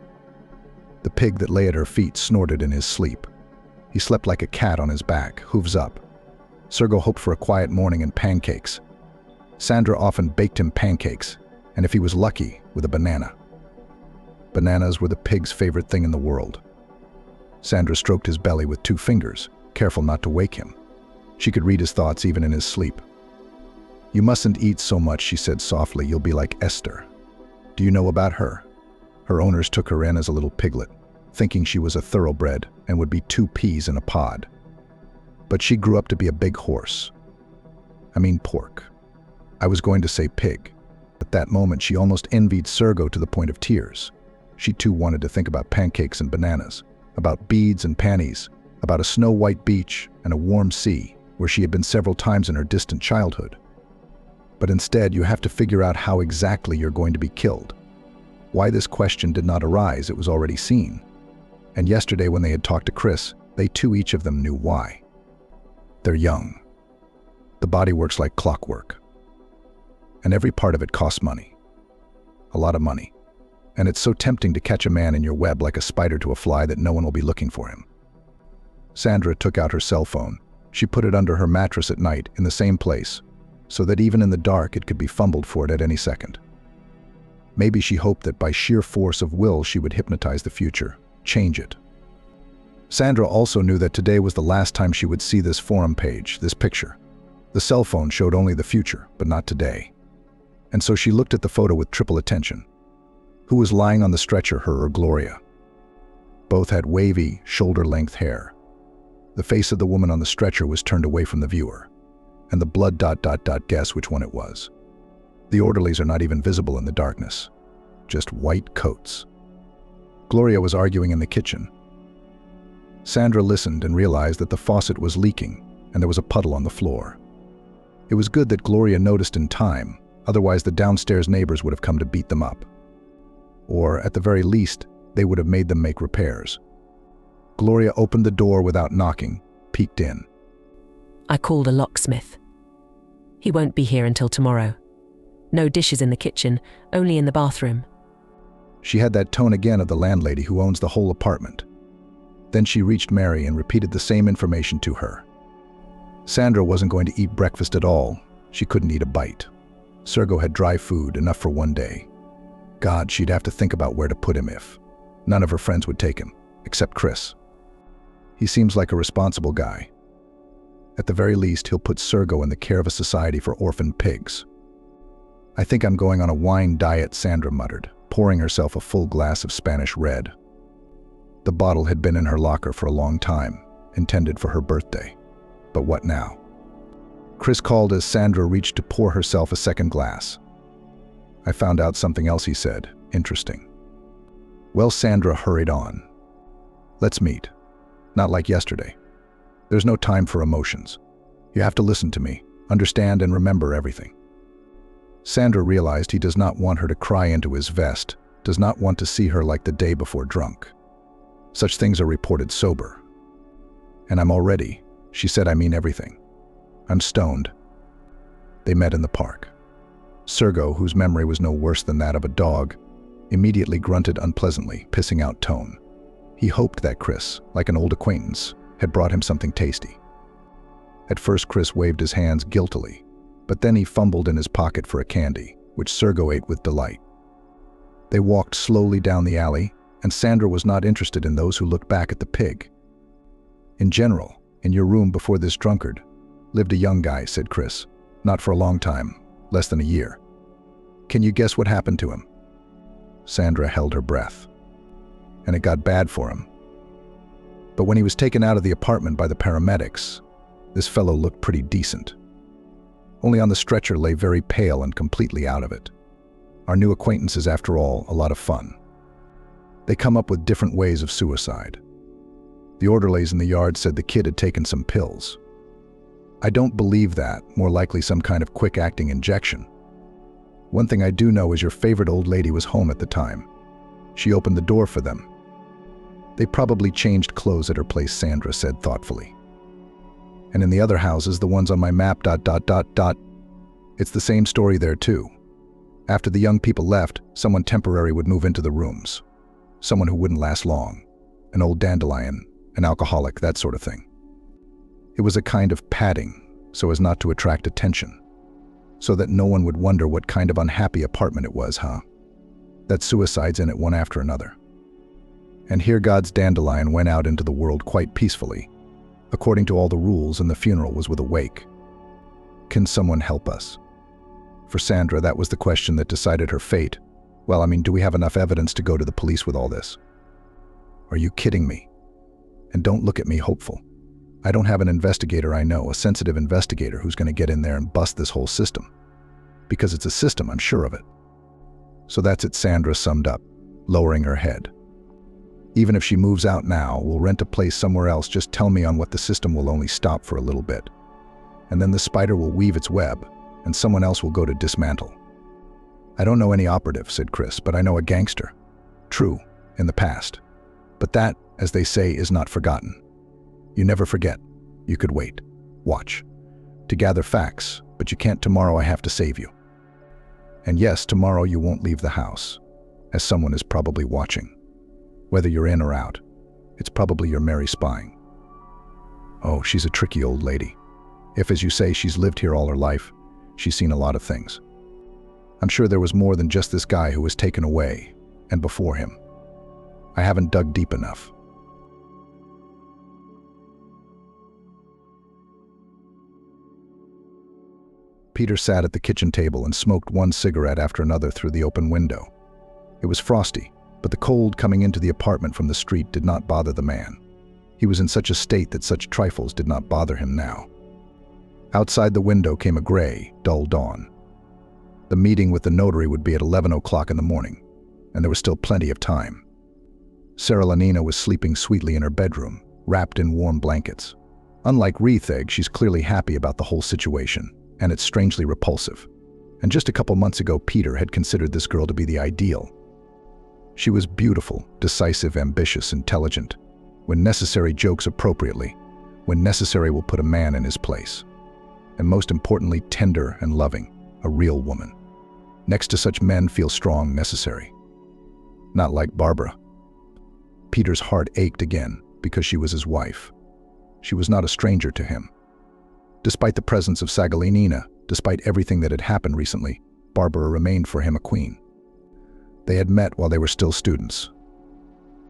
The pig that lay at her feet snorted in his sleep. He slept like a cat on his back, hooves up. Sergo hoped for a quiet morning and pancakes. Sandra often baked him pancakes, and if he was lucky, with a banana. Bananas were the pig's favorite thing in the world. Sandra stroked his belly with 2 fingers, careful not to wake him. She could read his thoughts even in his sleep. "You mustn't eat so much," she said softly. "You'll be like Esther." "Do you know about her?" Her owners took her in as a little piglet, thinking she was a thoroughbred and would be 2 peas in a pod. But she grew up to be a big horse. I mean pork. I was going to say pig. At that moment, she almost envied Sergo to the point of tears. She too wanted to think about pancakes and bananas, about beads and panties, about a snow-white beach and a warm sea, where she had been several times in her distant childhood. But instead, you have to figure out how exactly you're going to be killed. Why this question did not arise, it was already seen. And yesterday when they had talked to Chris, they too each of them knew why. They're young. The body works like clockwork. And every part of it costs money. A lot of money. And it's so tempting to catch a man in your web like a spider to a fly that no one will be looking for him. Sandra took out her cell phone. She put it under her mattress at night in the same place, so that even in the dark it could be fumbled for it at any second. Maybe she hoped that by sheer force of will she would hypnotize the future, change it. Sandra also knew that today was the last time she would see this forum page, this picture. The cell phone showed only the future, but not today. And so she looked at the photo with triple attention. Who was lying on the stretcher, her or Gloria? Both had wavy, shoulder-length hair. The face of the woman on the stretcher was turned away from the viewer, and the blood ... Guess which one it was. The orderlies are not even visible in the darkness, just white coats. Gloria was arguing in the kitchen. Sandra listened and realized that the faucet was leaking, and there was a puddle on the floor. It was good that Gloria noticed in time, otherwise the downstairs neighbors would have come to beat them up. Or, at the very least, they would have made them make repairs. Gloria opened the door without knocking, peeked in. "I called a locksmith. He won't be here until tomorrow. No dishes in the kitchen, only in the bathroom." She had that tone again of the landlady who owns the whole apartment. Then she reached Mary and repeated the same information to her. Sandra wasn't going to eat breakfast at all. She couldn't eat a bite. Sergo had dry food, enough for one day. God, she'd have to think about where to put him if. None of her friends would take him, except Chris. He seems like a responsible guy. At the very least, he'll put Sergo in the care of a society for orphaned pigs. "I think I'm going on a wine diet," Sandra muttered, pouring herself a full glass of Spanish red. The bottle had been in her locker for a long time, intended for her birthday. But what now? Chris called as Sandra reached to pour herself a second glass. "I found out something else," he said. "Interesting." Well, Sandra hurried on. "Let's meet. Not like yesterday. There's no time for emotions. You have to listen to me, understand and remember everything." Sandra realized he does not want her to cry into his vest, does not want to see her like the day before drunk. Such things are reported sober. "And I'm all ready," she said. "I mean everything. I'm stoned." They met in the park. Sergo, whose memory was no worse than that of a dog, immediately grunted unpleasantly, pissing out tone. He hoped that Chris, like an old acquaintance, had brought him something tasty. At first Chris waved his hands guiltily, but then he fumbled in his pocket for a candy, which Sergo ate with delight. They walked slowly down the alley, and Sandra was not interested in those who looked back at the pig. "In general, in your room before this drunkard, lived a young guy," said Chris. "Not for a long time, less than a year. Can you guess what happened to him?" Sandra held her breath. "And it got bad for him. But when he was taken out of the apartment by the paramedics, this fellow looked pretty decent. Only on the stretcher lay very pale and completely out of it. Our new acquaintance is, after all, a lot of fun. They come up with different ways of suicide. The orderlies in the yard said the kid had taken some pills. I don't believe that, more likely some kind of quick-acting injection. One thing I do know is your favorite old lady was home at the time. She opened the door for them. They probably changed clothes at her place," Sandra said thoughtfully. "And in the other houses, the ones on my map, it's the same story there too. After the young people left, someone temporary would move into the rooms. Someone who wouldn't last long. An old dandelion, an alcoholic, that sort of thing. It was a kind of padding, so as not to attract attention. So that no one would wonder what kind of unhappy apartment it was, huh? That suicides in it one after another. And here God's dandelion went out into the world quite peacefully, according to all the rules, and the funeral was with a wake. Can someone help us?" For Sandra, that was the question that decided her fate. Well, I mean, do we have enough evidence to go to the police with all this? Are you kidding me? And don't look at me hopeful. I don't have an investigator I know, a sensitive investigator who's going to get in there and bust this whole system. Because it's a system, I'm sure of it. So that's it, Sandra summed up, lowering her head. Even if she moves out now, we'll rent a place somewhere else. Just tell me on what the system will only stop for a little bit. And then the spider will weave its web, and someone else will go to dismantle. I don't know any operative, said Chris, but I know a gangster. True, in the past. But that, as they say, is not forgotten. You never forget. You could wait. Watch. To gather facts, but you can't. Tomorrow I have to save you. And yes, tomorrow you won't leave the house, as someone is probably watching. Whether you're in or out, it's probably your Mary spying. Oh, she's a tricky old lady. If, as you say, she's lived here all her life, she's seen a lot of things. I'm sure there was more than just this guy who was taken away, and before him. I haven't dug deep enough. Peter sat at the kitchen table and smoked one cigarette after another through the open window. It was frosty, but the cold coming into the apartment from the street did not bother the man. He was in such a state that such trifles did not bother him now. Outside the window came a gray, dull dawn. The meeting with the notary would be at 11 o'clock in the morning, and there was still plenty of time. Sarah Lenina was sleeping sweetly in her bedroom, wrapped in warm blankets. Unlike Retheg, she's clearly happy about the whole situation, and it's strangely repulsive. And just a couple months ago, Peter had considered this girl to be the ideal. She was beautiful, decisive, ambitious, intelligent. When necessary, jokes appropriately. When necessary, will put a man in his place. And most importantly, tender and loving, a real woman. Next to such men, feel strong, necessary. Not like Barbara. Peter's heart ached again because she was his wife. She was not a stranger to him. Despite the presence of Sagalinina, despite everything that had happened recently, Barbara remained for him a queen. They had met while they were still students.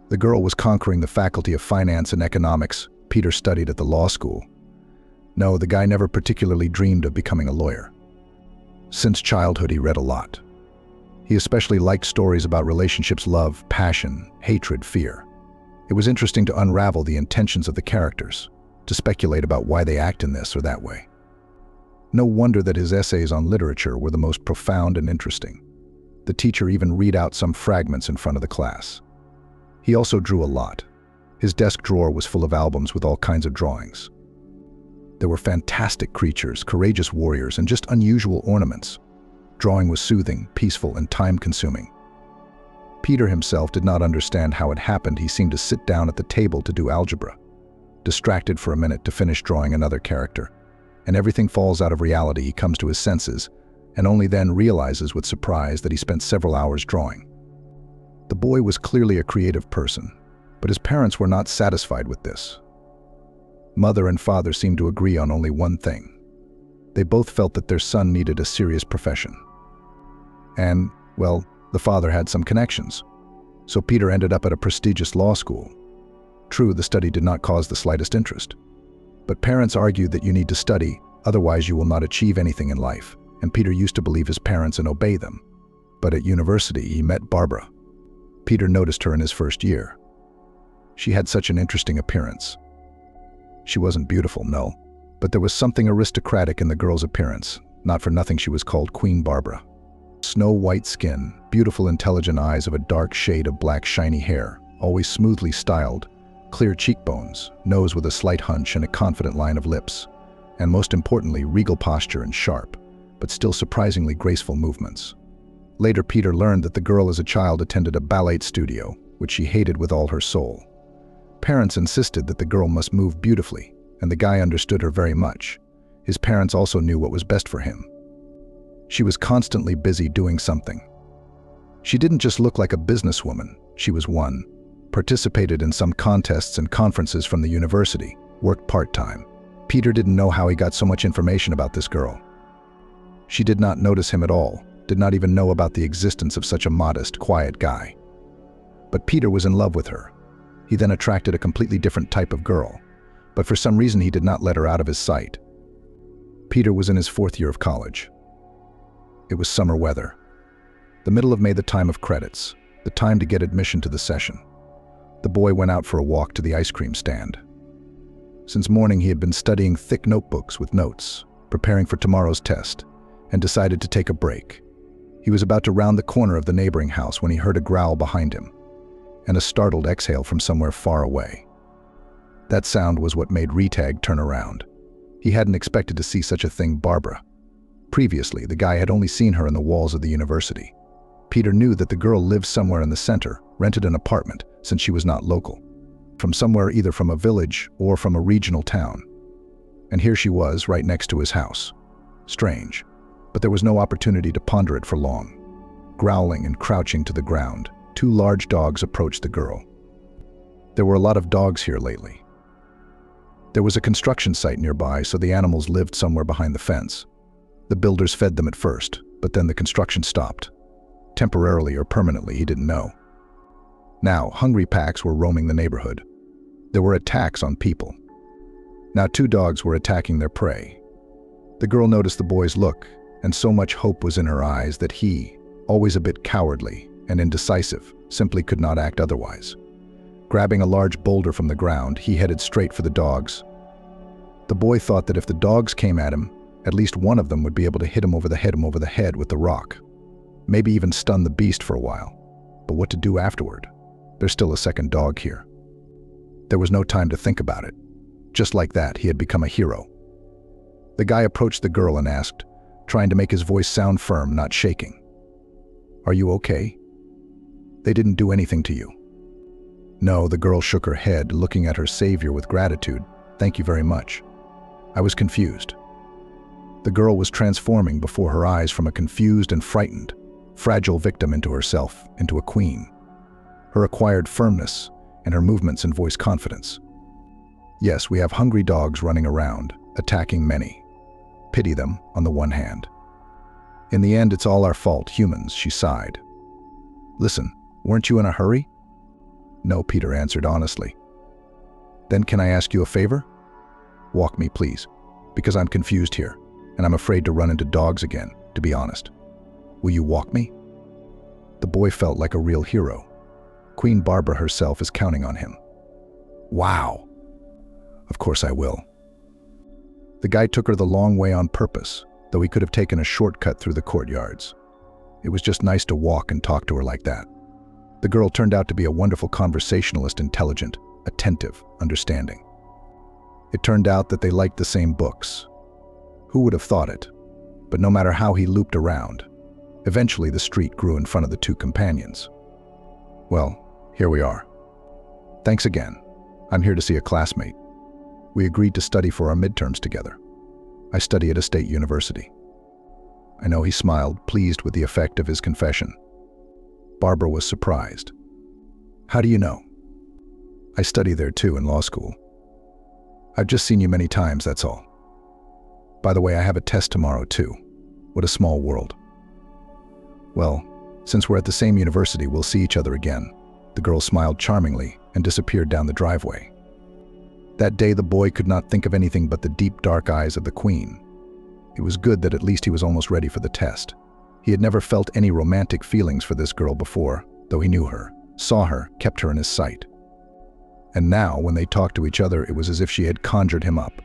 The girl was conquering the faculty of finance and economics. Peter studied at the law school. No, the guy never particularly dreamed of becoming a lawyer. Since childhood, he read a lot. He especially liked stories about relationships, love, passion, hatred, fear. It was interesting to unravel the intentions of the characters, to speculate about why they act in this or that way. No wonder that his essays on literature were the most profound and interesting. The teacher even read out some fragments in front of the class. He also drew a lot. His desk drawer was full of albums with all kinds of drawings. There were fantastic creatures, courageous warriors, and just unusual ornaments. Drawing was soothing, peaceful, and time-consuming. Peter himself did not understand how it happened. He seemed to sit down at the table to do algebra, distracted for a minute to finish drawing another character, and everything falls out of reality. He comes to his senses, and only then realizes with surprise that he spent several hours drawing. The boy was clearly a creative person, but his parents were not satisfied with this. Mother and father seemed to agree on only one thing. They both felt that their son needed a serious profession. And, well, the father had some connections. So Peter ended up at a prestigious law school. True, the study did not cause the slightest interest. But parents argued that you need to study, otherwise you will not achieve anything in life, and Peter used to believe his parents and obey them. But at university, he met Barbara. Peter noticed her in his first year. She had such an interesting appearance. She wasn't beautiful, no, but there was something aristocratic in the girl's appearance. Not for nothing she was called Queen Barbara. Snow-white skin, beautiful intelligent eyes of a dark shade of black shiny hair, always smoothly styled, clear cheekbones, nose with a slight hunch and a confident line of lips, and most importantly, regal posture and sharp, but still surprisingly graceful movements. Later, Peter learned that the girl as a child attended a ballet studio, which she hated with all her soul. Parents insisted that the girl must move beautifully, and the guy understood her very much. His parents also knew what was best for him. She was constantly busy doing something. She didn't just look like a businesswoman, she was one, participated in some contests and conferences from the university, worked part-time. Peter didn't know how he got so much information about this girl. She did not notice him at all, did not even know about the existence of such a modest, quiet guy. But Peter was in love with her. He then attracted a completely different type of girl, but for some reason he did not let her out of his sight. Peter was in his 4th year of college. It was summer weather. The middle of May, the time of credits, the time to get admission to the session. The boy went out for a walk to the ice cream stand. Since morning he had been studying thick notebooks with notes, preparing for tomorrow's test, and decided to take a break. He was about to round the corner of the neighboring house when he heard a growl behind him, and a startled exhale from somewhere far away. That sound was what made Retag turn around. He hadn't expected to see such a thing, Barbara. Previously, the guy had only seen her in the walls of the university. Peter knew that the girl lived somewhere in the center, rented an apartment, since she was not local. From somewhere either from a village or from a regional town. And here she was, right next to his house. Strange, but there was no opportunity to ponder it for long. Growling and crouching to the ground, 2 large dogs approached the girl. There were a lot of dogs here lately. There was a construction site nearby, so the animals lived somewhere behind the fence. The builders fed them at first, but then the construction stopped. Temporarily or permanently, he didn't know. Now, hungry packs were roaming the neighborhood. There were attacks on people. Now 2 dogs were attacking their prey. The girl noticed the boy's look, and so much hope was in her eyes that he, always a bit cowardly and indecisive, simply could not act otherwise. Grabbing a large boulder from the ground, he headed straight for the dogs. The boy thought that if the dogs came at him, at least one of them would be able to hit him over the head with the rock. Maybe even stun the beast for a while. But what to do afterward? There's still a second dog here. There was no time to think about it. Just like that, he had become a hero. The guy approached the girl and asked, trying to make his voice sound firm, not shaking. "Are you okay? They didn't do anything to you?" No, the girl shook her head, looking at her savior with gratitude. "Thank you very much." I was confused. The girl was transforming before her eyes from a confused and frightened, fragile victim into herself, into a queen. Her acquired firmness, and her movements and voice confidence. Yes, we have hungry dogs running around, attacking many. Pity them, on the one hand. In the end, it's all our fault, humans, she sighed. Listen, weren't you in a hurry? No, Peter answered honestly. Then can I ask you a favor? Walk me, please, because I'm confused here, and I'm afraid to run into dogs again, to be honest. Will you walk me? The boy felt like a real hero. Queen Barbara herself is counting on him. Wow! Of course I will. The guy took her the long way on purpose, though he could have taken a shortcut through the courtyards. It was just nice to walk and talk to her like that. The girl turned out to be a wonderful conversationalist, intelligent, attentive, understanding. It turned out that they liked the same books. Who would have thought it? But no matter how he looped around, eventually the street grew in front of the two companions. Well, here we are. Thanks again. I'm here to see a classmate. We agreed to study for our midterms together. I study at a state university. I know, he smiled, pleased with the effect of his confession. Barbara was surprised. How do you know? I study there too, in law school. I've just seen you many times, that's all. By the way, I have a test tomorrow too. What a small world. Well, since we're at the same university, we'll see each other again. The girl smiled charmingly and disappeared down the driveway. That day, the boy could not think of anything but the deep, dark eyes of the queen. It was good that at least he was almost ready for the test. He had never felt any romantic feelings for this girl before, though he knew her, saw her, kept her in his sight. And now, when they talked to each other, it was as if she had conjured him up.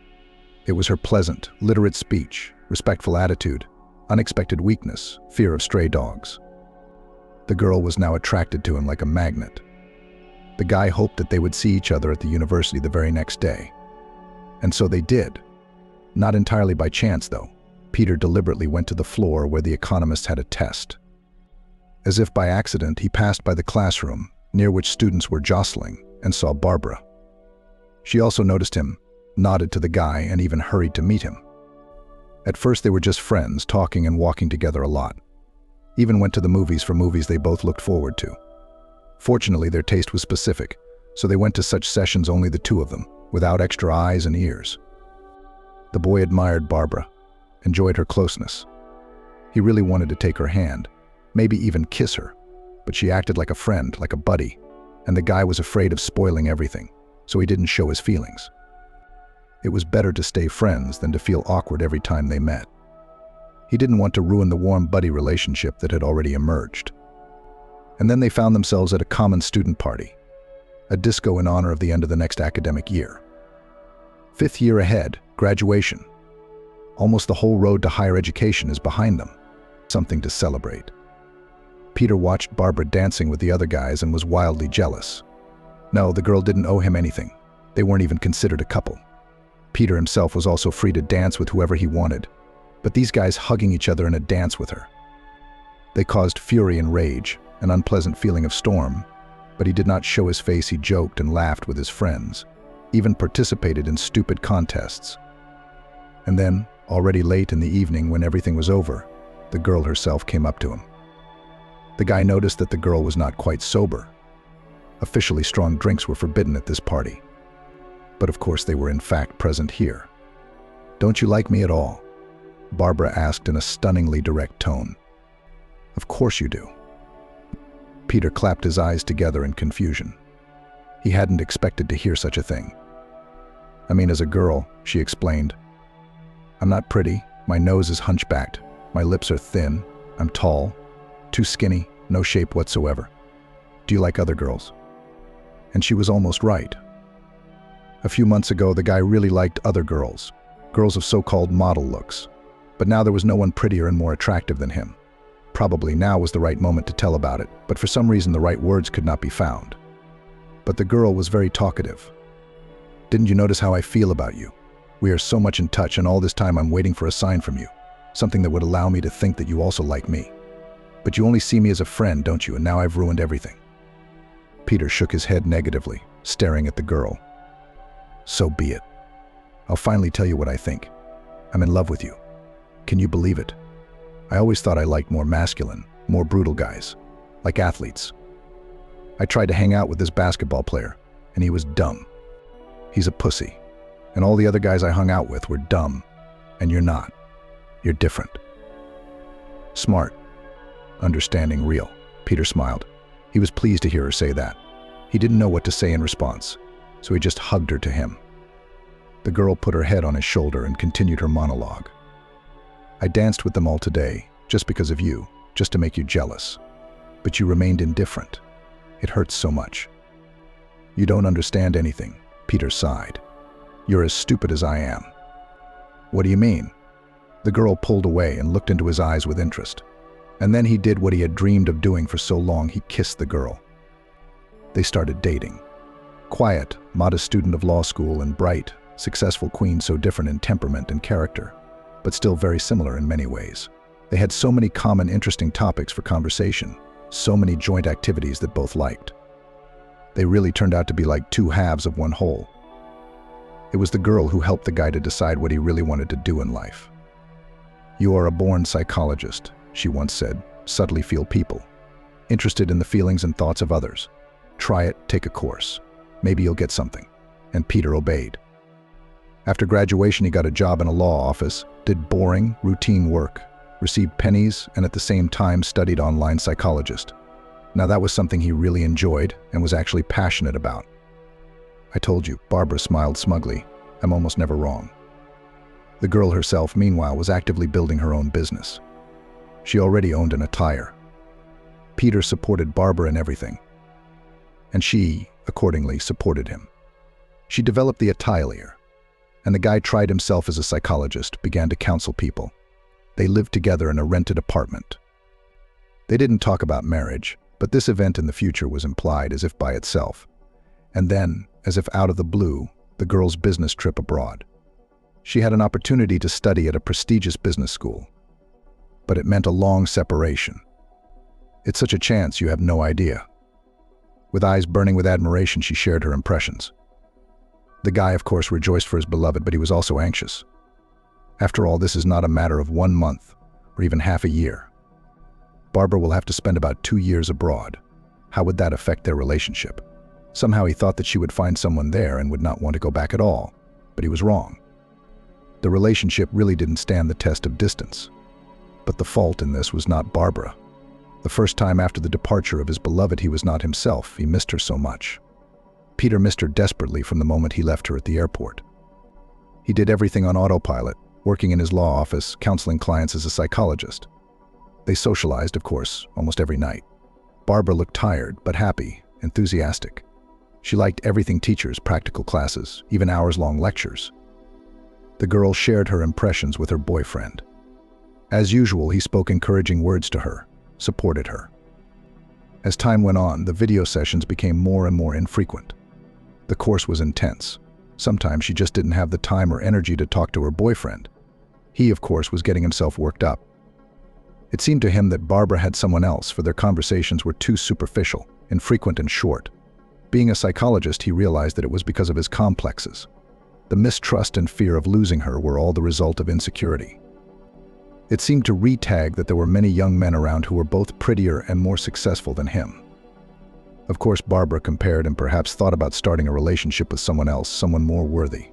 It was her pleasant, literate speech, respectful attitude, unexpected weakness, fear of stray dogs. The girl was now attracted to him like a magnet. The guy hoped that they would see each other at the university the very next day. And so they did. Not entirely by chance, though. Peter deliberately went to the floor where the economists had a test. As if by accident, he passed by the classroom, near which students were jostling, and saw Barbara. She also noticed him, nodded to the guy, and even hurried to meet him. At first they were just friends, talking and walking together a lot. Even went to the movies for movies they both looked forward to. Fortunately, their taste was specific, so they went to such sessions only the two of them, without extra eyes and ears. The boy admired Barbara, enjoyed her closeness. He really wanted to take her hand, maybe even kiss her, but she acted like a friend, like a buddy, and the guy was afraid of spoiling everything, so he didn't show his feelings. It was better to stay friends than to feel awkward every time they met. He didn't want to ruin the warm buddy relationship that had already emerged. And then they found themselves at a common student party, a disco in honor of the end of the next academic year. 5th year ahead, graduation. Almost the whole road to higher education is behind them. Something to celebrate. Peter watched Barbara dancing with the other guys and was wildly jealous. No, the girl didn't owe him anything. They weren't even considered a couple. Peter himself was also free to dance with whoever he wanted, but these guys hugging each other in a dance with her. They caused fury and rage, an unpleasant feeling of storm, but he did not show his face. He joked and laughed with his friends, even participated in stupid contests. And then, already late in the evening when everything was over, the girl herself came up to him. The guy noticed that the girl was not quite sober. Officially, strong drinks were forbidden at this party. But of course they were in fact present here. "Don't you like me at all?" Barbara asked in a stunningly direct tone. "Of course you do." Peter clapped his eyes together in confusion. He hadn't expected to hear such a thing. "I mean, as a girl," she explained. "I'm not pretty, my nose is hunchbacked, my lips are thin, I'm tall, too skinny, no shape whatsoever. Do you like other girls?" And she was almost right. A few months ago, the guy really liked other girls, girls of so-called model looks. But now there was no one prettier and more attractive than him. Probably now was the right moment to tell about it, but for some reason the right words could not be found. But the girl was very talkative. "Didn't you notice how I feel about you? We are so much in touch, and all this time I'm waiting for a sign from you, something that would allow me to think that you also like me. But you only see me as a friend, don't you? And now I've ruined everything." Peter shook his head negatively, staring at the girl. "So be it. I'll finally tell you what I think. I'm in love with you. Can you believe it? I always thought I liked more masculine, more brutal guys, like athletes. I tried to hang out with this basketball player, and he was dumb. He's a pussy. And all the other guys I hung out with were dumb. And you're not. You're different. Smart. Understanding, real." Peter smiled. He was pleased to hear her say that. He didn't know what to say in response, so he just hugged her to him. The girl put her head on his shoulder and continued her monologue. "I danced with them all today, just because of you, just to make you jealous. But you remained indifferent. It hurts so much." "You don't understand anything," Peter sighed. "You're as stupid as I am." "What do you mean?" The girl pulled away and looked into his eyes with interest. And then he did what he had dreamed of doing for so long. He kissed the girl. They started dating. Quiet, modest student of law school, and bright, successful queen, so different in temperament and character, but still very similar in many ways. They had so many common, interesting topics for conversation, so many joint activities that both liked. They really turned out to be like two halves of one whole. It was the girl who helped the guy to decide what he really wanted to do in life. "You are a born psychologist," she once said. "Subtly feel people. Interested in the feelings and thoughts of others. Try it, take a course. Maybe you'll get something." And Peter obeyed. After graduation, he got a job in a law office, did boring, routine work, received pennies, and at the same time studied online psychologist. Now that was something he really enjoyed and was actually passionate about. "I told you," Barbara smiled smugly. "I'm almost never wrong." The girl herself, meanwhile, was actively building her own business. She already owned an attire. Peter supported Barbara in everything, and she, accordingly, supported him. She developed the attire, and the guy tried himself as a psychologist, began to counsel people. They lived together in a rented apartment. They didn't talk about marriage, but this event in the future was implied as if by itself. And then, as if out of the blue, the girl's business trip abroad. She had an opportunity to study at a prestigious business school, but it meant a long separation. It's such a chance you have no idea. With eyes burning with admiration, she shared her impressions. The guy, of course, rejoiced for his beloved, but he was also anxious. After all, this is not a matter of 1 month, or even half a year. Barbara will have to spend about 2 years abroad. How would that affect their relationship? Somehow he thought that she would find someone there and would not want to go back at all, but he was wrong. The relationship really didn't stand the test of distance. But the fault in this was not Barbara. The first time after the departure of his beloved, he was not himself. He missed her so much. Peter missed her desperately from the moment he left her at the airport. He did everything on autopilot, working in his law office, counseling clients as a psychologist. They socialized, of course, almost every night. Barbara looked tired, but happy, enthusiastic. She liked everything: teachers, practical classes, even hours-long lectures. The girl shared her impressions with her boyfriend. As usual, he spoke encouraging words to her, supported her. As time went on, the video sessions became more and more infrequent. The course was intense. Sometimes she just didn't have the time or energy to talk to her boyfriend. He, of course, was getting himself worked up. It seemed to him that Barbara had someone else, for their conversations were too superficial, infrequent, and short. Being a psychologist, he realized that it was because of his complexes. The mistrust and fear of losing her were all the result of insecurity. It seemed to Retag that there were many young men around who were both prettier and more successful than him. Of course, Barbara compared and perhaps thought about starting a relationship with someone else, someone more worthy.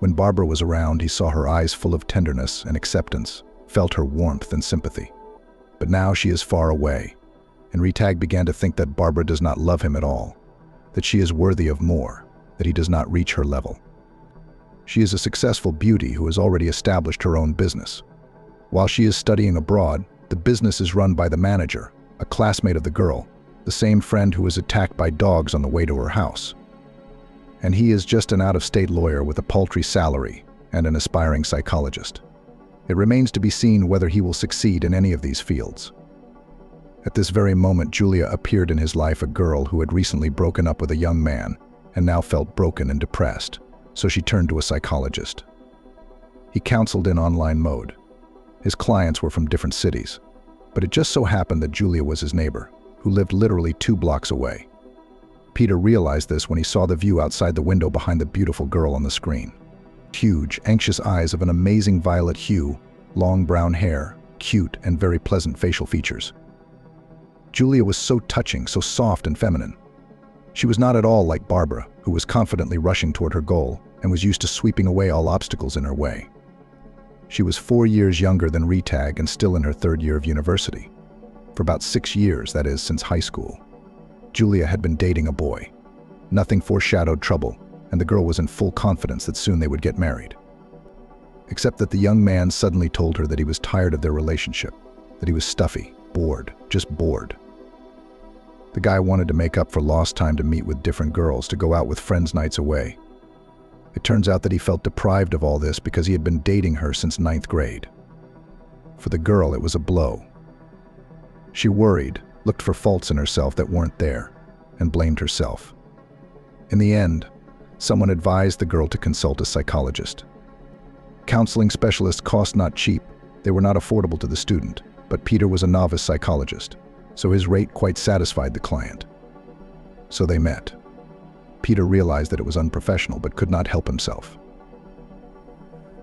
When Barbara was around, he saw her eyes full of tenderness and acceptance, felt her warmth and sympathy. But now she is far away, and Retag began to think that Barbara does not love him at all, that she is worthy of more, that he does not reach her level. She is a successful beauty who has already established her own business. While she is studying abroad, the business is run by the manager, a classmate of the girl, the same friend who was attacked by dogs on the way to her house. And he is just an out-of-state lawyer with a paltry salary and an aspiring psychologist. It remains to be seen whether he will succeed in any of these fields. At this very moment, Julia appeared in his life, a girl who had recently broken up with a young man and now felt broken and depressed, so she turned to a psychologist. He counseled in online mode. His clients were from different cities, but it just so happened that Julia was his neighbor, who lived literally 2 blocks away. Peter realized this when he saw the view outside the window behind the beautiful girl on the screen. Huge, anxious eyes of an amazing violet hue, long brown hair, cute and very pleasant facial features. Julia was so touching, so soft and feminine. She was not at all like Barbara, who was confidently rushing toward her goal and was used to sweeping away all obstacles in her way. She was 4 years younger than Retag and still in her 3rd year of university. For about 6 years, that is, since high school, Julia had been dating a boy. Nothing foreshadowed trouble, and the girl was in full confidence that soon they would get married. Except that the young man suddenly told her that he was tired of their relationship, that he was stuffy, bored, just bored. The guy wanted to make up for lost time, to meet with different girls, to go out with friends nights away. It turns out that he felt deprived of all this because he had been dating her since 9th grade. For the girl, it was a blow. She worried, looked for faults in herself that weren't there, and blamed herself. In the end, someone advised the girl to consult a psychologist. Counseling specialists cost not cheap. They were not affordable to the student, but Peter was a novice psychologist, so his rate quite satisfied the client. So they met. Peter realized that it was unprofessional but could not help himself.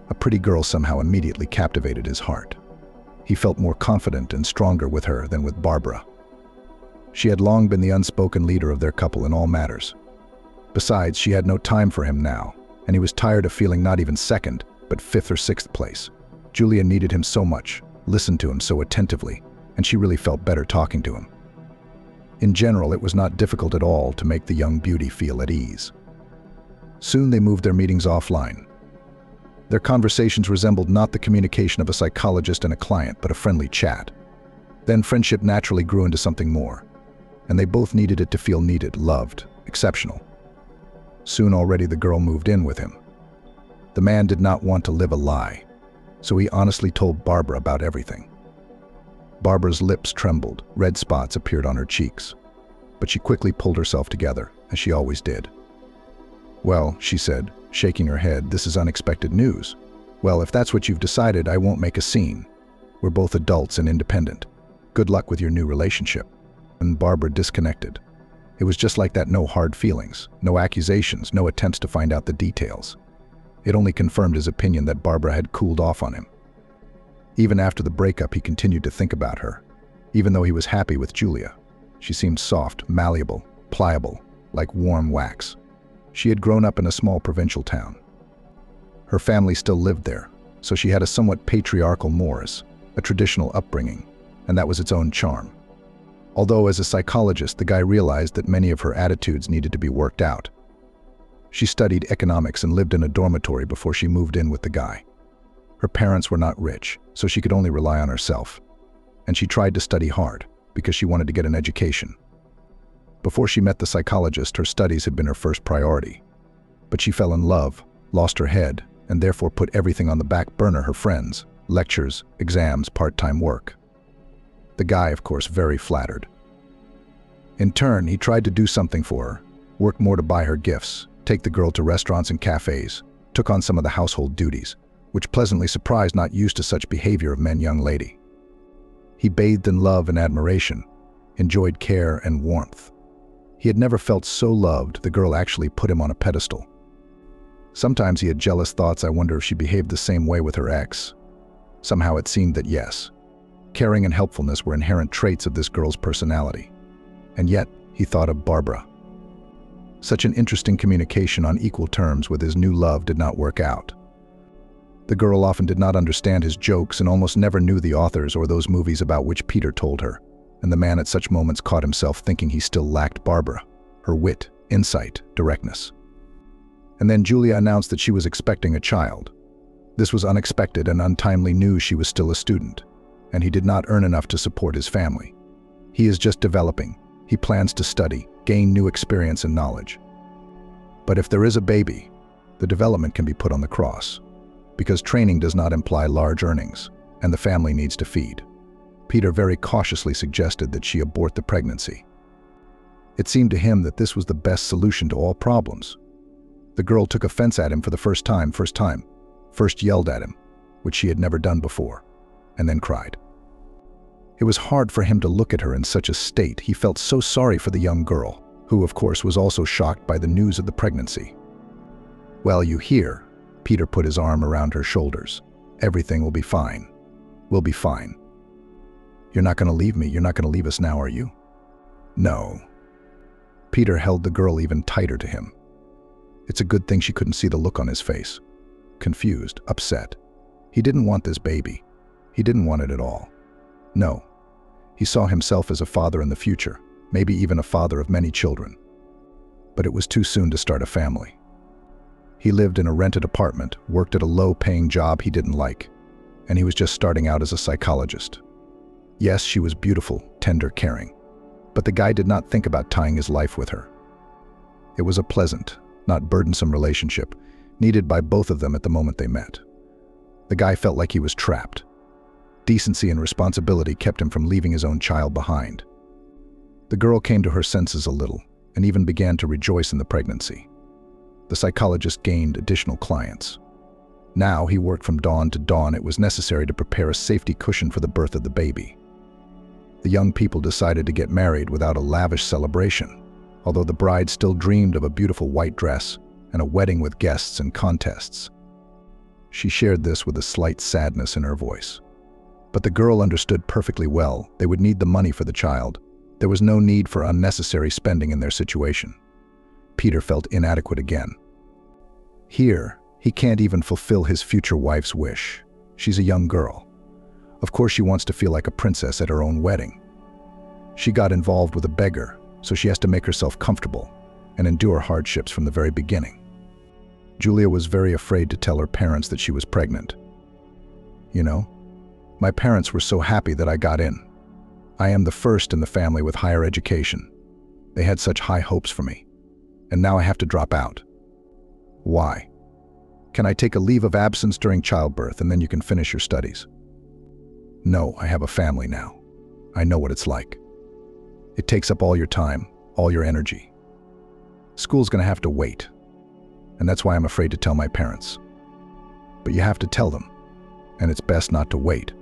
A pretty girl somehow immediately captivated his heart. He felt more confident and stronger with her than with Barbara. She had long been the unspoken leader of their couple in all matters. Besides, she had no time for him now, and he was tired of feeling not even second, but fifth or sixth place. Julia needed him so much, listened to him so attentively, and she really felt better talking to him. In general, it was not difficult at all to make the young beauty feel at ease. Soon they moved their meetings offline. Their conversations resembled not the communication of a psychologist and a client, but a friendly chat. Then friendship naturally grew into something more, and they both needed it to feel needed, loved, exceptional. Soon already the girl moved in with him. The man did not want to live a lie, so he honestly told Barbara about everything. Barbara's lips trembled, red spots appeared on her cheeks, but she quickly pulled herself together, as she always did. "Well," she said, shaking her head, "this is unexpected news. Well, if that's what you've decided, I won't make a scene. We're both adults and independent. Good luck with your new relationship." And Barbara disconnected. It was just like that, no hard feelings, no accusations, no attempts to find out the details. It only confirmed his opinion that Barbara had cooled off on him. Even after the breakup, he continued to think about her. Even though he was happy with Julia, she seemed soft, malleable, pliable, like warm wax. She had grown up in a small provincial town. Her family still lived there, so she had a somewhat patriarchal mores, a traditional upbringing, and that was its own charm. Although as a psychologist, the guy realized that many of her attitudes needed to be worked out. She studied economics and lived in a dormitory before she moved in with the guy. Her parents were not rich, so she could only rely on herself. And she tried to study hard, because she wanted to get an education. Before she met the psychologist, her studies had been her first priority. But she fell in love, lost her head, and therefore put everything on the back burner: her friends, lectures, exams, part-time work. The guy, of course, very flattered. In turn, he tried to do something for her, worked more to buy her gifts, take the girl to restaurants and cafes, took on some of the household duties, which pleasantly surprised not used to such behavior of men young lady. He bathed in love and admiration, enjoyed care and warmth. He had never felt so loved the girl actually put him on a pedestal. Sometimes he had jealous thoughts. I wonder if she behaved the same way with her ex. Somehow it seemed that yes, caring and helpfulness were inherent traits of this girl's personality. And yet, he thought of Barbara. Such an interesting communication on equal terms with his new love did not work out. The girl often did not understand his jokes and almost never knew the authors or those movies about which Peter told her, and the man at such moments caught himself thinking he still lacked Barbara, her wit, insight, directness. And then Julia announced that she was expecting a child. This was unexpected and untimely news. She was still a student, and he did not earn enough to support his family. He is just developing. He plans to study, gain new experience and knowledge. But if there is a baby, the development can be put on the cross, because training does not imply large earnings, and the family needs to feed. Peter very cautiously suggested that she abort the pregnancy. It seemed to him that this was the best solution to all problems. The girl took offense at him for the first yelled at him, which she had never done before, and then cried. It was hard for him to look at her in such a state. He felt so sorry for the young girl, who of course was also shocked by the news of the pregnancy. "Well, you hear," Peter put his arm around her shoulders. "Everything will be fine. We'll be fine. You're not going to leave me. You're not going to leave us now, are you?" "No." Peter held the girl even tighter to him. It's a good thing she couldn't see the look on his face. Confused, upset. He didn't want this baby. He didn't want it at all. No. He saw himself as a father in the future, maybe even a father of many children. But it was too soon to start a family. He lived in a rented apartment, worked at a low-paying job he didn't like, and he was just starting out as a psychologist. Yes, she was beautiful, tender, caring, but the guy did not think about tying his life with her. It was a pleasant, not burdensome relationship, needed by both of them at the moment they met. The guy felt like he was trapped. Decency and responsibility kept him from leaving his own child behind. The girl came to her senses a little, and even began to rejoice in the pregnancy. The psychologist gained additional clients. Now he worked from dawn to dawn. It was necessary to prepare a safety cushion for the birth of the baby. The young people decided to get married without a lavish celebration, although the bride still dreamed of a beautiful white dress and a wedding with guests and contests. She shared this with a slight sadness in her voice. But the girl understood perfectly well they would need the money for the child. There was no need for unnecessary spending in their situation. Peter felt inadequate again. Here, he can't even fulfill his future wife's wish. She's a young girl. Of course she wants to feel like a princess at her own wedding. She got involved with a beggar, so she has to make herself comfortable and endure hardships from the very beginning. Julia was very afraid to tell her parents that she was pregnant. You know, my parents were so happy that I got in. I am the first in the family with higher education. They had such high hopes for me. And now I have to drop out. Why? Can I take a leave of absence during childbirth and then you can finish your studies? No, I have a family now. I know what it's like. It takes up all your time, all your energy. School's gonna have to wait. And that's why I'm afraid to tell my parents. But you have to tell them, and it's best not to wait.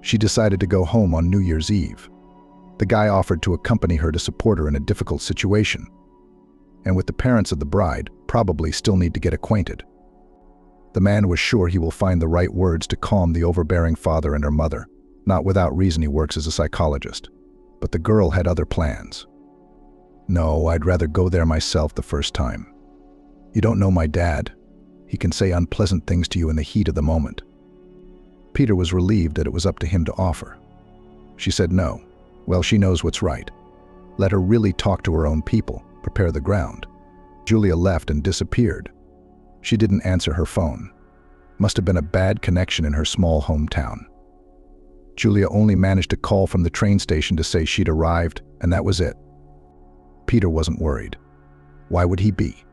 She decided to go home on New Year's Eve. The guy offered to accompany her to support her in a difficult situation. And with the parents of the bride, probably still need to get acquainted. The man was sure he will find the right words to calm the overbearing father and her mother. Not without reason he works as a psychologist. But the girl had other plans. No, I'd rather go there myself the first time. You don't know my dad. He can say unpleasant things to you in the heat of the moment. Peter was relieved that it was up to him to offer. She said no. Well, she knows what's right. Let her really talk to her own people, prepare the ground. Julia left and disappeared. She didn't answer her phone. Must have been a bad connection in her small hometown. Julia only managed to call from the train station to say she'd arrived, and that was it. Peter wasn't worried. Why would he be?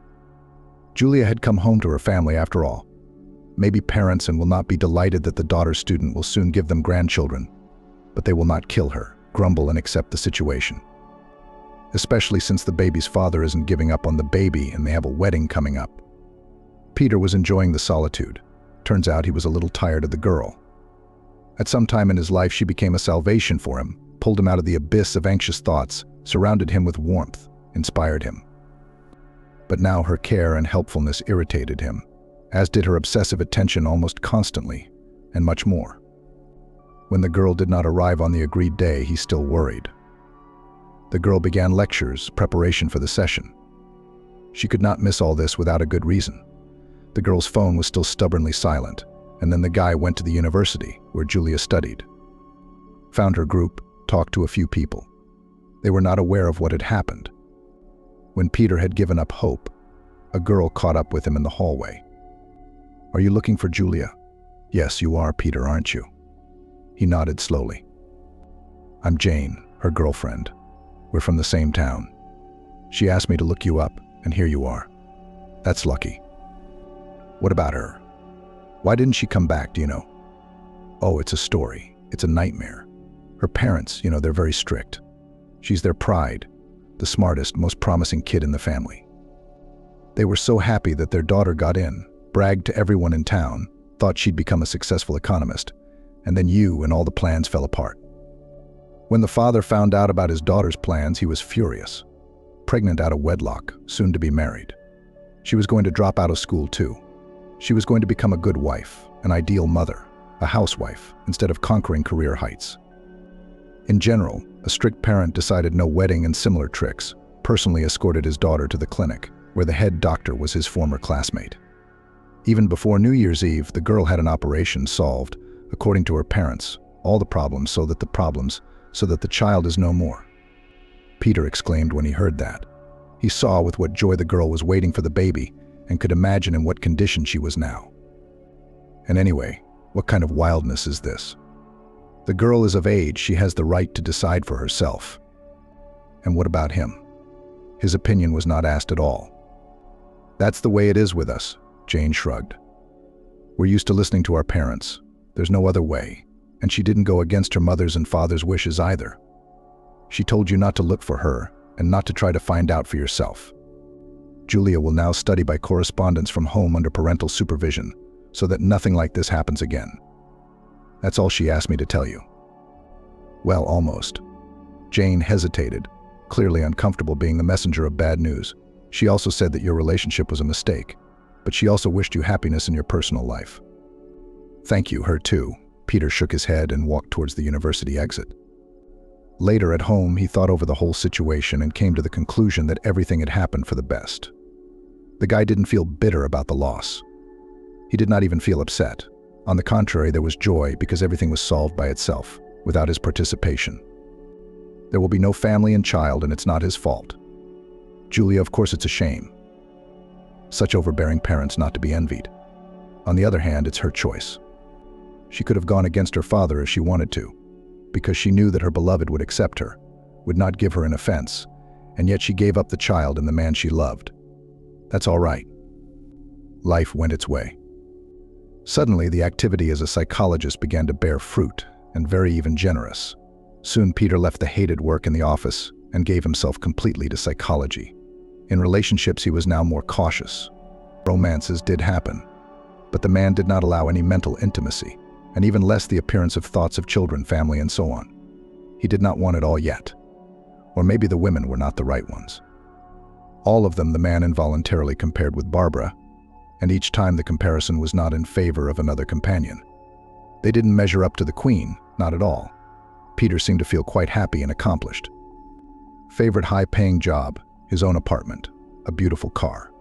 Julia had come home to her family after all. Maybe parents will not be delighted that the daughter's student will soon give them grandchildren, but they will not kill her, grumble and accept the situation. Especially since the baby's father isn't giving up on the baby and they have a wedding coming up. Peter was enjoying the solitude. Turns out he was a little tired of the girl. At some time in his life she became a salvation for him, pulled him out of the abyss of anxious thoughts, surrounded him with warmth, inspired him. But now her care and helpfulness irritated him, as did her obsessive attention almost constantly, and much more. When the girl did not arrive on the agreed day, he still worried. The girl began lectures, preparation for the session. She could not miss all this without a good reason. The girl's phone was still stubbornly silent, and then the guy went to the university, where Julia studied. Found her group, talked to a few people. They were not aware of what had happened. When Peter had given up hope, a girl caught up with him in the hallway. Are you looking for Julia? Yes, you are, Peter, aren't you? He nodded slowly. I'm Jane, her girlfriend. We're from the same town. She asked me to look you up, and here you are. That's lucky. What about her? Why didn't she come back, do you know? Oh, it's a story. It's a nightmare. Her parents, they're very strict. She's their pride, the smartest, most promising kid in the family. They were so happy that their daughter got in, bragged to everyone in town, thought she'd become a successful economist, and then you and all the plans fell apart. When the father found out about his daughter's plans, he was furious. Pregnant out of wedlock, soon to be married. She was going to drop out of school too. She was going to become a good wife, an ideal mother, a housewife, instead of conquering career heights. In general, a strict parent decided no wedding and similar tricks, personally escorted his daughter to the clinic, where the head doctor was his former classmate. Even before New Year's Eve, the girl had an operation solved, according to her parents, all the problems so that the child is no more. Peter exclaimed when he heard that. He saw with what joy the girl was waiting for the baby and could imagine in what condition she was now. And anyway, what kind of wildness is this? The girl is of age, she has the right to decide for herself. And what about him? His opinion was not asked at all. That's the way it is with us, Jane shrugged. We're used to listening to our parents. There's no other way. And she didn't go against her mother's and father's wishes either. She told you not to look for her and not to try to find out for yourself. Julia will now study by correspondence from home under parental supervision so that nothing like this happens again. That's all she asked me to tell you. Well, almost. Jane hesitated, clearly uncomfortable being the messenger of bad news. She also said that your relationship was a mistake, but she also wished you happiness in your personal life. Thank you, her too. Peter shook his head and walked towards the university exit. Later at home, he thought over the whole situation and came to the conclusion that everything had happened for the best. The guy didn't feel bitter about the loss. He did not even feel upset. On the contrary, there was joy because everything was solved by itself, without his participation. There will be no family and child, and it's not his fault. Julia, of course it's a shame. Such overbearing parents not to be envied. On the other hand, it's her choice. She could have gone against her father if she wanted to, because she knew that her beloved would accept her, would not give her an offense, and yet she gave up the child and the man she loved. That's all right. Life went its way. Suddenly, the activity as a psychologist began to bear fruit, and very even generous. Soon Peter left the hated work in the office and gave himself completely to psychology. In relationships, he was now more cautious. Romances did happen, but the man did not allow any mental intimacy, and even less the appearance of thoughts of children, family, and so on. He did not want it all yet. Or maybe the women were not the right ones. All of them the man involuntarily compared with Barbara, and each time the comparison was not in favor of another companion. They didn't measure up to the queen, not at all. Peter seemed to feel quite happy and accomplished. Favorite high-paying job, his own apartment, a beautiful car.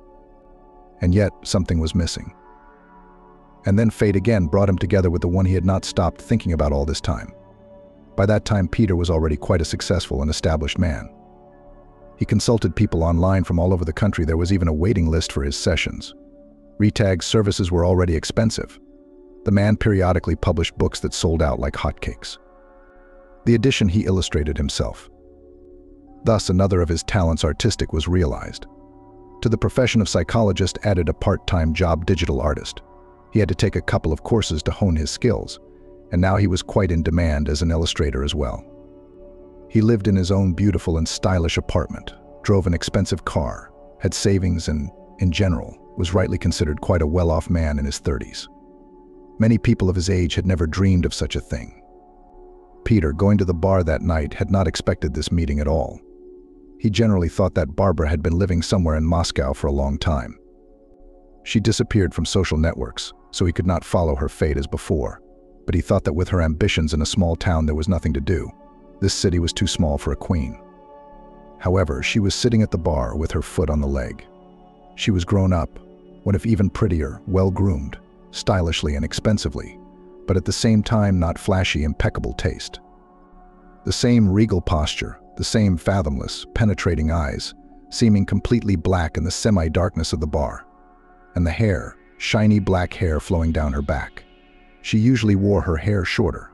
And yet, something was missing. And then fate again brought him together with the one he had not stopped thinking about all this time. By that time, Peter was already quite a successful and established man. He consulted people online from all over the country. There was even a waiting list for his sessions. Retag services were already expensive. The man periodically published books that sold out like hotcakes. The edition he illustrated himself. Thus, another of his talents, artistic, was realized. To the profession of psychologist added a part-time job, digital artist. He had to take a couple of courses to hone his skills, and now he was quite in demand as an illustrator as well. He lived in his own beautiful and stylish apartment, drove an expensive car, had savings, and, in general, was rightly considered quite a well-off man in his 30s. Many people of his age had never dreamed of such a thing. Peter, going to the bar that night, had not expected this meeting at all. He generally thought that Barbara had been living somewhere in Moscow for a long time. She disappeared from social networks, so he could not follow her fate as before, but he thought that with her ambitions in a small town there was nothing to do. This city was too small for a queen. However, she was sitting at the bar with her foot on the leg. She was grown up, one if even prettier, well-groomed, stylishly and expensively, but at the same time not flashy, impeccable taste. The same regal posture, the same fathomless, penetrating eyes, seeming completely black in the semi-darkness of the bar, and the hair, shiny black hair flowing down her back. She usually wore her hair shorter.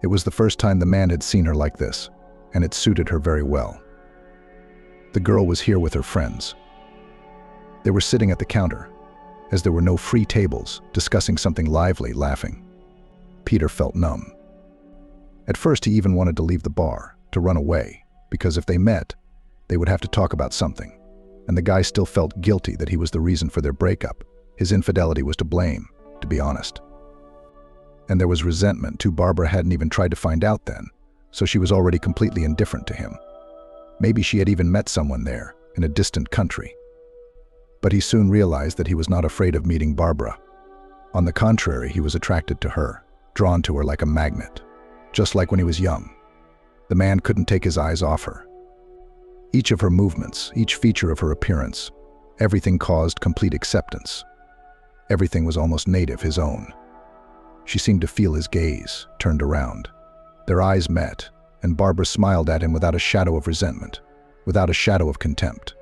It was the first time the man had seen her like this, and it suited her very well. The girl was here with her friends. They were sitting at the counter, as there were no free tables, discussing something lively, laughing. Peter felt numb. At first he even wanted to leave the bar, to run away, because if they met, they would have to talk about something, and the guy still felt guilty that he was the reason for their breakup. His infidelity was to blame, to be honest. And there was resentment too. Barbara hadn't even tried to find out then, so she was already completely indifferent to him. Maybe she had even met someone there, in a distant country. But he soon realized that he was not afraid of meeting Barbara. On the contrary, he was attracted to her, drawn to her like a magnet, just like when he was young. The man couldn't take his eyes off her. Each of her movements, each feature of her appearance, everything caused complete acceptance. Everything was almost native, his own. She seemed to feel his gaze, turned around. Their eyes met, and Barbara smiled at him without a shadow of resentment, without a shadow of contempt.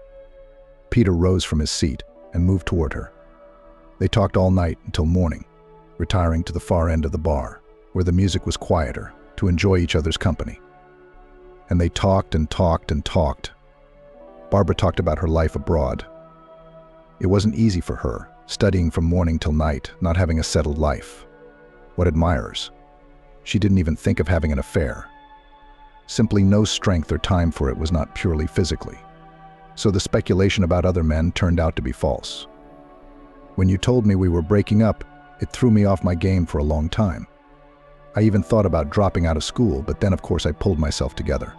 Peter rose from his seat and moved toward her. They talked all night until morning, retiring to the far end of the bar, where the music was quieter, to enjoy each other's company. And they talked and talked and talked. Barbara talked about her life abroad. It wasn't easy for her, studying from morning till night, not having a settled life. What admirers? She didn't even think of having an affair. Simply no strength or time for it, was not purely physically. So the speculation about other men turned out to be false. When you told me we were breaking up, it threw me off my game for a long time. I even thought about dropping out of school, but then of course I pulled myself together.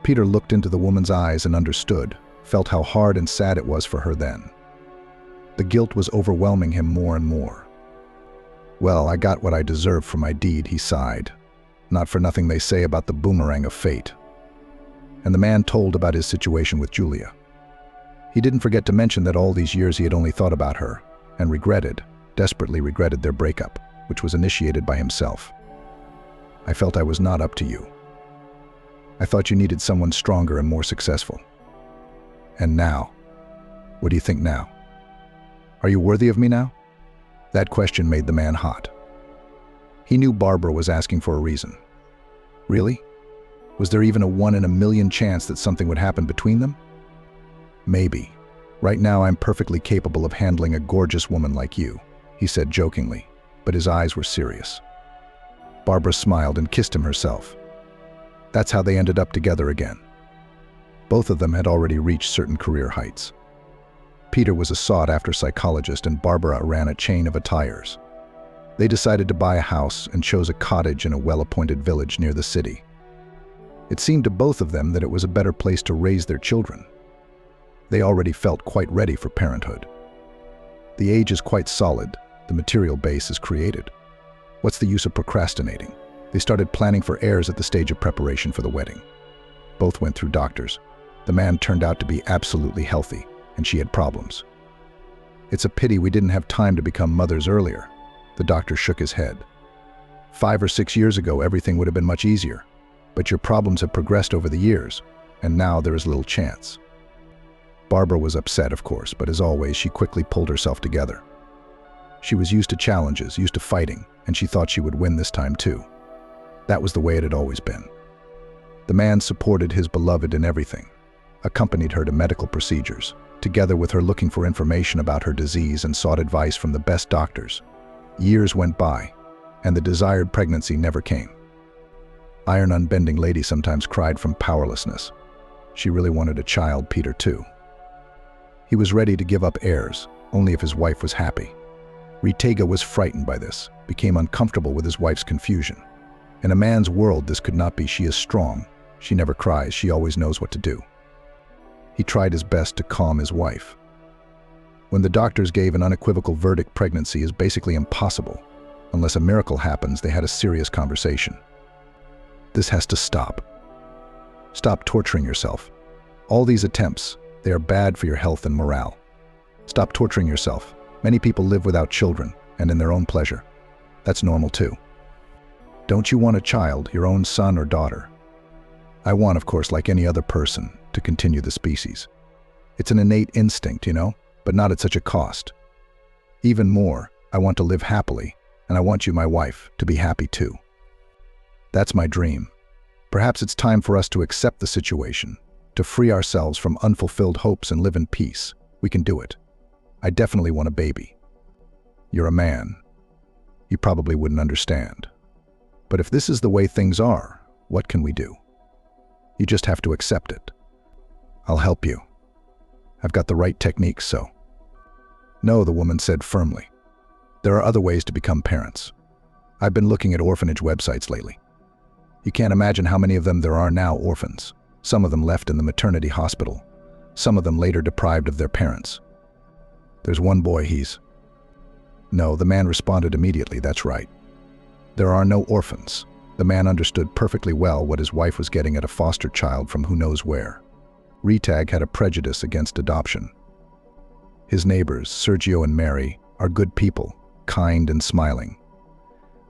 Peter looked into the woman's eyes and understood, felt how hard and sad it was for her then. The guilt was overwhelming him more and more. "Well, I got what I deserved for my deed," he sighed. "Not for nothing they say about the boomerang of fate." And the man told about his situation with Julia. He didn't forget to mention that all these years he had only thought about her, and desperately regretted their breakup, which was initiated by himself. "I felt I was not up to you. I thought you needed someone stronger and more successful. And now? What do you think now? Are you worthy of me now?" That question made the man hot. He knew Barbara was asking for a reason. Really? Was there even a 1 in a million chance that something would happen between them? "Maybe. Right now I'm perfectly capable of handling a gorgeous woman like you," he said jokingly, but his eyes were serious. Barbara smiled and kissed him herself. That's how they ended up together again. Both of them had already reached certain career heights. Peter was a sought-after psychologist and Barbara ran a chain of attires. They decided to buy a house and chose a cottage in a well-appointed village near the city. It seemed to both of them that it was a better place to raise their children. They already felt quite ready for parenthood. The age is quite solid, the material base is created. What's the use of procrastinating? They started planning for heirs at the stage of preparation for the wedding. Both went through doctors. The man turned out to be absolutely healthy, and she had problems. "It's a pity we didn't have time to become mothers earlier." The doctor shook his head. 5 or 6 years ago, everything would have been much easier. But your problems have progressed over the years, and now there is little chance. Barbara was upset, of course, but as always, she quickly pulled herself together. She was used to challenges, used to fighting, and she thought she would win this time too. That was the way it had always been. The man supported his beloved in everything, accompanied her to medical procedures, together with her looking for information about her disease and sought advice from the best doctors. Years went by, and the desired pregnancy never came. Iron unbending lady sometimes cried from powerlessness. She really wanted a child, Peter too. He was ready to give up heirs, only if his wife was happy. Ritega was frightened by this, became uncomfortable with his wife's confusion. In a man's world, this could not be. She is strong. She never cries. She always knows what to do. He tried his best to calm his wife. When the doctors gave an unequivocal verdict, pregnancy is basically impossible. Unless a miracle happens, they had a serious conversation. "This has to stop. Stop torturing yourself. All these attempts, they are bad for your health and morale. Stop torturing yourself. Many people live without children and in their own pleasure. That's normal too. Don't you want a child, your own son or daughter? I want, of course, like any other person, to continue the species. It's an innate instinct, you know, but not at such a cost. Even more, I want to live happily, and I want you, my wife, to be happy too. That's my dream. Perhaps it's time for us to accept the situation, to free ourselves from unfulfilled hopes and live in peace. We can do it. I definitely want a baby. You're a man. You probably wouldn't understand. But if this is the way things are, what can we do? You just have to accept it. I'll help you. I've got the right techniques, so." "No," the woman said firmly. "There are other ways to become parents. I've been looking at orphanage websites lately. You can't imagine how many of them there are now, orphans. Some of them left in the maternity hospital. Some of them later deprived of their parents. There's one boy, he's..." "No," the man responded immediately, "that's right. There are no orphans." The man understood perfectly well what his wife was getting at, a foster child from who knows where. Ritag had a prejudice against adoption. His neighbors, Sergio and Mary, are good people, kind and smiling.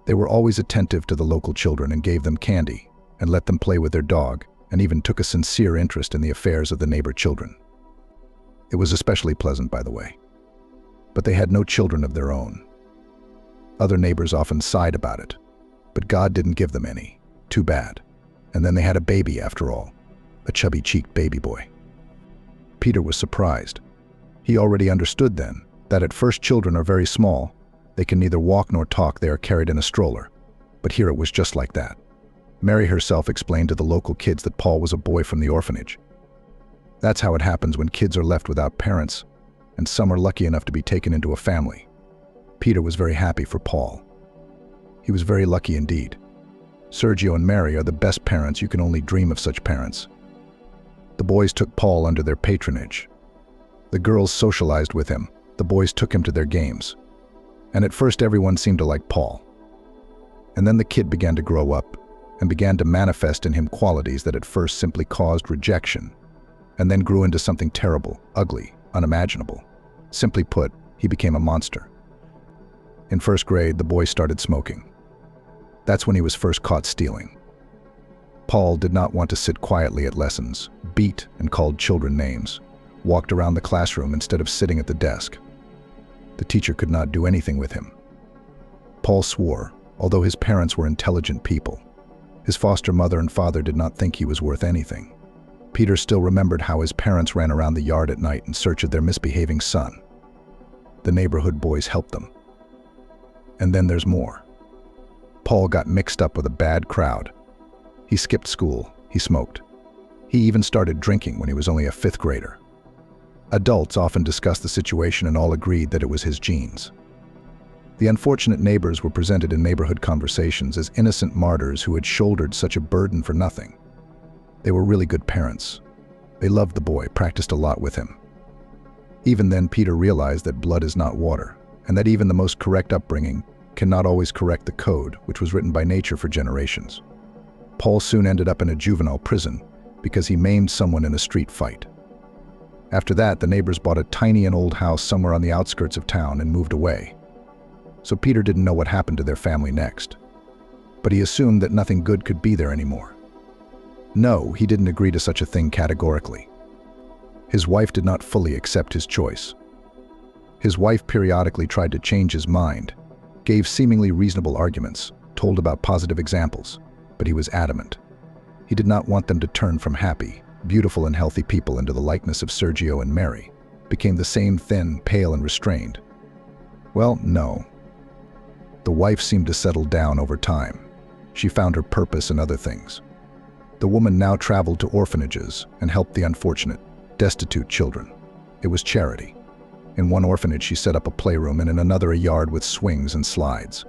They were always attentive to the local children and gave them candy, and let them play with their dog, and even took a sincere interest in the affairs of the neighbor children. It was especially pleasant, by the way. But they had no children of their own. Other neighbors often sighed about it, but God didn't give them any. Too bad. And then they had a baby after all, a chubby-cheeked baby boy. Peter was surprised. He already understood then that at first children are very small. They can neither walk nor talk. They are carried in a stroller. But here it was just like that. Mary herself explained to the local kids that Paul was a boy from the orphanage. That's how it happens when kids are left without parents, and some are lucky enough to be taken into a family. Peter was very happy for Paul. He was very lucky indeed. Sergio and Mary are the best parents. You can only dream of such parents. The boys took Paul under their patronage. The girls socialized with him, The boys took him to their games, and at first everyone seemed to like Paul. And then the kid began to grow up and began to manifest in him qualities that at first simply caused rejection, and then grew into something terrible, ugly, unimaginable. Simply put, he became a monster. In first grade, the boy started smoking. That's when he was first caught stealing. Paul did not want to sit quietly at lessons, beat and called children names, walked around the classroom instead of sitting at the desk. The teacher could not do anything with him. Paul swore, although his parents were intelligent people. His foster mother and father did not think he was worth anything. Peter still remembered how his parents ran around the yard at night in search of their misbehaving son. The neighborhood boys helped them. And then there's more. Paul got mixed up with a bad crowd. He skipped school, he smoked. He even started drinking when he was only a fifth grader. Adults often discussed the situation and all agreed that it was his genes. The unfortunate neighbors were presented in neighborhood conversations as innocent martyrs who had shouldered such a burden for nothing. They were really good parents. They loved the boy, practiced a lot with him. Even then, Peter realized that blood is not water, and that even the most correct upbringing cannot always correct the code, which was written by nature for generations. Paul soon ended up in a juvenile prison because he maimed someone in a street fight. After that, the neighbors bought a tiny and old house somewhere on the outskirts of town and moved away. So Peter didn't know what happened to their family next. But he assumed that nothing good could be there anymore. No, he didn't agree to such a thing categorically. His wife did not fully accept his choice. His wife periodically tried to change his mind, gave seemingly reasonable arguments, told about positive examples, but he was adamant. He did not want them to turn from happy, beautiful and healthy people into the likeness of Sergio and Mary, became the same thin, pale and restrained. Well, no. The wife seemed to settle down over time. She found her purpose in other things. The woman now traveled to orphanages and helped the unfortunate, destitute children. It was charity. In one orphanage, she set up a playroom and in another a yard with swings and slides.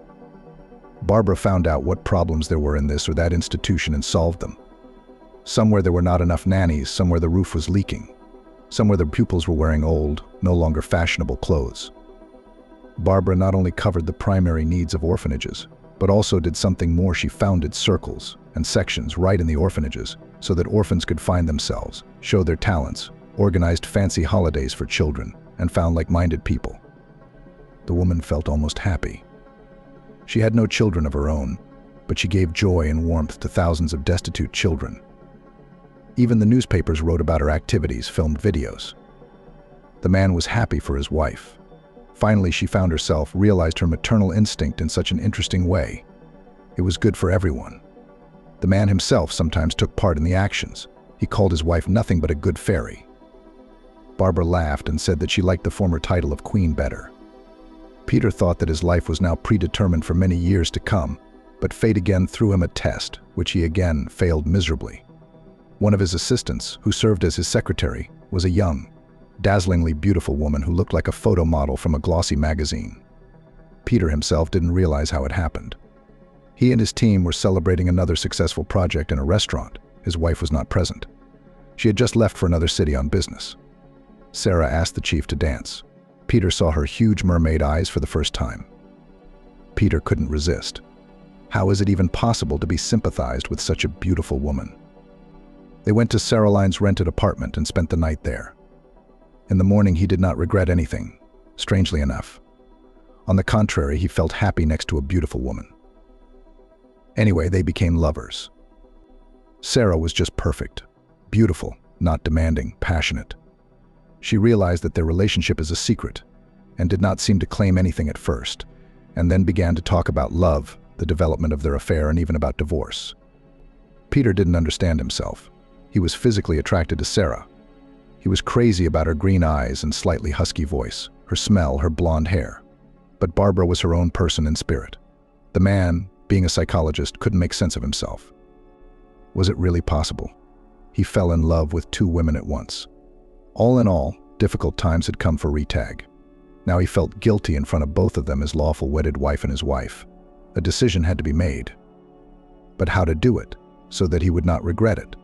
Barbara found out what problems there were in this or that institution and solved them. Somewhere there were not enough nannies, somewhere the roof was leaking, somewhere the pupils were wearing old, no longer fashionable clothes. Barbara not only covered the primary needs of orphanages, but also did something more. She founded circles and sections right in the orphanages so that orphans could find themselves, show their talents, organized fancy holidays for children, and found like-minded people. The woman felt almost happy. She had no children of her own, but she gave joy and warmth to thousands of destitute children. Even the newspapers wrote about her activities, filmed videos. The man was happy for his wife. Finally, she found herself, realized her maternal instinct in such an interesting way. It was good for everyone. The man himself sometimes took part in the actions. He called his wife nothing but a good fairy. Barbara laughed and said that she liked the former title of queen better. Peter thought that his life was now predetermined for many years to come, but fate again threw him a test, which he again failed miserably. One of his assistants, who served as his secretary, was a young, dazzlingly beautiful woman who looked like a photo model from a glossy magazine. Peter himself didn't realize how it happened. He and his team were celebrating another successful project in a restaurant. His wife was not present. She had just left for another city on business. Sarah asked the chief to dance. Peter saw her huge mermaid eyes for the first time. Peter couldn't resist. How is it even possible to be sympathized with such a beautiful woman? They went to Saraline's rented apartment and spent the night there. In the morning, he did not regret anything, strangely enough. On the contrary, he felt happy next to a beautiful woman. Anyway, they became lovers. Sarah was just perfect, beautiful, not demanding, passionate. She realized that their relationship is a secret and did not seem to claim anything at first, and then began to talk about love, the development of their affair, and even about divorce. Peter didn't understand himself. He was physically attracted to Sarah. He was crazy about her green eyes and slightly husky voice, her smell, her blonde hair. But Barbara was her own person in spirit. The man, being a psychologist, couldn't make sense of himself. Was it really possible? He fell in love with two women at once. All in all, difficult times had come for Retag. Now he felt guilty in front of both of them as lawful wedded wife and his wife. A decision had to be made. But how to do it, so that he would not regret it?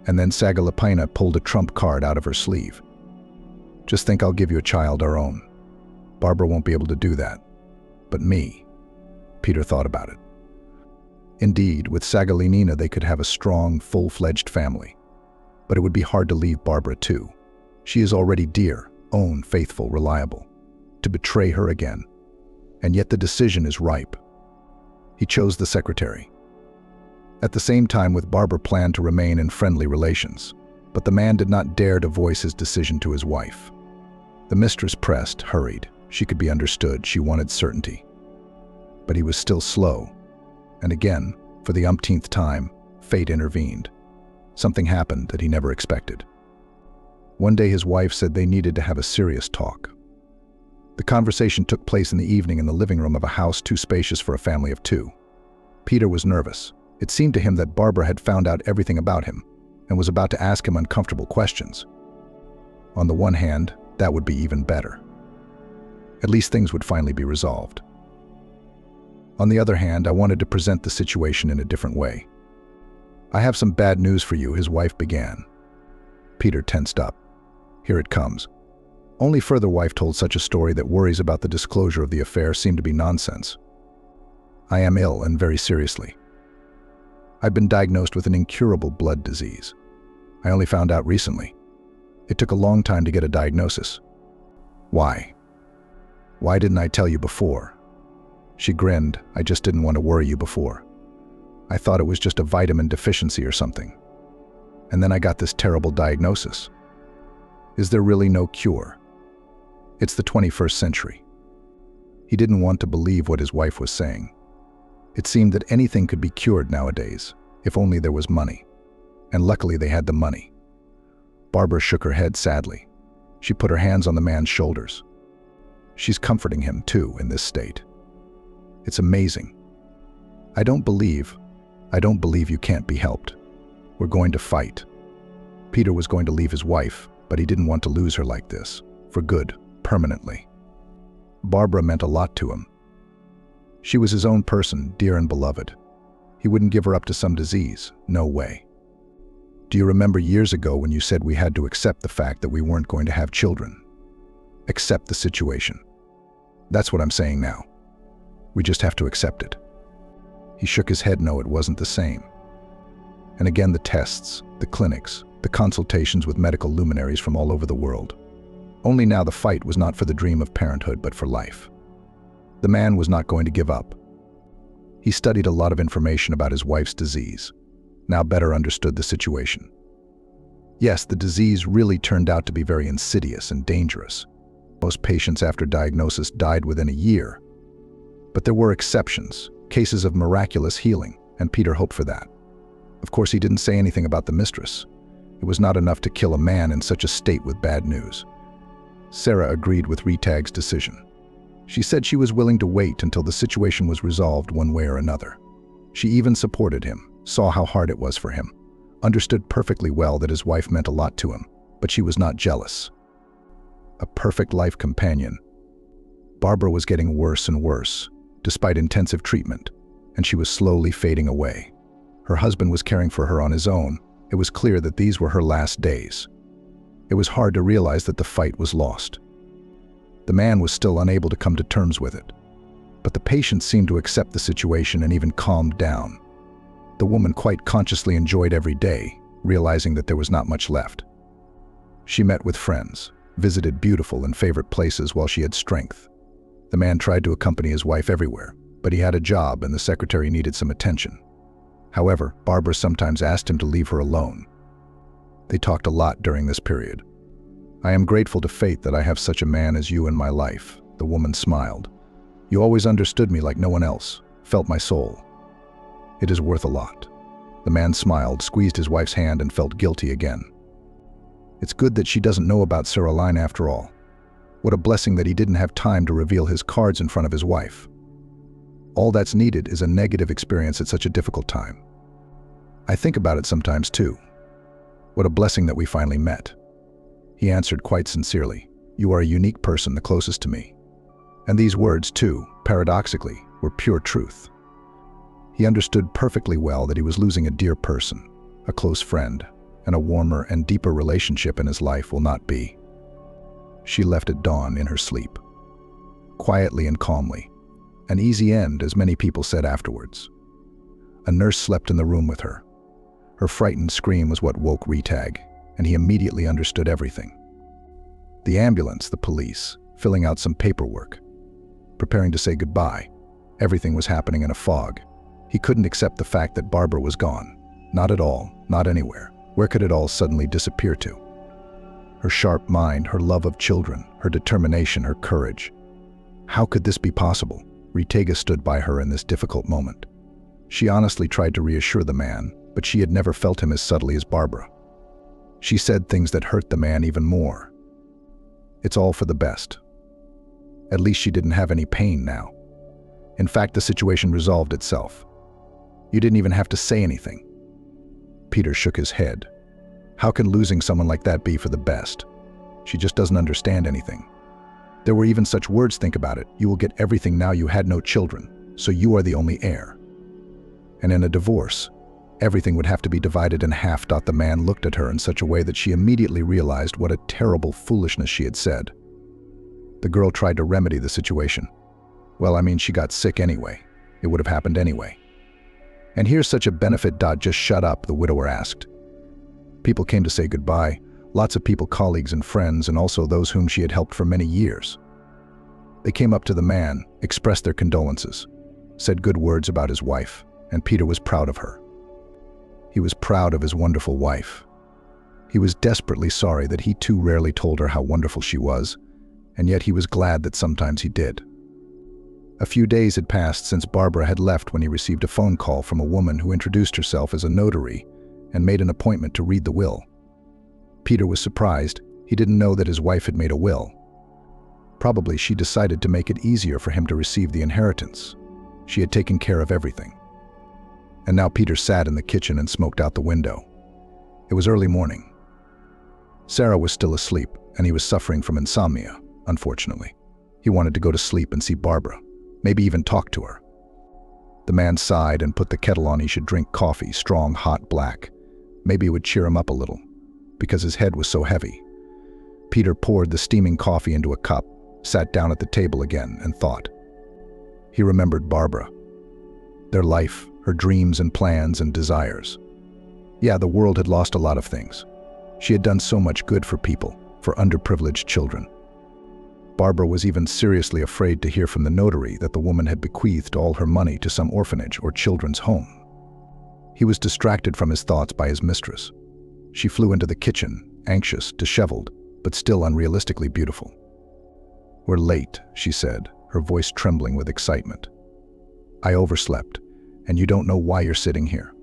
And then Sagalapina pulled a trump card out of her sleeve. Just think, I'll give you a child our own. Barbara won't be able to do that. But me. Peter thought about it. Indeed, with Sagalinina they could have a strong, full-fledged family. But it would be hard to leave Barbara too. She is already dear, own, faithful, reliable. To betray her again. And yet the decision is ripe. He chose the secretary. At the same time, with Barbara planned to remain in friendly relations. But the man did not dare to voice his decision to his wife. The mistress pressed, hurried. She could be understood. She wanted certainty. But he was still slow. And again, for the umpteenth time, fate intervened. Something happened that he never expected. One day his wife said they needed to have a serious talk. The conversation took place in the evening in the living room of a house too spacious for a family of two. Peter was nervous. It seemed to him that Barbara had found out everything about him and was about to ask him uncomfortable questions. On the one hand, that would be even better. At least things would finally be resolved. On the other hand, I wanted to present the situation in a different way. "I have some bad news for you," his wife began. Peter tensed up. Here it comes. Only further wife told such a story that worries about the disclosure of the affair seemed to be nonsense. "I am ill, and very seriously. I've been diagnosed with an incurable blood disease. I only found out recently. It took a long time to get a diagnosis." "Why? Why didn't I tell you before?" She grinned. "I just didn't want to worry you before. I thought it was just a vitamin deficiency or something. And then I got this terrible diagnosis. Is there really no cure? It's the 21st century." He didn't want to believe what his wife was saying. It seemed that anything could be cured nowadays, if only there was money. And luckily they had the money. Barbara shook her head sadly. She put her hands on the man's shoulders. She's comforting him, too, in this state. "It's amazing. I don't believe you can't be helped. We're going to fight." Peter was going to leave his wife, but he didn't want to lose her like this, for good, permanently. Barbara meant a lot to him. She was his own person, dear and beloved. He wouldn't give her up to some disease, no way. "Do you remember years ago when you said we had to accept the fact that we weren't going to have children? Accept the situation. That's what I'm saying now. We just have to accept it." He shook his head. No, it wasn't the same. And again the tests, the clinics, the consultations with medical luminaries from all over the world. Only now the fight was not for the dream of parenthood, but for life. The man was not going to give up. He studied a lot of information about his wife's disease, now better understood the situation. Yes, the disease really turned out to be very insidious and dangerous. Most patients after diagnosis died within a year. But there were exceptions, cases of miraculous healing, and Peter hoped for that. Of course, he didn't say anything about the mistress. It was not enough to kill a man in such a state with bad news. Sarah agreed with Retag's decision. She said she was willing to wait until the situation was resolved one way or another. She even supported him, saw how hard it was for him, understood perfectly well that his wife meant a lot to him, but she was not jealous. A perfect life companion. Barbara was getting worse and worse, despite intensive treatment, and she was slowly fading away. Her husband was caring for her on his own. It was clear that these were her last days. It was hard to realize that the fight was lost. The man was still unable to come to terms with it. But the patient seemed to accept the situation and even calmed down. The woman quite consciously enjoyed every day, realizing that there was not much left. She met with friends, visited beautiful and favorite places while she had strength. The man tried to accompany his wife everywhere, but he had a job and the secretary needed some attention. However, Barbara sometimes asked him to leave her alone. They talked a lot during this period. "I am grateful to fate that I have such a man as you in my life," the woman smiled. "You always understood me like no one else, felt my soul. It is worth a lot." The man smiled, squeezed his wife's hand, and felt guilty again. It's good that she doesn't know about Caroline after all. What a blessing that he didn't have time to reveal his cards in front of his wife. All that's needed is a negative experience at such a difficult time. I think about it sometimes too. What a blessing that we finally met. He answered quite sincerely, "You are a unique person, the closest to me." And these words, too, paradoxically, were pure truth. He understood perfectly well that he was losing a dear person, a close friend, and a warmer and deeper relationship in his life will not be. She left at dawn in her sleep. quietly and calmly. An easy end, as many people said afterwards. A nurse slept in the room with her. Her frightened scream was what woke Retag, and he immediately understood everything. The ambulance, the police, filling out some paperwork, preparing to say goodbye. Everything was happening in a fog. He couldn't accept the fact that Barbara was gone. Not at all, not anywhere. Where could it all suddenly disappear to? Her sharp mind, her love of children, her determination, her courage. How could this be possible? Retega stood by her in this difficult moment. She honestly tried to reassure the man, but she had never felt him as subtly as Barbara. She said things that hurt the man even more. It's all for the best. At least she didn't have any pain now. In fact, the situation resolved itself. You didn't even have to say anything. Peter shook his head. How can losing someone like that be for the best? She just doesn't understand anything. There were even such words, think about it. You will get everything now, you had no children, so you are the only heir. And in a divorce, everything would have to be divided in half. The man looked at her in such a way that she immediately realized what a terrible foolishness she had said. The girl tried to remedy the situation. Well, I mean, she got sick anyway. It would have happened anyway. And here's such a benefit. Just shut up, the widower asked. People came to say goodbye, lots of people, colleagues and friends, and also those whom she had helped for many years. They came up to the man, expressed their condolences, said good words about his wife, and Peter was proud of her. He was proud of his wonderful wife. He was desperately sorry that he too rarely told her how wonderful she was, and yet he was glad that sometimes he did. A few days had passed since Barbara had left when he received a phone call from a woman who introduced herself as a notary and made an appointment to read the will. Peter was surprised. He didn't know that his wife had made a will. Probably she decided to make it easier for him to receive the inheritance. She had taken care of everything. And now Peter sat in the kitchen and smoked out the window. It was early morning. Sarah was still asleep, and he was suffering from insomnia, unfortunately. He wanted to go to sleep and see Barbara, maybe even talk to her. The man sighed and put the kettle on. He should drink coffee, strong, hot, black. Maybe it would cheer him up a little, because his head was so heavy. Peter poured the steaming coffee into a cup, sat down at the table again, and thought. He remembered Barbara. Their life, her dreams and plans and desires. Yeah, the world had lost a lot of things. She had done so much good for people, for underprivileged children. Barbara was even seriously afraid to hear from the notary that the woman had bequeathed all her money to some orphanage or children's home. He was distracted from his thoughts by his mistress. She flew into the kitchen, anxious, disheveled, but still unrealistically beautiful. "We're late," she said, her voice trembling with excitement. "I overslept, and you don't know why you're sitting here."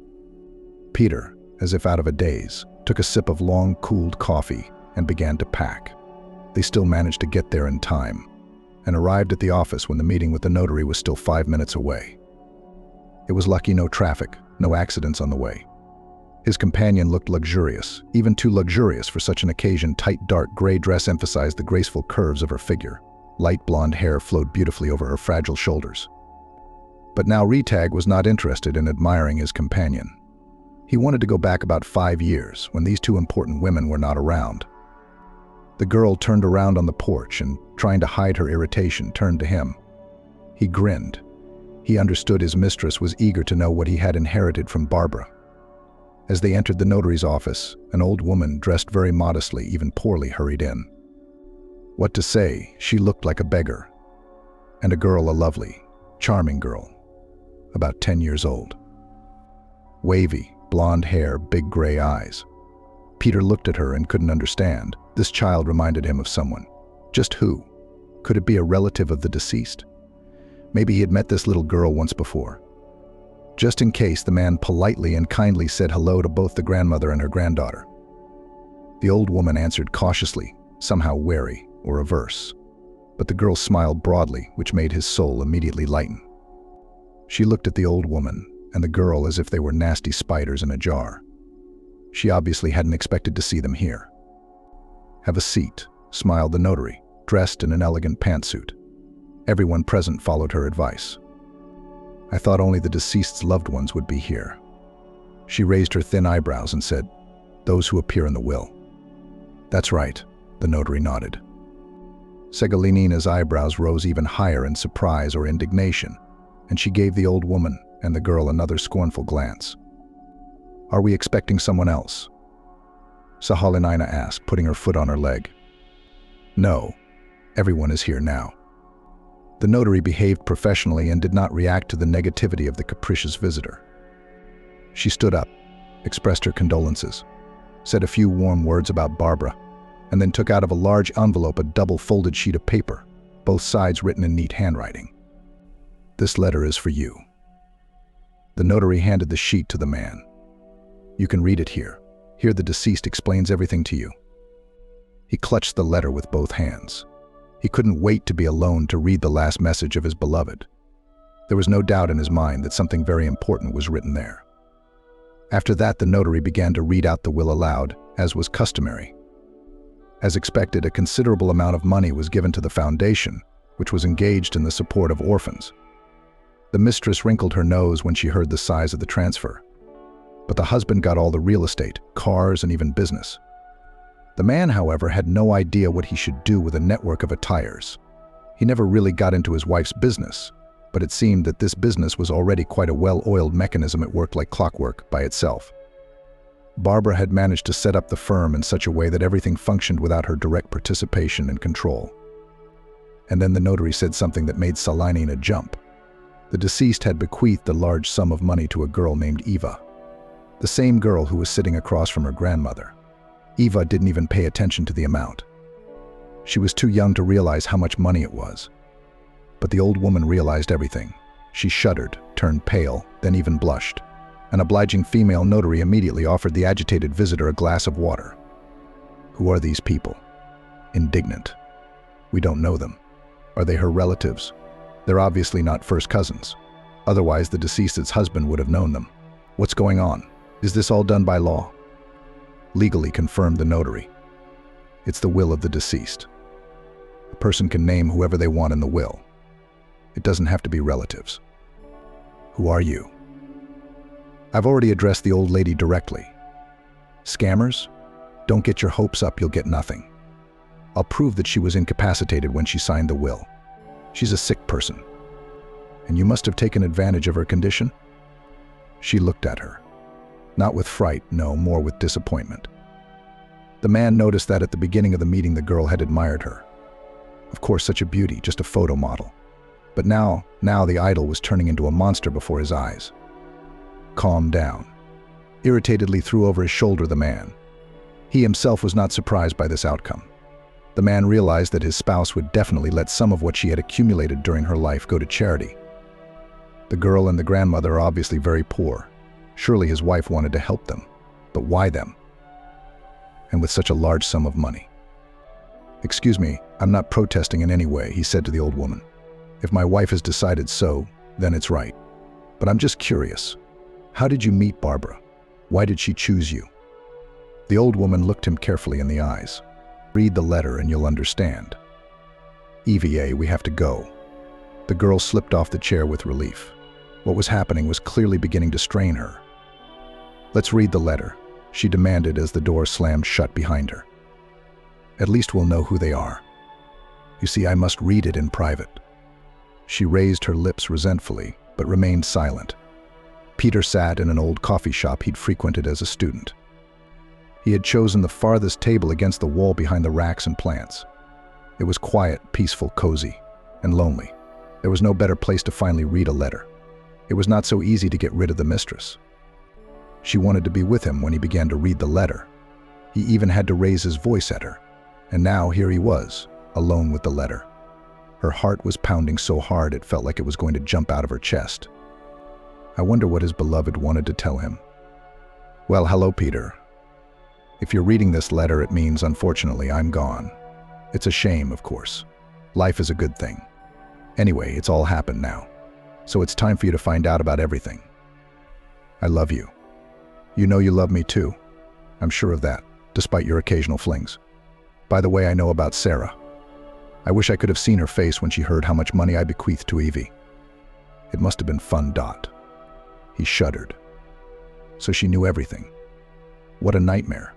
Peter, as if out of a daze, took a sip of long, cooled coffee and began to pack. They still managed to get there in time, and arrived at the office when the meeting with the notary was still 5 minutes away. It was lucky, no traffic, no accidents on the way. His companion looked luxurious, even too luxurious for such an occasion. Tight, dark gray dress emphasized the graceful curves of her figure. Light blonde hair flowed beautifully over her fragile shoulders. But now Retag was not interested in admiring his companion. He wanted to go back about 5 years, when these two important women were not around. The girl turned around on the porch and, trying to hide her irritation, turned to him. He grinned. He understood his mistress was eager to know what he had inherited from Barbara. As they entered the notary's office, an old woman, dressed very modestly, even poorly, hurried in. What to say, she looked like a beggar. And a girl, a lovely, charming girl, about 10 years old. Wavy, blonde hair, big gray eyes. Peter looked at her and couldn't understand. This child reminded him of someone. Just who? Could it be a relative of the deceased? Maybe he had met this little girl once before. Just in case, the man politely and kindly said hello to both the grandmother and her granddaughter. The old woman answered cautiously, somehow wary or averse. But the girl smiled broadly, which made his soul immediately lighten. She looked at the old woman and the girl as if they were nasty spiders in a jar. She obviously hadn't expected to see them here. "Have a seat," smiled the notary, dressed in an elegant pantsuit. Everyone present followed her advice. "I thought only the deceased's loved ones would be here." She raised her thin eyebrows and said, "Those who appear in the will." "That's right," the notary nodded. Segalinina's eyebrows rose even higher in surprise or indignation, and she gave the old woman and the girl another scornful glance. "Are we expecting someone else?" Sahalinina asked, putting her foot on her leg. "No, everyone is here now." The notary behaved professionally and did not react to the negativity of the capricious visitor. She stood up, expressed her condolences, said a few warm words about Barbara, and then took out of a large envelope a double-folded sheet of paper, both sides written in neat handwriting. "This letter is for you." The notary handed the sheet to the man. "You can read it here. Here the deceased explains everything to you." He clutched the letter with both hands. He couldn't wait to be alone to read the last message of his beloved. There was no doubt in his mind that something very important was written there. After that, the notary began to read out the will aloud, as was customary. As expected, a considerable amount of money was given to the foundation, which was engaged in the support of orphans. The mistress wrinkled her nose when she heard the size of the transfer. But the husband got all the real estate, cars, and even business. The man, however, had no idea what he should do with a network of attires. He never really got into his wife's business, but it seemed that this business was already quite a well-oiled mechanism. It worked like clockwork by itself. Barbara had managed to set up the firm in such a way that everything functioned without her direct participation and control. And then the notary said something that made Salinina jump. The deceased had bequeathed a large sum of money to a girl named Eva, the same girl who was sitting across from her grandmother. Eva didn't even pay attention to the amount. She was too young to realize how much money it was. But the old woman realized everything. She shuddered, turned pale, then even blushed. An obliging female notary immediately offered the agitated visitor a glass of water. "Who are these people?" Indignant. "We don't know them. Are they her relatives? They're obviously not first cousins. Otherwise, the deceased's husband would have known them. What's going on? Is this all done by law?" "Legally," confirmed the notary. "It's the will of the deceased. A person can name whoever they want in the will. It doesn't have to be relatives." "Who are you?" "I've already addressed the old lady directly. Scammers? Don't get your hopes up, you'll get nothing. I'll prove that she was incapacitated when she signed the will. She's a sick person. And you must have taken advantage of her condition?" She looked at her. Not with fright, no, more with disappointment. The man noticed that at the beginning of the meeting the girl had admired her. Of course, such a beauty, just a photo model. But now the idol was turning into a monster before his eyes. "Calm down." Irritatedly threw over his shoulder the man. He himself was not surprised by this outcome. The man realized that his spouse would definitely let some of what she had accumulated during her life go to charity. The girl and the grandmother are obviously very poor. Surely his wife wanted to help them. But why them? And with such a large sum of money. "Excuse me, I'm not protesting in any way," he said to the old woman. "If my wife has decided so, then it's right. But I'm just curious. How did you meet Barbara? Why did she choose you?" The old woman looked him carefully in the eyes. "Read the letter and you'll understand." "EVA, we have to go." The girl slipped off the chair with relief. What was happening was clearly beginning to strain her. "Let's read the letter," she demanded as the door slammed shut behind her. "At least we'll know who they are. You see, I must read it in private." She raised her lips resentfully, but remained silent. Peter sat in an old coffee shop he'd frequented as a student. He had chosen the farthest table against the wall behind the racks and plants. It was quiet, peaceful, cozy, and lonely. There was no better place to finally read a letter. It was not so easy to get rid of the mistress. She wanted to be with him when he began to read the letter. He even had to raise his voice at her. And now here he was, alone with the letter. Her heart was pounding so hard it felt like it was going to jump out of her chest. I wonder what his beloved wanted to tell him. "Well, hello, Peter. If you're reading this letter, it means, unfortunately, I'm gone. It's a shame, of course. Life is a good thing. Anyway, it's all happened now. So it's time for you to find out about everything. I love you. You know you love me too. I'm sure of that, despite your occasional flings. By the way, I know about Sarah. I wish I could have seen her face when she heard how much money I bequeathed to Evie. It must have been fun. He shuddered. So she knew everything. What a nightmare.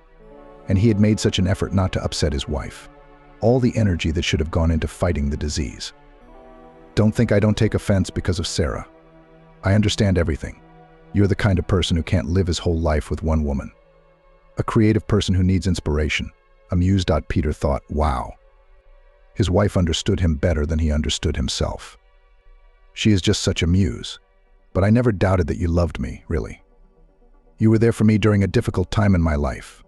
And he had made such an effort not to upset his wife. all the energy that should have gone into fighting the disease. Don't think I don't take offense because of Sarah. I understand everything. You're the kind of person who can't live his whole life with one woman. A creative person who needs inspiration. Amused. Peter thought, wow. His wife understood him better than he understood himself. She is just such a muse. But I never doubted that you loved me, really. You were there for me during a difficult time in my life.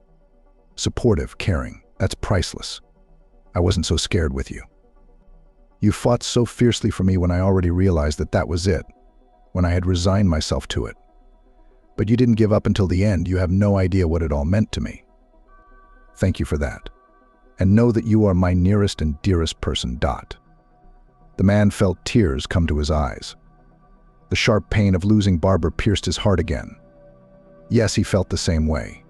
Supportive, caring, that's priceless. I wasn't so scared with you. You fought so fiercely for me when I already realized that that was it, when I had resigned myself to it. But you didn't give up until the end. You have no idea what it all meant to me. Thank you for that. And know that you are my nearest and dearest person. The man felt tears come to his eyes. The sharp pain of losing Barbara pierced his heart again. Yes, he felt the same way.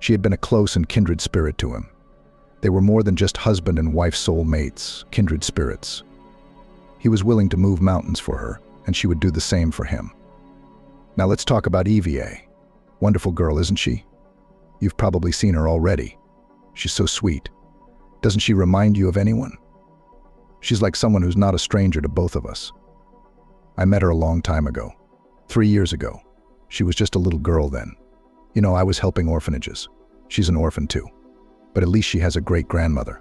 She had been a close and kindred spirit to him. They were more than just husband and wife soul mates, kindred spirits. He was willing to move mountains for her, and she would do the same for him. Now let's talk about EVA. Wonderful girl, isn't she? You've probably seen her already. She's so sweet. Doesn't she remind you of anyone? She's like someone who's not a stranger to both of us. I met her a long time ago, 3 years ago. She was just a little girl then. You know, I was helping orphanages. She's an orphan too. But at least she has a great-grandmother.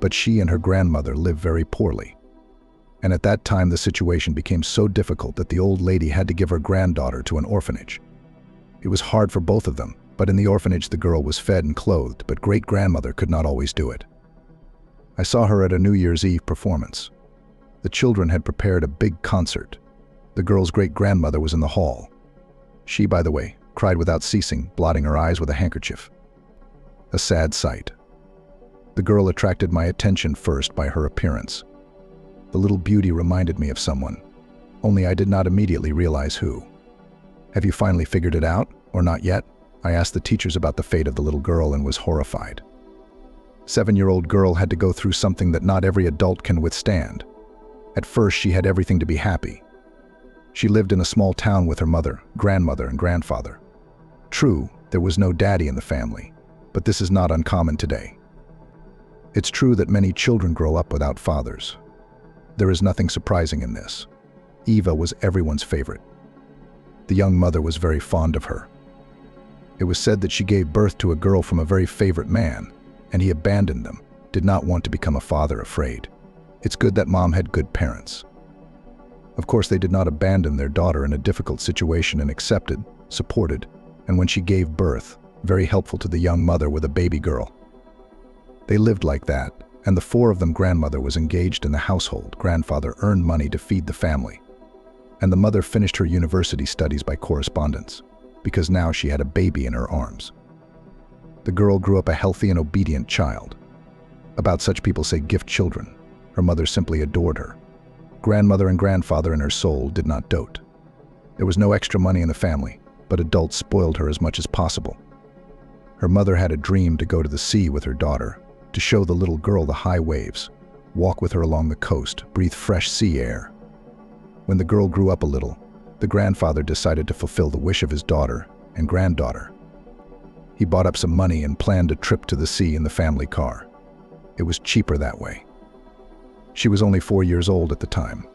But she and her grandmother lived very poorly. And at that time, the situation became so difficult that the old lady had to give her granddaughter to an orphanage. It was hard for both of them, but in the orphanage the girl was fed and clothed, but great-grandmother could not always do it. I saw her at a New Year's Eve performance. The children had prepared a big concert. The girl's great-grandmother was in the hall. She, by the way, cried without ceasing, blotting her eyes with a handkerchief. A sad sight. The girl attracted my attention first by her appearance. The little beauty reminded me of someone, only I did not immediately realize who. Have you finally figured it out, or not yet? I asked the teachers about the fate of the little girl and was horrified. 7-year-old girl had to go through something that not every adult can withstand. At first, she had everything to be happy. She lived in a small town with her mother, grandmother, and grandfather. True, there was no daddy in the family, but this is not uncommon today. It's true that many children grow up without fathers. There is nothing surprising in this. Eva was everyone's favorite. The young mother was very fond of her. It was said that she gave birth to a girl from a very favorite man, and he abandoned them, did not want to become a father, afraid. It's good that mom had good parents. Of course, they did not abandon their daughter in a difficult situation and accepted, supported, and when she gave birth, very helpful to the young mother with a baby girl. They lived like that, and the 4 of them. Grandmother was engaged in the household, grandfather earned money to feed the family, and the mother finished her university studies by correspondence, because now she had a baby in her arms. The girl grew up a healthy and obedient child. About such people say gift children. Her mother simply adored her. Grandmother and grandfather in her soul did not dote. There was no extra money in the family, but adults spoiled her as much as possible. Her mother had a dream to go to the sea with her daughter, to show the little girl the high waves, walk with her along the coast, breathe fresh sea air. When the girl grew up a little, the grandfather decided to fulfill the wish of his daughter and granddaughter. He bought up some money and planned a trip to the sea in the family car. It was cheaper that way. She was only 4 years old at the time.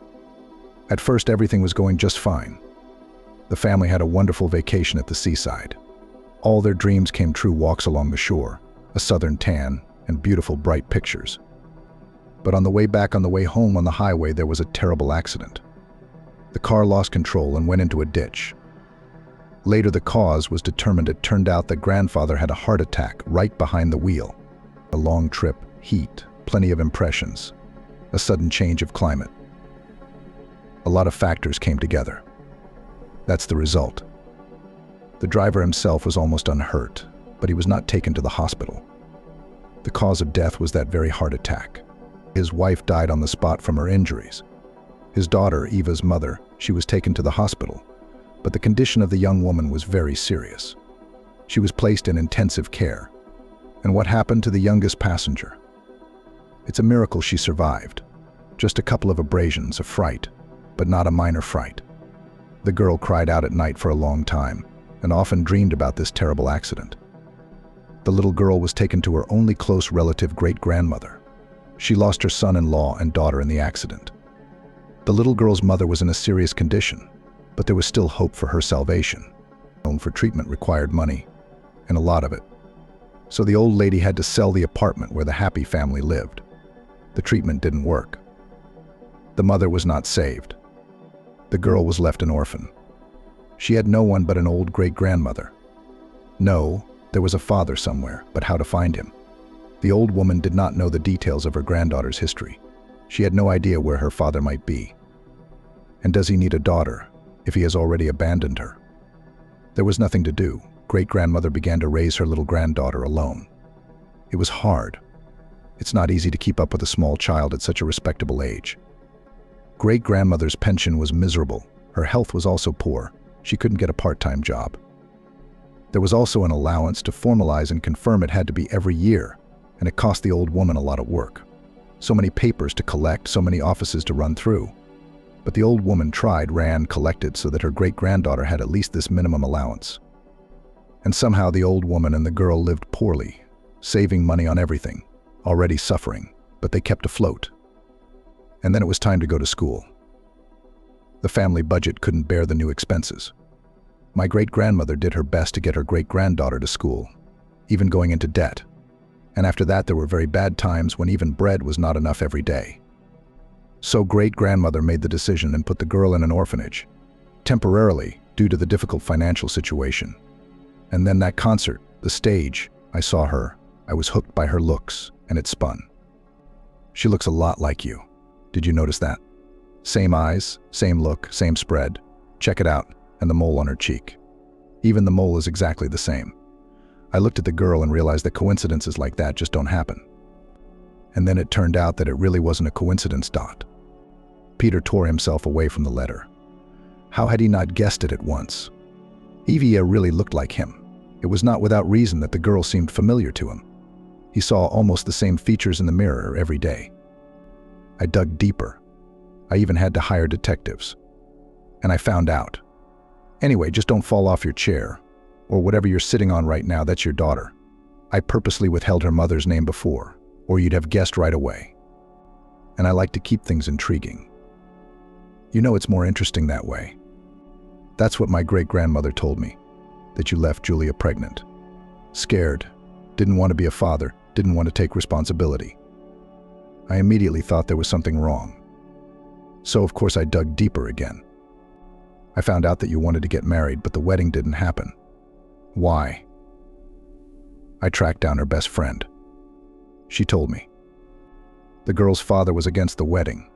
At first, everything was going just fine. The family had a wonderful vacation at the seaside. All their dreams came true: walks along the shore, a southern tan, and beautiful bright pictures. But on the way back, on the way home on the highway, there was a terrible accident. The car lost control and went into a ditch. Later, the cause was determined. It turned out that grandfather had a heart attack right behind the wheel. A long trip, heat, plenty of impressions, a sudden change of climate. A lot of factors came together. That's the result. The driver himself was almost unhurt, but he was not taken to the hospital. The cause of death was that very heart attack. His wife died on the spot from her injuries. His daughter, Eva's mother, she was taken to the hospital, but the condition of the young woman was very serious. She was placed in intensive care. And what happened to the youngest passenger? It's a miracle she survived. Just a couple of abrasions, a fright, but not a minor fright. The girl cried out at night for a long time, and often dreamed about this terrible accident. The little girl was taken to her only close relative great-grandmother. She lost her son-in-law and daughter in the accident. The little girl's mother was in a serious condition, but there was still hope for her salvation. Home for treatment required money, and a lot of it. So the old lady had to sell the apartment where the happy family lived. The treatment didn't work. The mother was not saved. The girl was left an orphan. She had no one but an old great-grandmother. No, there was a father somewhere, but how to find him? The old woman did not know the details of her granddaughter's history. She had no idea where her father might be. And does he need a daughter if he has already abandoned her? There was nothing to do. Great-grandmother began to raise her little granddaughter alone. It was hard. It's not easy to keep up with a small child at such a respectable age. Great-grandmother's pension was miserable. Her health was also poor. She couldn't get a part-time job. There was also an allowance to formalize and confirm it had to be every year, and it cost the old woman a lot of work. So many papers to collect, so many offices to run through. But the old woman tried, ran, collected so that her great-granddaughter had at least this minimum allowance. And somehow the old woman and the girl lived poorly, saving money on everything, already suffering, but they kept afloat. And then it was time to go to school. The family budget couldn't bear the new expenses. My great-grandmother did her best to get her great-granddaughter to school, even going into debt. And after that there were very bad times when even bread was not enough every day. So great-grandmother made the decision and put the girl in an orphanage, temporarily due to the difficult financial situation. And then that concert, the stage, I saw her. I was hooked by her looks, and it spun. She looks a lot like you. Did you notice that? Same eyes, same look, same spread. Check it out, and the mole on her cheek. Even the mole is exactly the same. I looked at the girl and realized that coincidences like that just don't happen. And then it turned out that it really wasn't a coincidence. Peter tore himself away from the letter. How had he not guessed it at once? Evia really looked like him. It was not without reason that the girl seemed familiar to him. He saw almost the same features in the mirror every day. I dug deeper. I even had to hire detectives. And I found out. Anyway, just don't fall off your chair, or whatever you're sitting on right now, that's your daughter. I purposely withheld her mother's name before, or you'd have guessed right away. And I like to keep things intriguing. You know, it's more interesting that way. That's what my great-grandmother told me, that you left Julia pregnant. Scared, didn't want to be a father, didn't want to take responsibility. I immediately thought there was something wrong. So of course I dug deeper again. I found out that you wanted to get married, but the wedding didn't happen. Why? I tracked down her best friend. She told me. The girl's father was against the wedding.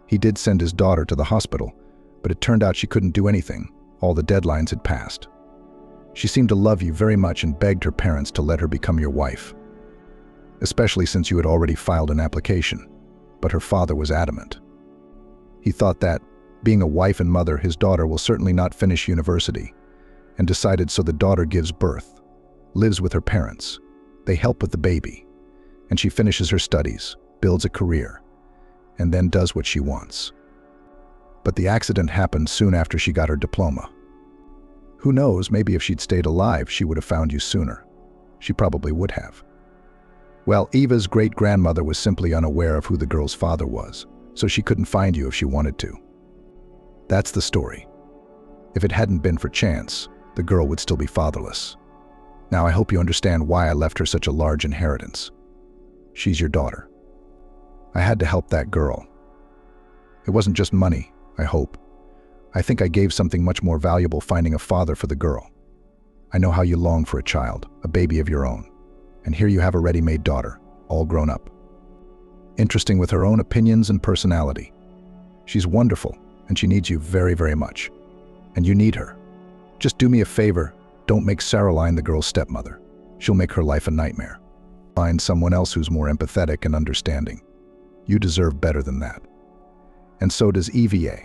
He did send his daughter to the hospital, but it turned out she couldn't do anything. All the deadlines had passed. She seemed to love you very much and begged her parents to let her become your wife, especially since you had already filed an application, but her father was adamant. He thought that, being a wife and mother, his daughter will certainly not finish university, and decided so the daughter gives birth, lives with her parents, they help with the baby, and she finishes her studies, builds a career, and then does what she wants. But the accident happened soon after she got her diploma. Who knows, maybe if she'd stayed alive, she would have found you sooner. She probably would have. Well, Eva's great-grandmother was simply unaware of who the girl's father was, so she couldn't find you if she wanted to. That's the story. If it hadn't been for chance, the girl would still be fatherless. Now I hope you understand why I left her such a large inheritance. She's your daughter. I had to help that girl. It wasn't just money, I hope. I think I gave something much more valuable, finding a father for the girl. I know how you long for a child, a baby of your own. And here you have a ready-made daughter, all grown up. Interesting with her own opinions and personality. She's wonderful, and she needs you very, very much. And you need her. Just do me a favor, don't make Caroline the girl's stepmother. She'll make her life a nightmare. Find someone else who's more empathetic and understanding. You deserve better than that. And so does EVA.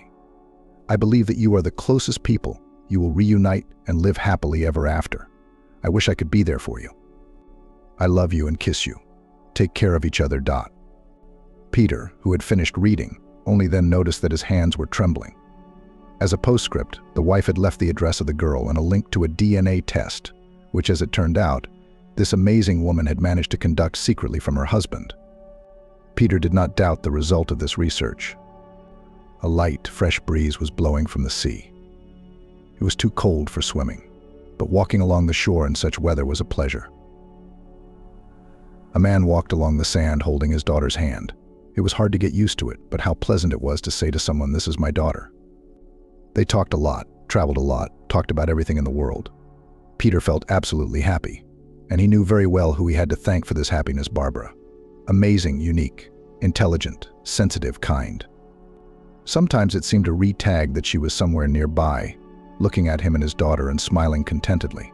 I believe that you are the closest people. You will reunite and live happily ever after. I wish I could be there for you. I love you and kiss you. Take care of each other. Peter, who had finished reading, only then noticed that his hands were trembling. As a postscript, the wife had left the address of the girl and a link to a DNA test, which, as it turned out, this amazing woman had managed to conduct secretly from her husband. Peter did not doubt the result of this research. A light, fresh breeze was blowing from the sea. It was too cold for swimming, but walking along the shore in such weather was a pleasure. A man walked along the sand holding his daughter's hand. It was hard to get used to it, but how pleasant it was to say to someone, "This is my daughter." They talked a lot, traveled a lot, talked about everything in the world. Peter felt absolutely happy, and he knew very well who he had to thank for this happiness: Barbara. Amazing, unique, intelligent, sensitive, kind. Sometimes it seemed to re-tag that she was somewhere nearby, looking at him and his daughter and smiling contentedly.